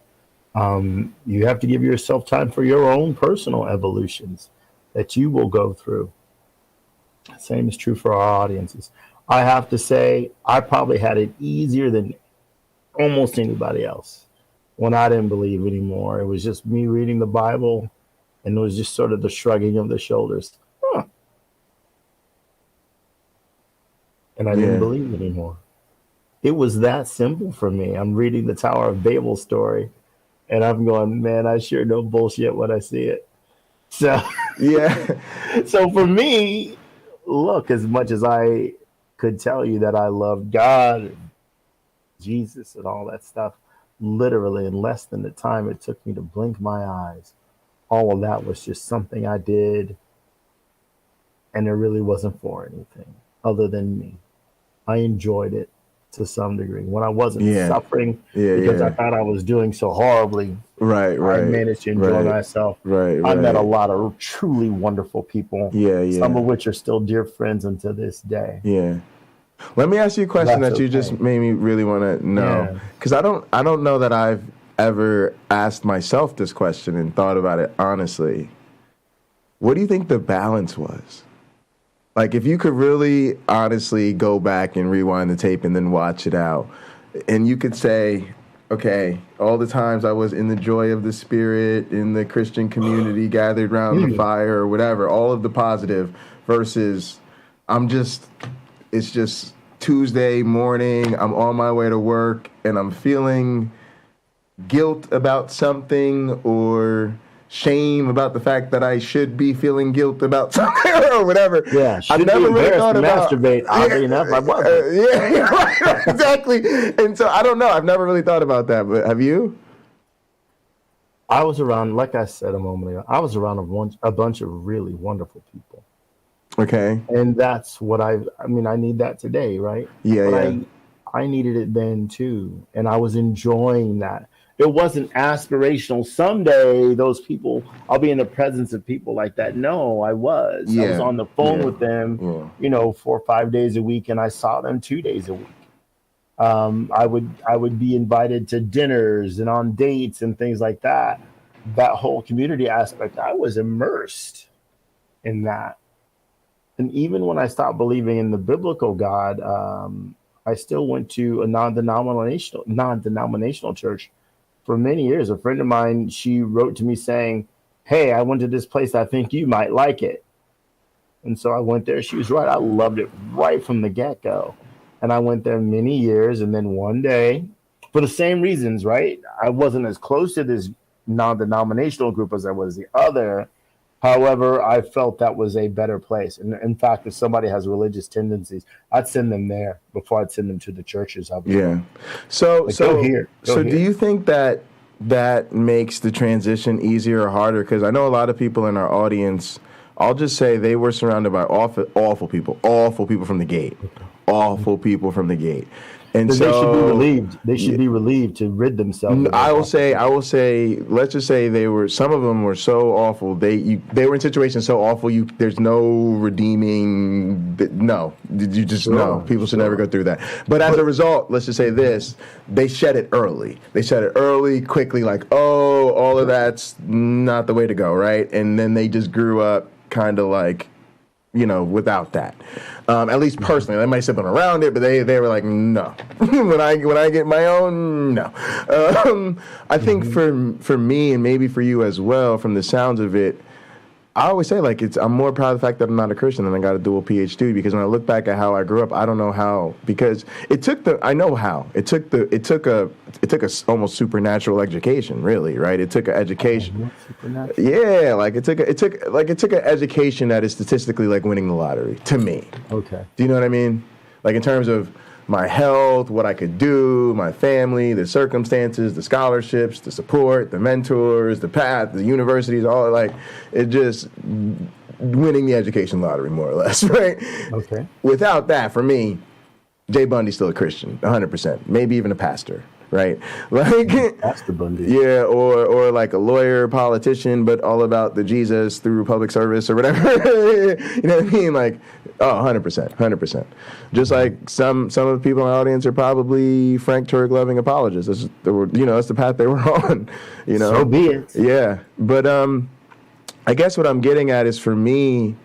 You have to give yourself time for your own personal evolutions that you will go through. Same is true for our audiences. I have to say, I probably had it easier than almost anybody else when I didn't believe anymore. It was just me reading the Bible, and it was just sort of the shrugging of the shoulders. Huh. And I didn't believe anymore. It was that simple for me. I'm reading the Tower of Babel story, and I'm going, man, I sure know bullshit when I see it. So, so for me, look, as much as I could tell you that I love God and Jesus and all that stuff, literally in less than the time it took me to blink my eyes, all of that was just something I did, and it really wasn't for anything other than me. I enjoyed it to some degree when I wasn't suffering because I thought I was doing so horribly. I managed to enjoy myself. I met a lot of truly wonderful people. Some of which are still dear friends until this day. Let me ask you a question that you just made me really want to know, because I don't know that I've ever asked myself this question and thought about it honestly. What do you think the balance was? Like, if you could really honestly go back and rewind the tape and then watch it out, and you could say, okay, all the times I was in the joy of the Spirit, in the Christian community, gathered around the fire or whatever, all of the positive, versus it's just Tuesday morning, I'm on my way to work, and I'm feeling guilt about something or shame about the fact that I should be feeling guilt about something or whatever. I've never really thought about masturbate. Oddly enough, I wasn't. Exactly. And so I don't know. I've never really thought about that. But have you? I was around, like I said a moment ago, I was around a bunch of really wonderful people. Okay. And that's what I need that today, right? I needed it then too. And I was enjoying that. It wasn't aspirational. Someday those people, I'll be in the presence of people like that. No, I was. I was on the phone with them, 4 or 5 days a week, and I saw them 2 days a week. I would be invited to dinners and on dates and things like that. That whole community aspect, I was immersed in that. And even when I stopped believing in the biblical God, I still went to a non-denominational church for many years. A friend of mine, she wrote to me saying, hey, I went to this place. I think you might like it. And so I went there. She was right. I loved it right from the get-go. And I went there many years. And then one day, for the same reasons, right? I wasn't as close to this non-denominational group as I was the other. However, I felt that was a better place. And in fact, if somebody has religious tendencies, I'd send them there before I'd send them to the churches. So do you think that makes the transition easier or harder? Because I know a lot of people in our audience, I'll just say they were surrounded by awful people from the gate. Awful people from the gate. And so they should be relieved. They should be relieved to rid themselves. I will say. Let's just say some of them were so awful. They were in situations so awful. There's no redeeming. No, you just no. People should never go through that. But as a result, let's just say this: they shed it early. They shed it early, quickly. Like, oh, all of that's not the way to go, right? And then they just grew up kind of like, without that. At least personally, they might have been around it, but they were like, no. when I get my own, no. I think for me and maybe for you as well, from the sounds of it, I always say I'm more proud of the fact that I'm not a Christian and I got a dual PhD, because when I look back at how I grew up, I don't know how, because I know how. It took a almost supernatural education, really, right? It took an education. Yeah, it took an education that is statistically like winning the lottery to me. Okay. Do you know what I mean? Like in terms of my health, what I could do, my family, the circumstances, the scholarships, the support, the mentors, the path, the universities, all it just winning the education lottery, more or less, right? Okay. Without that, for me, Jay Bundy's still a Christian, 100%, maybe even a pastor. Right, that's the Bundy. Yeah, or like a lawyer, politician, but all about the Jesus through public service or whatever. You know what I mean? 100%. Just like some of the people in the audience are probably Frank Turk loving apologists. That's the path they were on. So be it. Yeah, but I guess what I'm getting at is, for me,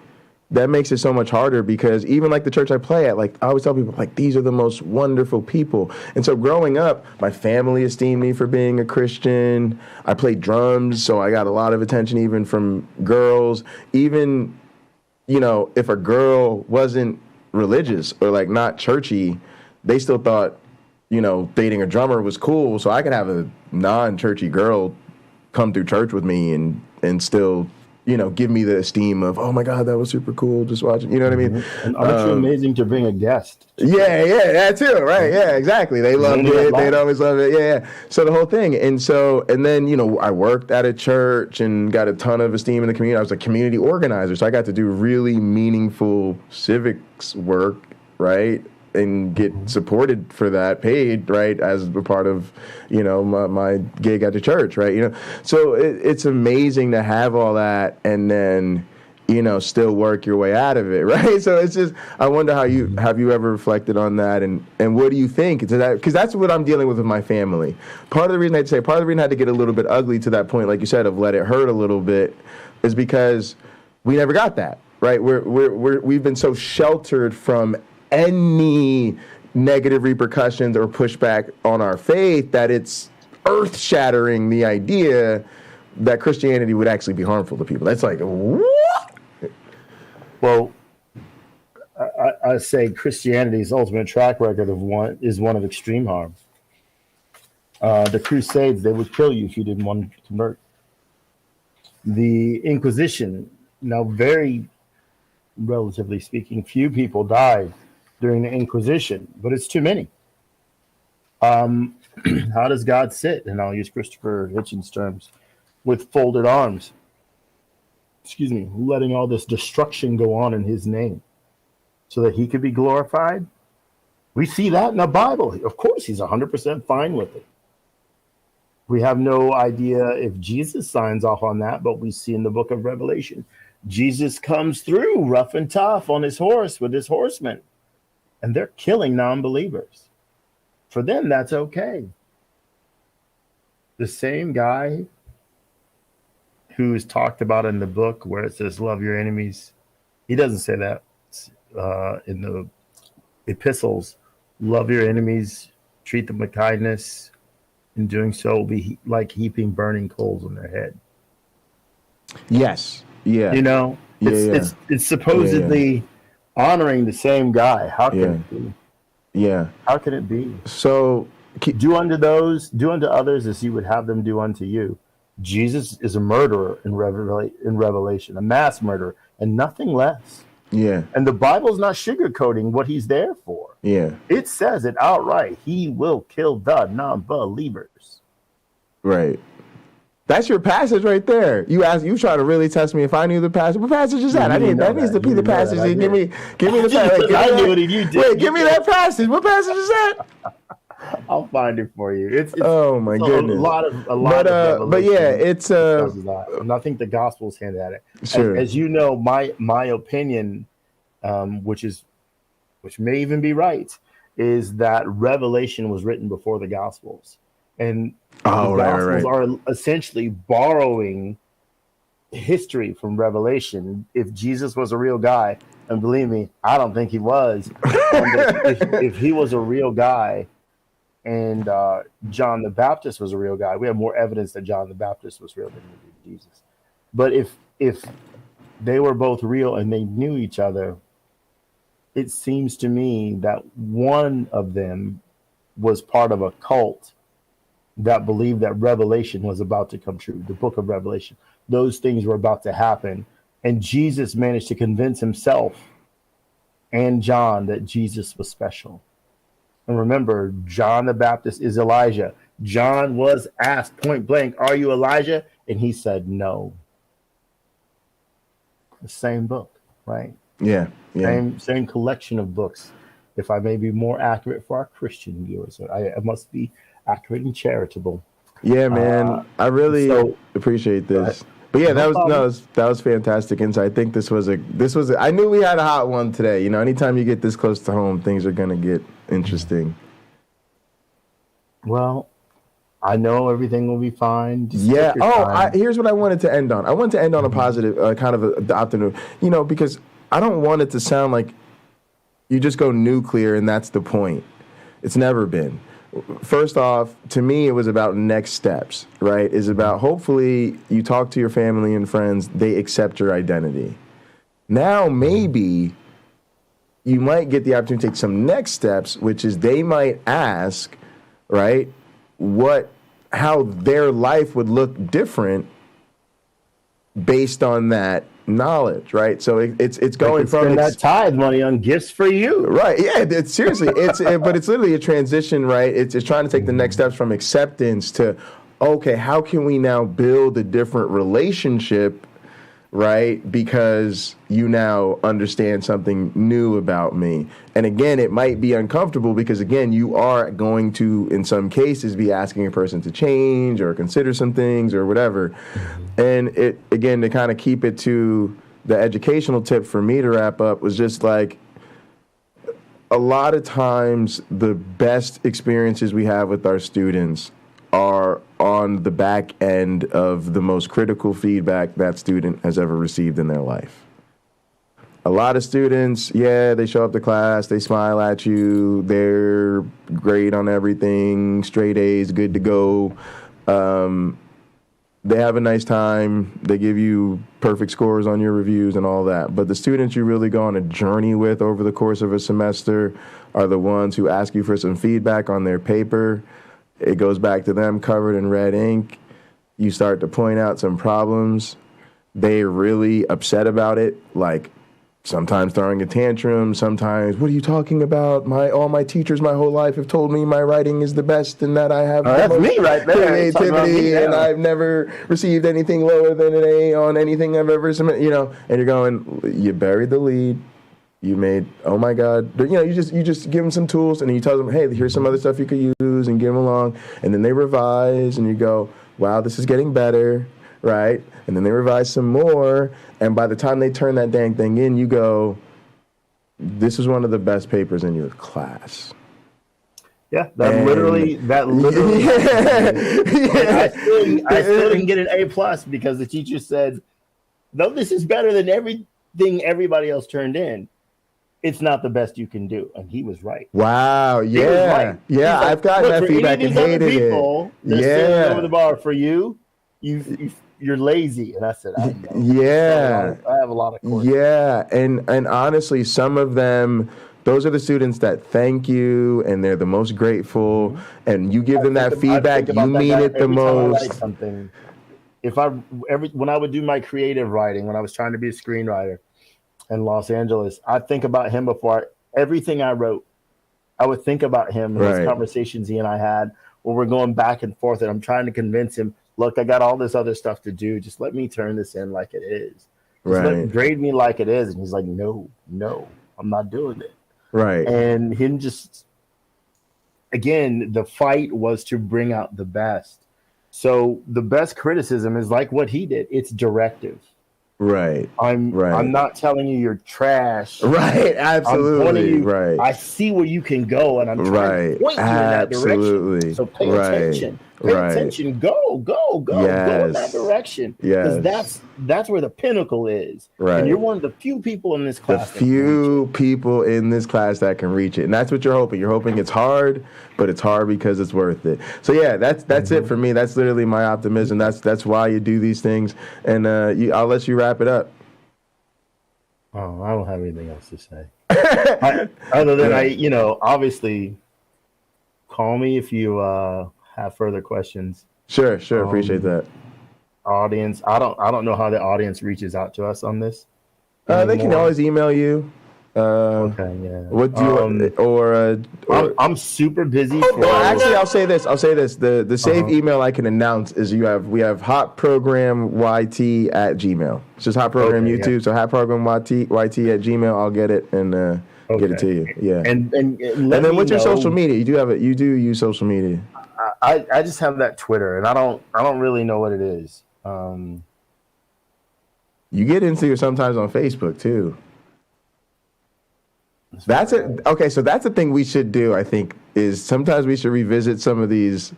that makes it so much harder, because even like the church I play at, like I always tell people, like, these are the most wonderful people. And so growing up, my family esteemed me for being a Christian. I played drums, so I got a lot of attention even from girls. Even, you know, if a girl wasn't religious or like not churchy, they still thought, you know, dating a drummer was cool. So I could have a non-churchy girl come through church with me and still, you know, give me the esteem of, oh my God, that was super cool, just watching, you know what I mean? And aren't you amazing to bring a guest? Yeah, that too, right? Yeah, exactly. They loved it. They'd always love it. Yeah. So the whole thing. And then, you know, I worked at a church and got a ton of esteem in the community. I was a community organizer, so I got to do really meaningful civics work, right? And get supported for that, paid, right, as a part of, you know, my gig at the church, right? You know, so it's amazing to have all that and then, you know, still work your way out of it, right? So it's just, I wonder have you ever reflected on that, and what do you think? Because that's what I'm dealing with my family. Part of the reason I had to get a little bit ugly to that point, like you said, of let it hurt a little bit, is because we never got that, right? We've been so sheltered from any negative repercussions or pushback on our faith that it's earth-shattering the idea that Christianity would actually be harmful to people. That's like, what? Well, I say Christianity's ultimate track record is one of extreme harm. The Crusades, they would kill you if you didn't want to convert. The Inquisition, now very relatively speaking, few people died during the Inquisition, but it's too many. How does God sit? And I'll use Christopher Hitchens' terms, with folded arms. Excuse me, letting all this destruction go on in his name so that he could be glorified? We see that in the Bible. Of course, he's 100% fine with it. We have no idea if Jesus signs off on that, but we see in the book of Revelation, Jesus comes through rough and tough on his horse with his horsemen, and they're killing non-believers. For them, that's okay. The same guy who is talked about in the book where it says, love your enemies, he doesn't say that in the epistles. Love your enemies, treat them with kindness. In doing so, will be like heaping burning coals on their head. Yes. Yeah. You know, it's supposedly honoring the same guy. How can it be? Yeah. How can it be? So do unto others as you would have them do unto you. Jesus is a murderer in Revelation, a mass murderer, and nothing less. Yeah. And the Bible's not sugarcoating what he's there for. Yeah. It says it outright. He will kill the non-believers. Right. That's your passage right there. You try to really test me if I knew the passage. What passage is that? That needs to be the passage. Give me the passage. I knew it and you did. Wait, give me that passage. What passage is that? I'll find it for you. It's oh my goodness. A lot of but yeah, it's and I think the gospel's hinted at it. Sure. As you know, my opinion, which may even be right, is that Revelation was written before the Gospels, and the Gospels are essentially borrowing history from Revelation. If Jesus was a real guy, and believe me, I don't think he was. if he was a real guy, and John the Baptist was a real guy, we have more evidence that John the Baptist was real than we do Jesus. But if they were both real and they knew each other, it seems to me that one of them was part of a cult that believed that Revelation was about to come true, the book of Revelation. Those things were about to happen. And Jesus managed to convince himself and John that Jesus was special. And remember, John the Baptist is Elijah. John was asked point blank, are you Elijah? And he said no. The same book, right? Yeah. Same collection of books. If I may be more accurate for our Christian viewers, I must be accurate and charitable. Yeah, man. I really appreciate this. But yeah, that was fantastic insight. I think this was I knew we had a hot one today. You know, anytime you get this close to home, things are gonna get interesting. Well, I know everything will be fine. Here's what I wanted to end on. I wanted to end on a positive, kind of the optimism. You know, because I don't want it to sound like you just go nuclear and that's the point. It's never been. First off, to me, it was about next steps, right? It's about hopefully you talk to your family and friends, they accept your identity. Now, maybe you might get the opportunity to take some next steps, which is they might ask, right, how their life would look different based on that knowledge, right? So it's going from spend that tithe money on gifts for you, right? Yeah, it's seriously, but it's literally a transition, right? It's trying to take the next steps from acceptance to, okay, how can we now build a different relationship, right? Because you now understand something new about me. And again, it might be uncomfortable because, again, you are going to, in some cases, be asking a person to change or consider some things or whatever. And it, again, to kind of keep it to the educational tip for me to wrap up was just like, a lot of times the best experiences we have with our students are on the back end of the most critical feedback that student has ever received in their life. A lot of students, they show up to class, they smile at you, they're great on everything, straight A's, good to go. They have a nice time, they give you perfect scores on your reviews and all that. But the students you really go on a journey with over the course of a semester are the ones who ask you for some feedback on their paper. It goes back to them covered in red ink. You start to point out some problems. They're really upset about it, like sometimes throwing a tantrum, sometimes, what are you talking about? All my teachers my whole life have told me my writing is the best and that I have that's me right there. creativity and I've never received anything lower than an A on anything I've ever submitted, and you're going, you buried the lead. You made, oh my God, you just give them some tools and then you tell them, hey, here's some other stuff you could use and give them along. And then they revise and you go, wow, this is getting better, right? And then they revise some more. And by the time they turn that dang thing in, you go, this is one of the best papers in your class. Yeah, that literally. Yeah. I still didn't get an A+ because the teacher said, no, this is better than everything everybody else turned in. It's not the best you can do. And he was right. Wow. Yeah. Right. Yeah. I've gotten that feedback and hated it. Yeah. Over the bar for you're lazy. And I said, I know. Yeah. I have a lot of courses. Yeah. And honestly, some of them, those are the students that thank you and they're the most grateful. Mm-hmm. And you give them that feedback, you mean it the most. Something. When I would do my creative writing, when I was trying to be a screenwriter, in Los Angeles, I think about him before everything I wrote. I would think about him and his conversations he and I had where we're going back and forth and I'm trying to convince him, look, I got all this other stuff to do. Just let me turn this in like it is. Grade me like it is. And he's like, no, I'm not doing it. Right. And him just, again, the fight was to bring out the best. So the best criticism is like what he did. It's directive. Right. I'm not telling you you're trash. Right. Absolutely. Right. I see where you can go, and I'm trying to point you in that direction. So pay attention. Pay attention. Go in that direction. Because that's where the pinnacle is. Right. And you're one of the few people in this class. The few people in this class that can reach it. And that's what you're hoping. You're hoping it's hard, but it's hard because it's worth it. So yeah, that's it for me. That's literally my optimism. That's why you do these things. And I'll let you wrap it up. Oh, I don't have anything else to say. Other than obviously call me if you have further questions. Sure. Appreciate that. Audience, I don't know how the audience reaches out to us on this. They can always email you. Okay, yeah. What do you I'm super busy. Actually, I'll say this. The safe email I can announce is we have hotprogrammyt@gmail. It's just hotprogram YouTube. So hotprogrammyt at Gmail. I'll get it and get it to you. Yeah. And then what's your social media? You do use social media. I just have that Twitter, and I don't really know what it is. You get into it sometimes on Facebook too. That's it. Okay, so that's the thing we should do. I think is sometimes we should revisit some of these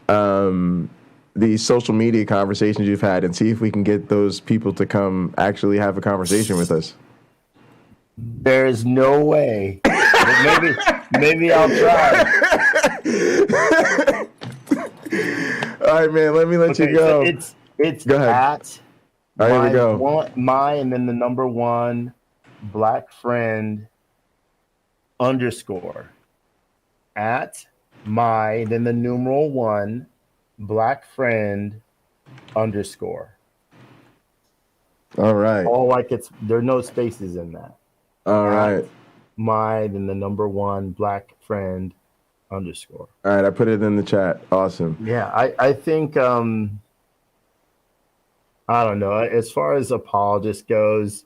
social media conversations you've had and see if we can get those people to come actually have a conversation with us. There's no way. Maybe I'll try. All right, man. Let me let you go. So it's go ahead. At all right, here we go. My and then the number one black friend _ at my then the numeral one black friend _ All right. All like there are no spaces in that. All right. My then the number one black friend _ All right, I put it in the chat. Awesome. Yeah, I think I don't know. As far as apologists goes,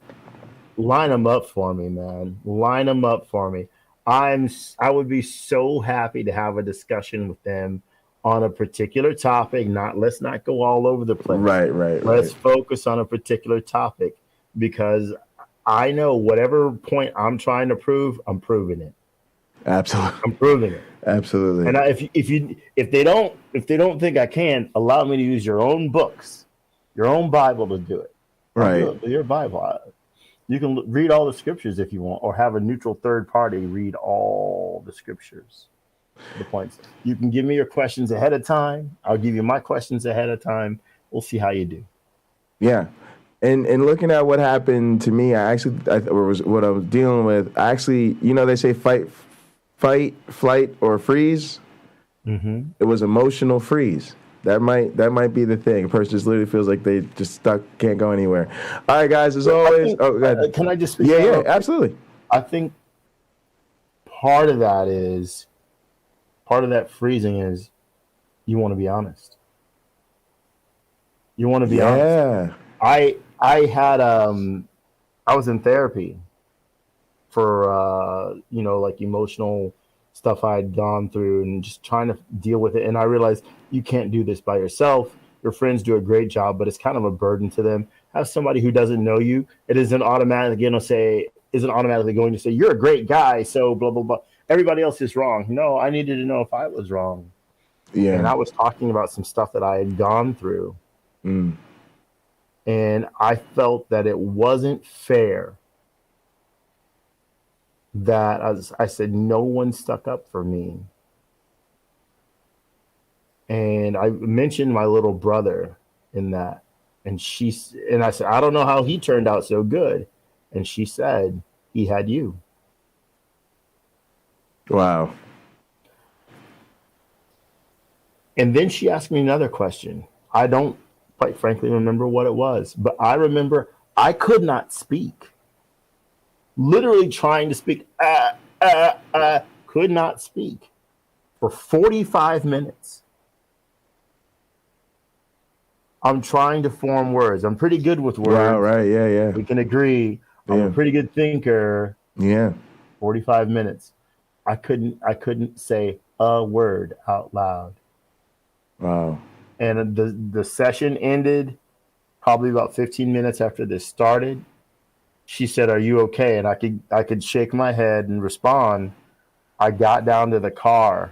line them up for me, man. Line them up for me. I would be so happy to have a discussion with them on a particular topic. Let's not go all over the place. Right. Let's focus on a particular topic, because I know whatever point I'm trying to prove, I'm proving it. Absolutely. I'm proving it. Absolutely. And if they don't think I can, allow me to use your own books, your own Bible to do it. Right. Do it with your Bible. You can read all the scriptures if you want, or have a neutral third party read all the scriptures. The points. You can give me your questions ahead of time. I'll give you my questions ahead of time. We'll see how you do. Yeah. And looking at what happened to me, what I was dealing with, they say fight, flight, or freeze. Mm-hmm. It was emotional freeze. That might be the thing. A person just literally feels like they just stuck, can't go anywhere. All right, guys, as always. Go ahead. Can I just speak? Yeah, absolutely. I think part of that freezing is you want to be honest. You want to be honest. I had I was in therapy for like emotional stuff I had gone through and just trying to deal with it. And I realized you can't do this by yourself. Your friends do a great job, but it's kind of a burden to them. Have somebody who doesn't know you. It isn't automatically going to say you're a great guy, so blah blah blah. Everybody else is wrong. No, I needed to know if I was wrong. Yeah. And I was talking about some stuff that I had gone through. Mm. And I felt that it wasn't fair that, as I said, no one stuck up for me. And I mentioned my little brother in that. And I said, I don't know how he turned out so good. And she said, he had you. Wow. And then she asked me another question. I don't quite frankly remember what it was, but I remember I could not speak. Literally trying to speak, could not speak for 45 minutes. I'm trying to form words. I'm pretty good with words. Wow, right, yeah. We can agree. I'm a pretty good thinker. Yeah. 45 minutes. I couldn't say a word out loud. Wow. And the session ended probably about 15 minutes after this started. She said, "Are you okay?" And I could shake my head and respond. I got down to the car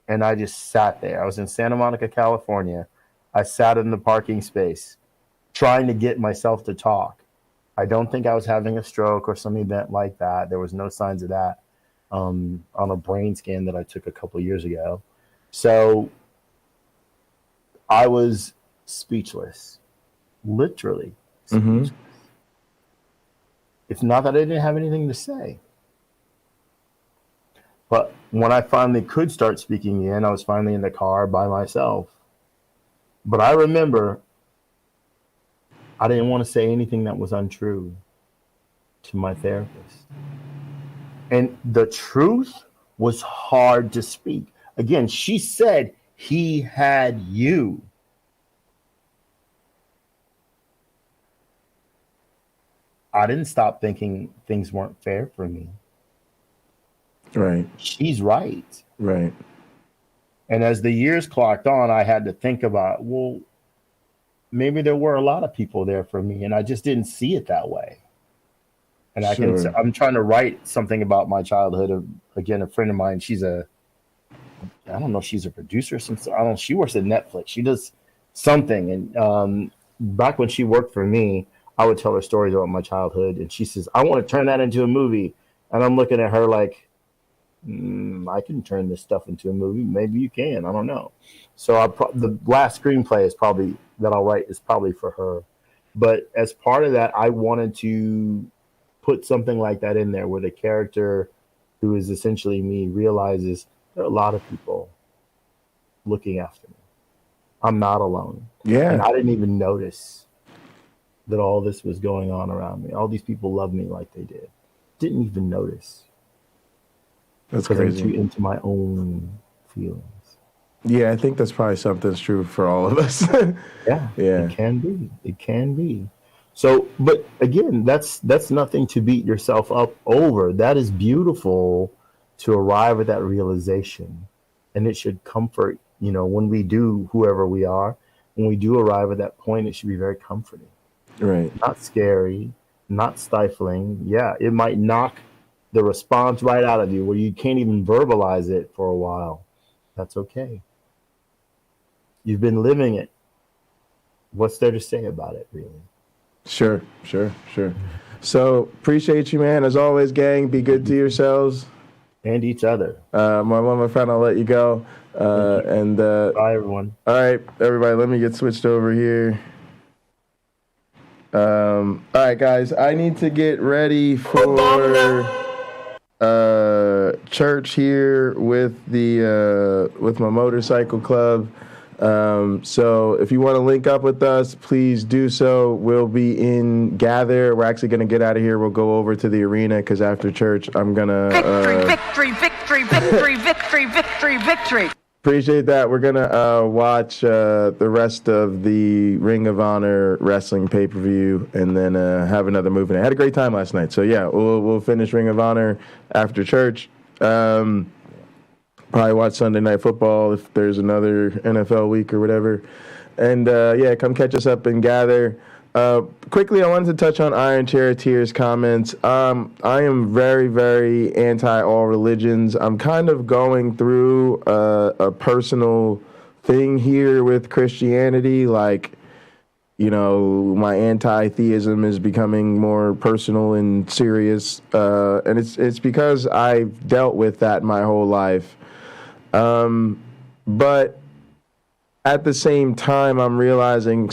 and I just sat there. I was in Santa Monica, California. I sat in the parking space trying to get myself to talk. I don't think I was having a stroke or some event like that. There was no signs of that on a brain scan that I took a couple years ago. So I was speechless, literally speechless. Mm-hmm. It's not that I didn't have anything to say. But when I finally could start speaking again, I was finally in the car by myself. But I remember I didn't want to say anything that was untrue to my therapist. And the truth was hard to speak. Again, she said, he had you. I didn't stop thinking things weren't fair for me. Right. She's right. Right. And as the years clocked on, I had to think about, well, maybe there were a lot of people there for me, and I just didn't see it that way. And I'm trying to write something about my childhood. Again, a friend of mine, I don't know if she's a producer. She works at Netflix. She does something. And back when she worked for me, I would tell her stories about my childhood, and she says, I want to turn that into a movie. And I'm looking at her like, I can turn this stuff into a movie. Maybe you can. I don't know. So the last screenplay that I'll write is probably for her. But as part of that, I wanted to put something like that in there where the character, who is essentially me, realizes there are a lot of people looking after me. I'm not alone. Yeah. And I didn't even notice that all this was going on around me. All these people love me like they did. Didn't even notice. That's because crazy. I'm too into my own feelings. Yeah, I think that's probably something that's true for all of us. Yeah. Yeah. It can be. It can be. So, but again, that's nothing to beat yourself up over. That is beautiful to arrive at that realization. And it should comfort, when we do, whoever we are, when we do arrive at that point, it should be very comforting. Right. Not scary, not stifling. Yeah, it might knock the response right out of you where you can't even verbalize it for a while. That's okay. You've been living it. What's there to say about it, really? Sure. So appreciate you, man. As always, gang, be good to yourselves. And each other. My friend, I'll let you go. Bye, everyone. All right, everybody, let me get switched over here. All right, guys, I need to get ready for church here with with my motorcycle club. So if you want to link up with us, please do so. We'll be in Gather. We're actually going to get out of here. We'll go over to the arena because after church, I'm going to... Victory. Appreciate that. We're going to watch the rest of the Ring of Honor wrestling pay-per-view and then have another movie. I had a great time last night. So, yeah, we'll finish Ring of Honor after church. Probably watch Sunday Night Football if there's another NFL week or whatever. And, come catch us up and Gather. Quickly, I wanted to touch on Iron Charioteer's comments. I am very, very anti all religions. I'm kind of going through a personal thing here with Christianity. Like, my anti-theism is becoming more personal and serious. And it's because I've dealt with that my whole life. But at the same time, I'm realizing,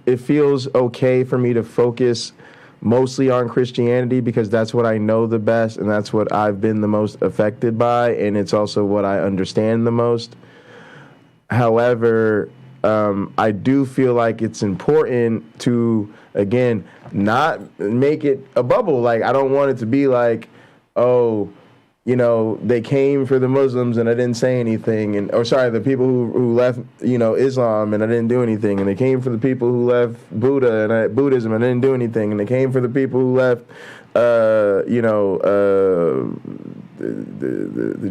it feels okay for me to focus mostly on Christianity because that's what I know the best and that's what I've been the most affected by, and it's also what I understand the most. However, I do feel like it's important to, again, not make it a bubble. Like, I don't want it to be like, they came for the Muslims and I didn't say anything, the people who left, Islam and I didn't do anything, and they came for the people who left Buddhism and I didn't do anything, and they came for the people who left, the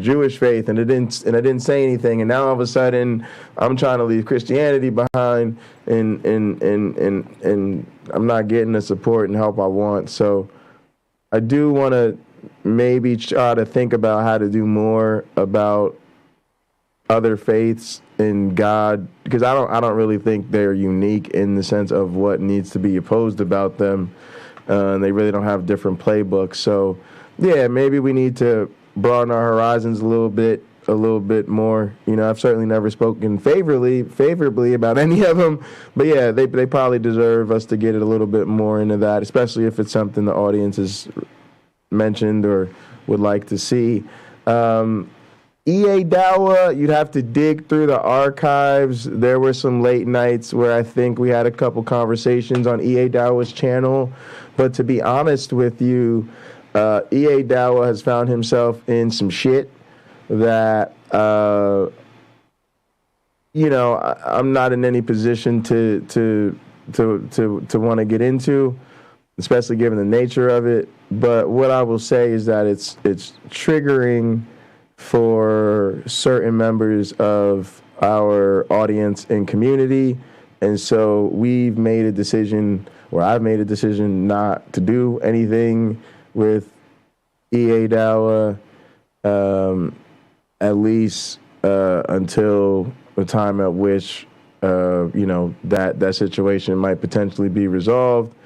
Jewish faith and I didn't say anything, and now all of a sudden I'm trying to leave Christianity behind and I'm not getting the support and help I want. So I do want to maybe try to think about how to do more about other faiths and God, because I don't really think they're unique in the sense of what needs to be opposed about them. They really don't have different playbooks. So yeah, maybe we need to broaden our horizons a little bit more. I've certainly never spoken favorably about any of them, but yeah, they probably deserve us to get it a little bit more into that, especially if it's something the audience is mentioned or would like to see. EA Dawa, you'd have to dig through the archives. There were some late nights where I think we had a couple conversations on EA Dawa's channel, but to be honest with you, EA Dawa has found himself in some shit that I'm not in any position to want to get into, especially given the nature of it. But what I will say is that it's triggering for certain members of our audience and community. And so I've made a decision not to do anything with EA Dawa, at least until the time at which that situation might potentially be resolved.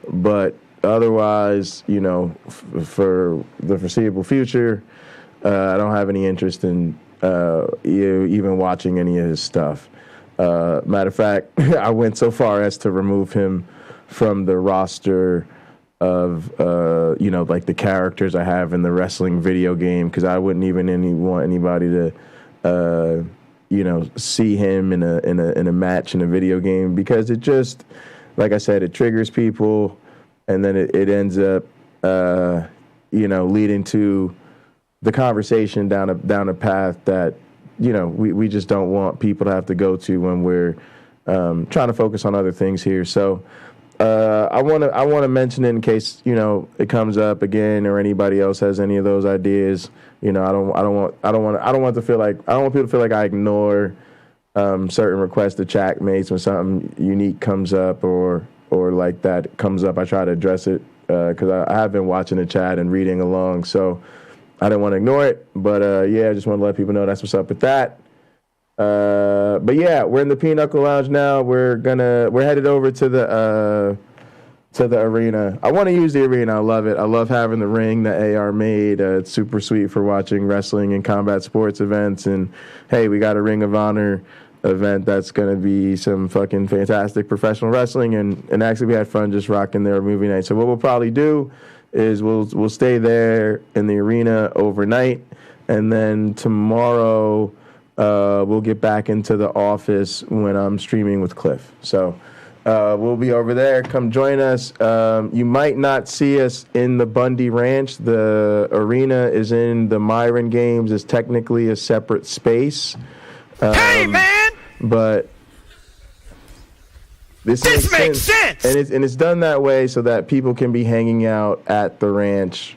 But otherwise, for the foreseeable future, I don't have any interest in even watching any of his stuff. Matter of fact, I went so far as to remove him from the roster of like the characters I have in the wrestling video game, because I wouldn't even want anybody to see him in a match in a video game, because it just, like I said, it triggers people, and then it ends up leading to the conversation down a path that we just don't want people to have to go to when we're trying to focus on other things here. So I want to mention it in case it comes up again, or anybody else has any of those ideas. I don't want to feel like people to feel like I ignore certain requests the chat makes when something unique comes up or like that comes up. I try to address it because I have been watching the chat and reading along, so I didn't want to ignore it. But I just want to let people know that's what's up with that. But yeah, we're in the Pinochle Lounge now. We're headed over to the arena. I want to use the arena. I love it. I love having the ring that AR made. It's super sweet for watching wrestling and combat sports events. And hey, we got a Ring of Honor event that's going to be some fucking fantastic professional wrestling. And actually, we had fun just rocking their movie night. So what we'll probably do is we'll stay there in the arena overnight, and then tomorrow we'll get back into the office when I'm streaming with Cliff. So we'll be over there. Come join us. You might not see us in the Bundy Ranch. The arena is in the Myron Games. It's technically a separate space. Hey, man! But this makes sense. And it's done that way so that people can be hanging out at the ranch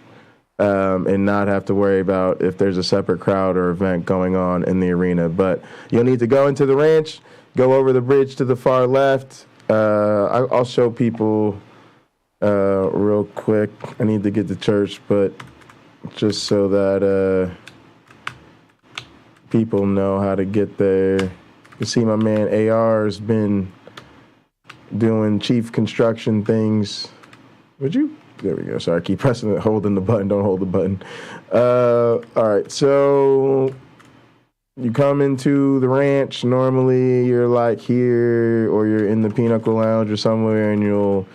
and not have to worry about if there's a separate crowd or event going on in the arena. But you'll need to go into the ranch, go over the bridge to the far left. I'll show people real quick. I need to get to church, but just so that people know how to get there. You see my man AR has been doing chief construction things. Would you? There we go. Sorry, I keep pressing it, holding the button. Don't hold the button. All right, so you come into the ranch. Normally, you're like here, or you're in the Pinochle Lounge or somewhere, and you'll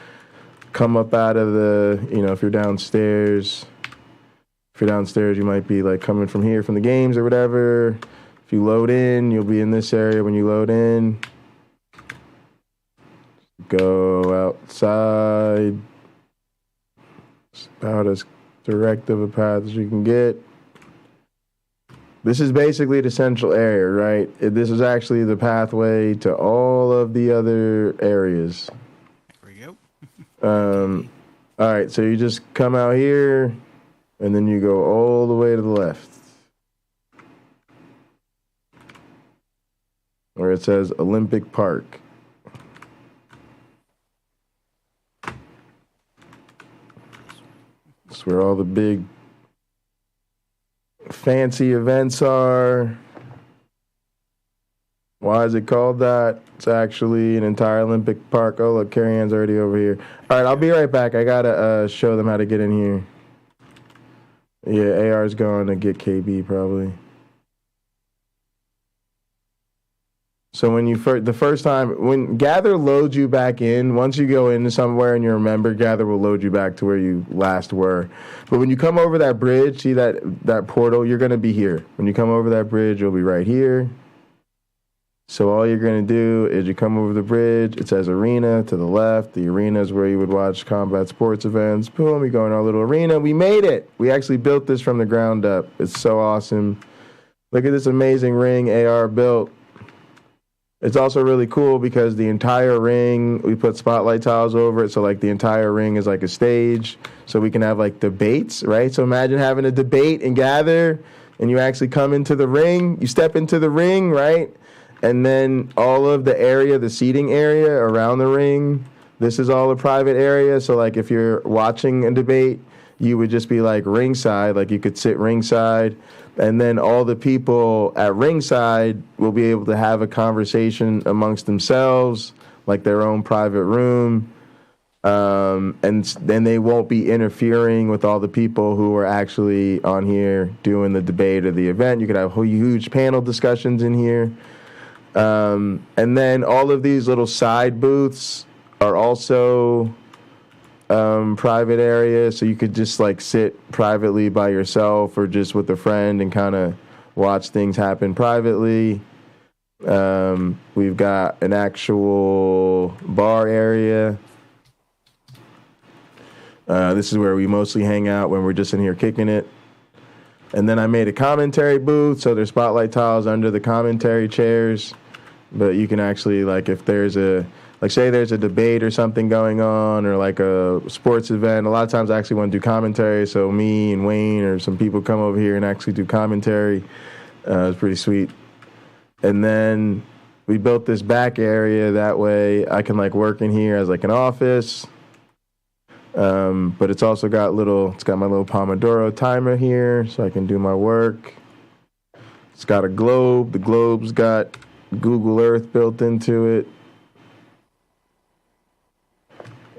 come up out of the, if you're downstairs. If you're downstairs, you might be like coming from here, from the games or whatever. If you load in, you'll be in this area when you load in. Go outside. It's about as direct of a path as you can get. This is basically the central area, right? This is actually the pathway to all of the other areas. There we go. All right, so you just come out here, and then you go all the way to the left, where it says Olympic Park. That's where all the big fancy events are. Why is it called that? It's actually an entire Olympic park. Oh, look, Carrie Ann's already over here. All right, I'll be right back. I gotta show them how to get in here. Yeah, AR's going to get KB probably. So when the first time, when Gather loads you back in, once you go into somewhere and you're a member, Gather will load you back to where you last were. But when you come over that bridge, see that portal, you're going to be here. When you come over that bridge, you'll be right here. So all you're going to do is you come over the bridge. It says arena to the left. The arena is where you would watch combat sports events. Boom, we go in our little arena. We made it. We actually built this from the ground up. It's so awesome. Look at this amazing ring AR built. It's also really cool because the entire ring, we put spotlight tiles over it. So like the entire ring is like a stage. So we can have like debates, right? So imagine having a debate and Gather, and you actually come into the ring. You step into the ring, right? And then all of the area, the seating area around the ring, this is all a private area. So like if you're watching a debate, you would just be like ringside, like you could sit ringside. And then all the people at ringside will be able to have a conversation amongst themselves, like their own private room. And then they won't be interfering with all the people who are actually on here doing the debate or the event. You could have huge panel discussions in here. And then all of these little side booths are also private areas, so you could just like sit privately by yourself or just with a friend and kind of watch things happen privately. We've got an actual bar area. This is where we mostly hang out when we're just in here kicking it. And then I made a commentary booth, so there's spotlight tiles under the commentary chairs. But you can actually, like, if there's say there's a debate or something going on or like a sports event, a lot of times I actually want to do commentary. So me and Wayne or some people come over here and actually do commentary. It's pretty sweet. And then we built this back area. That way I can like work in here as like an office. But it's also got my little Pomodoro timer here so I can do my work. It's got a globe. The globe's got Google Earth built into it.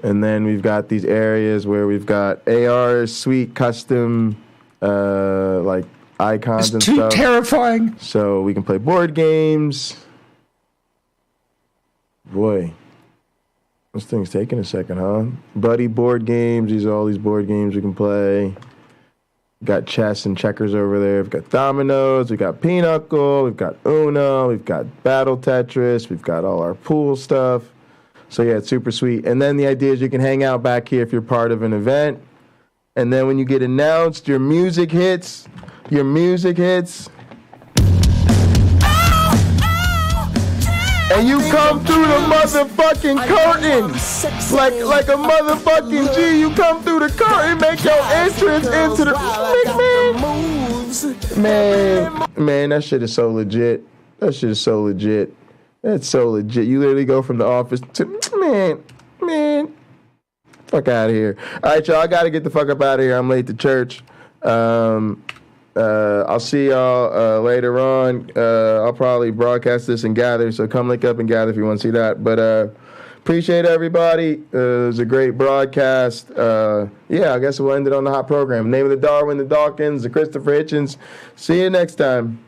And then we've got these areas where we've got AR suite custom like icons and stuff. It's too terrifying. So we can play board games. Boy, this thing's taking a second, huh? Buddy board games. These are all these board games we can play. Got chess and checkers over there. We've got dominoes. We've got pinochle. We've got Uno. We've got Battle Tetris. We've got all our pool stuff. So yeah, it's super sweet. And then the idea is you can hang out back here if you're part of an event. And then when you get announced, your music hits. And you come through the motherfucking curtain. Like a motherfucking G. You come through the curtain, make your entrance into the... Man, that shit is so legit. That's so legit. You literally go from the office to... Man. Fuck out of here. All right, y'all, I got to get the fuck up out of here. I'm late to church. I'll see y'all later on. I'll probably broadcast this and gather, so come link up and gather if you want to see that. But appreciate everybody. It was a great broadcast. I guess we'll end it on the hot program. Name of the Darwin, the Dawkins, the Christopher Hitchens. See you next time.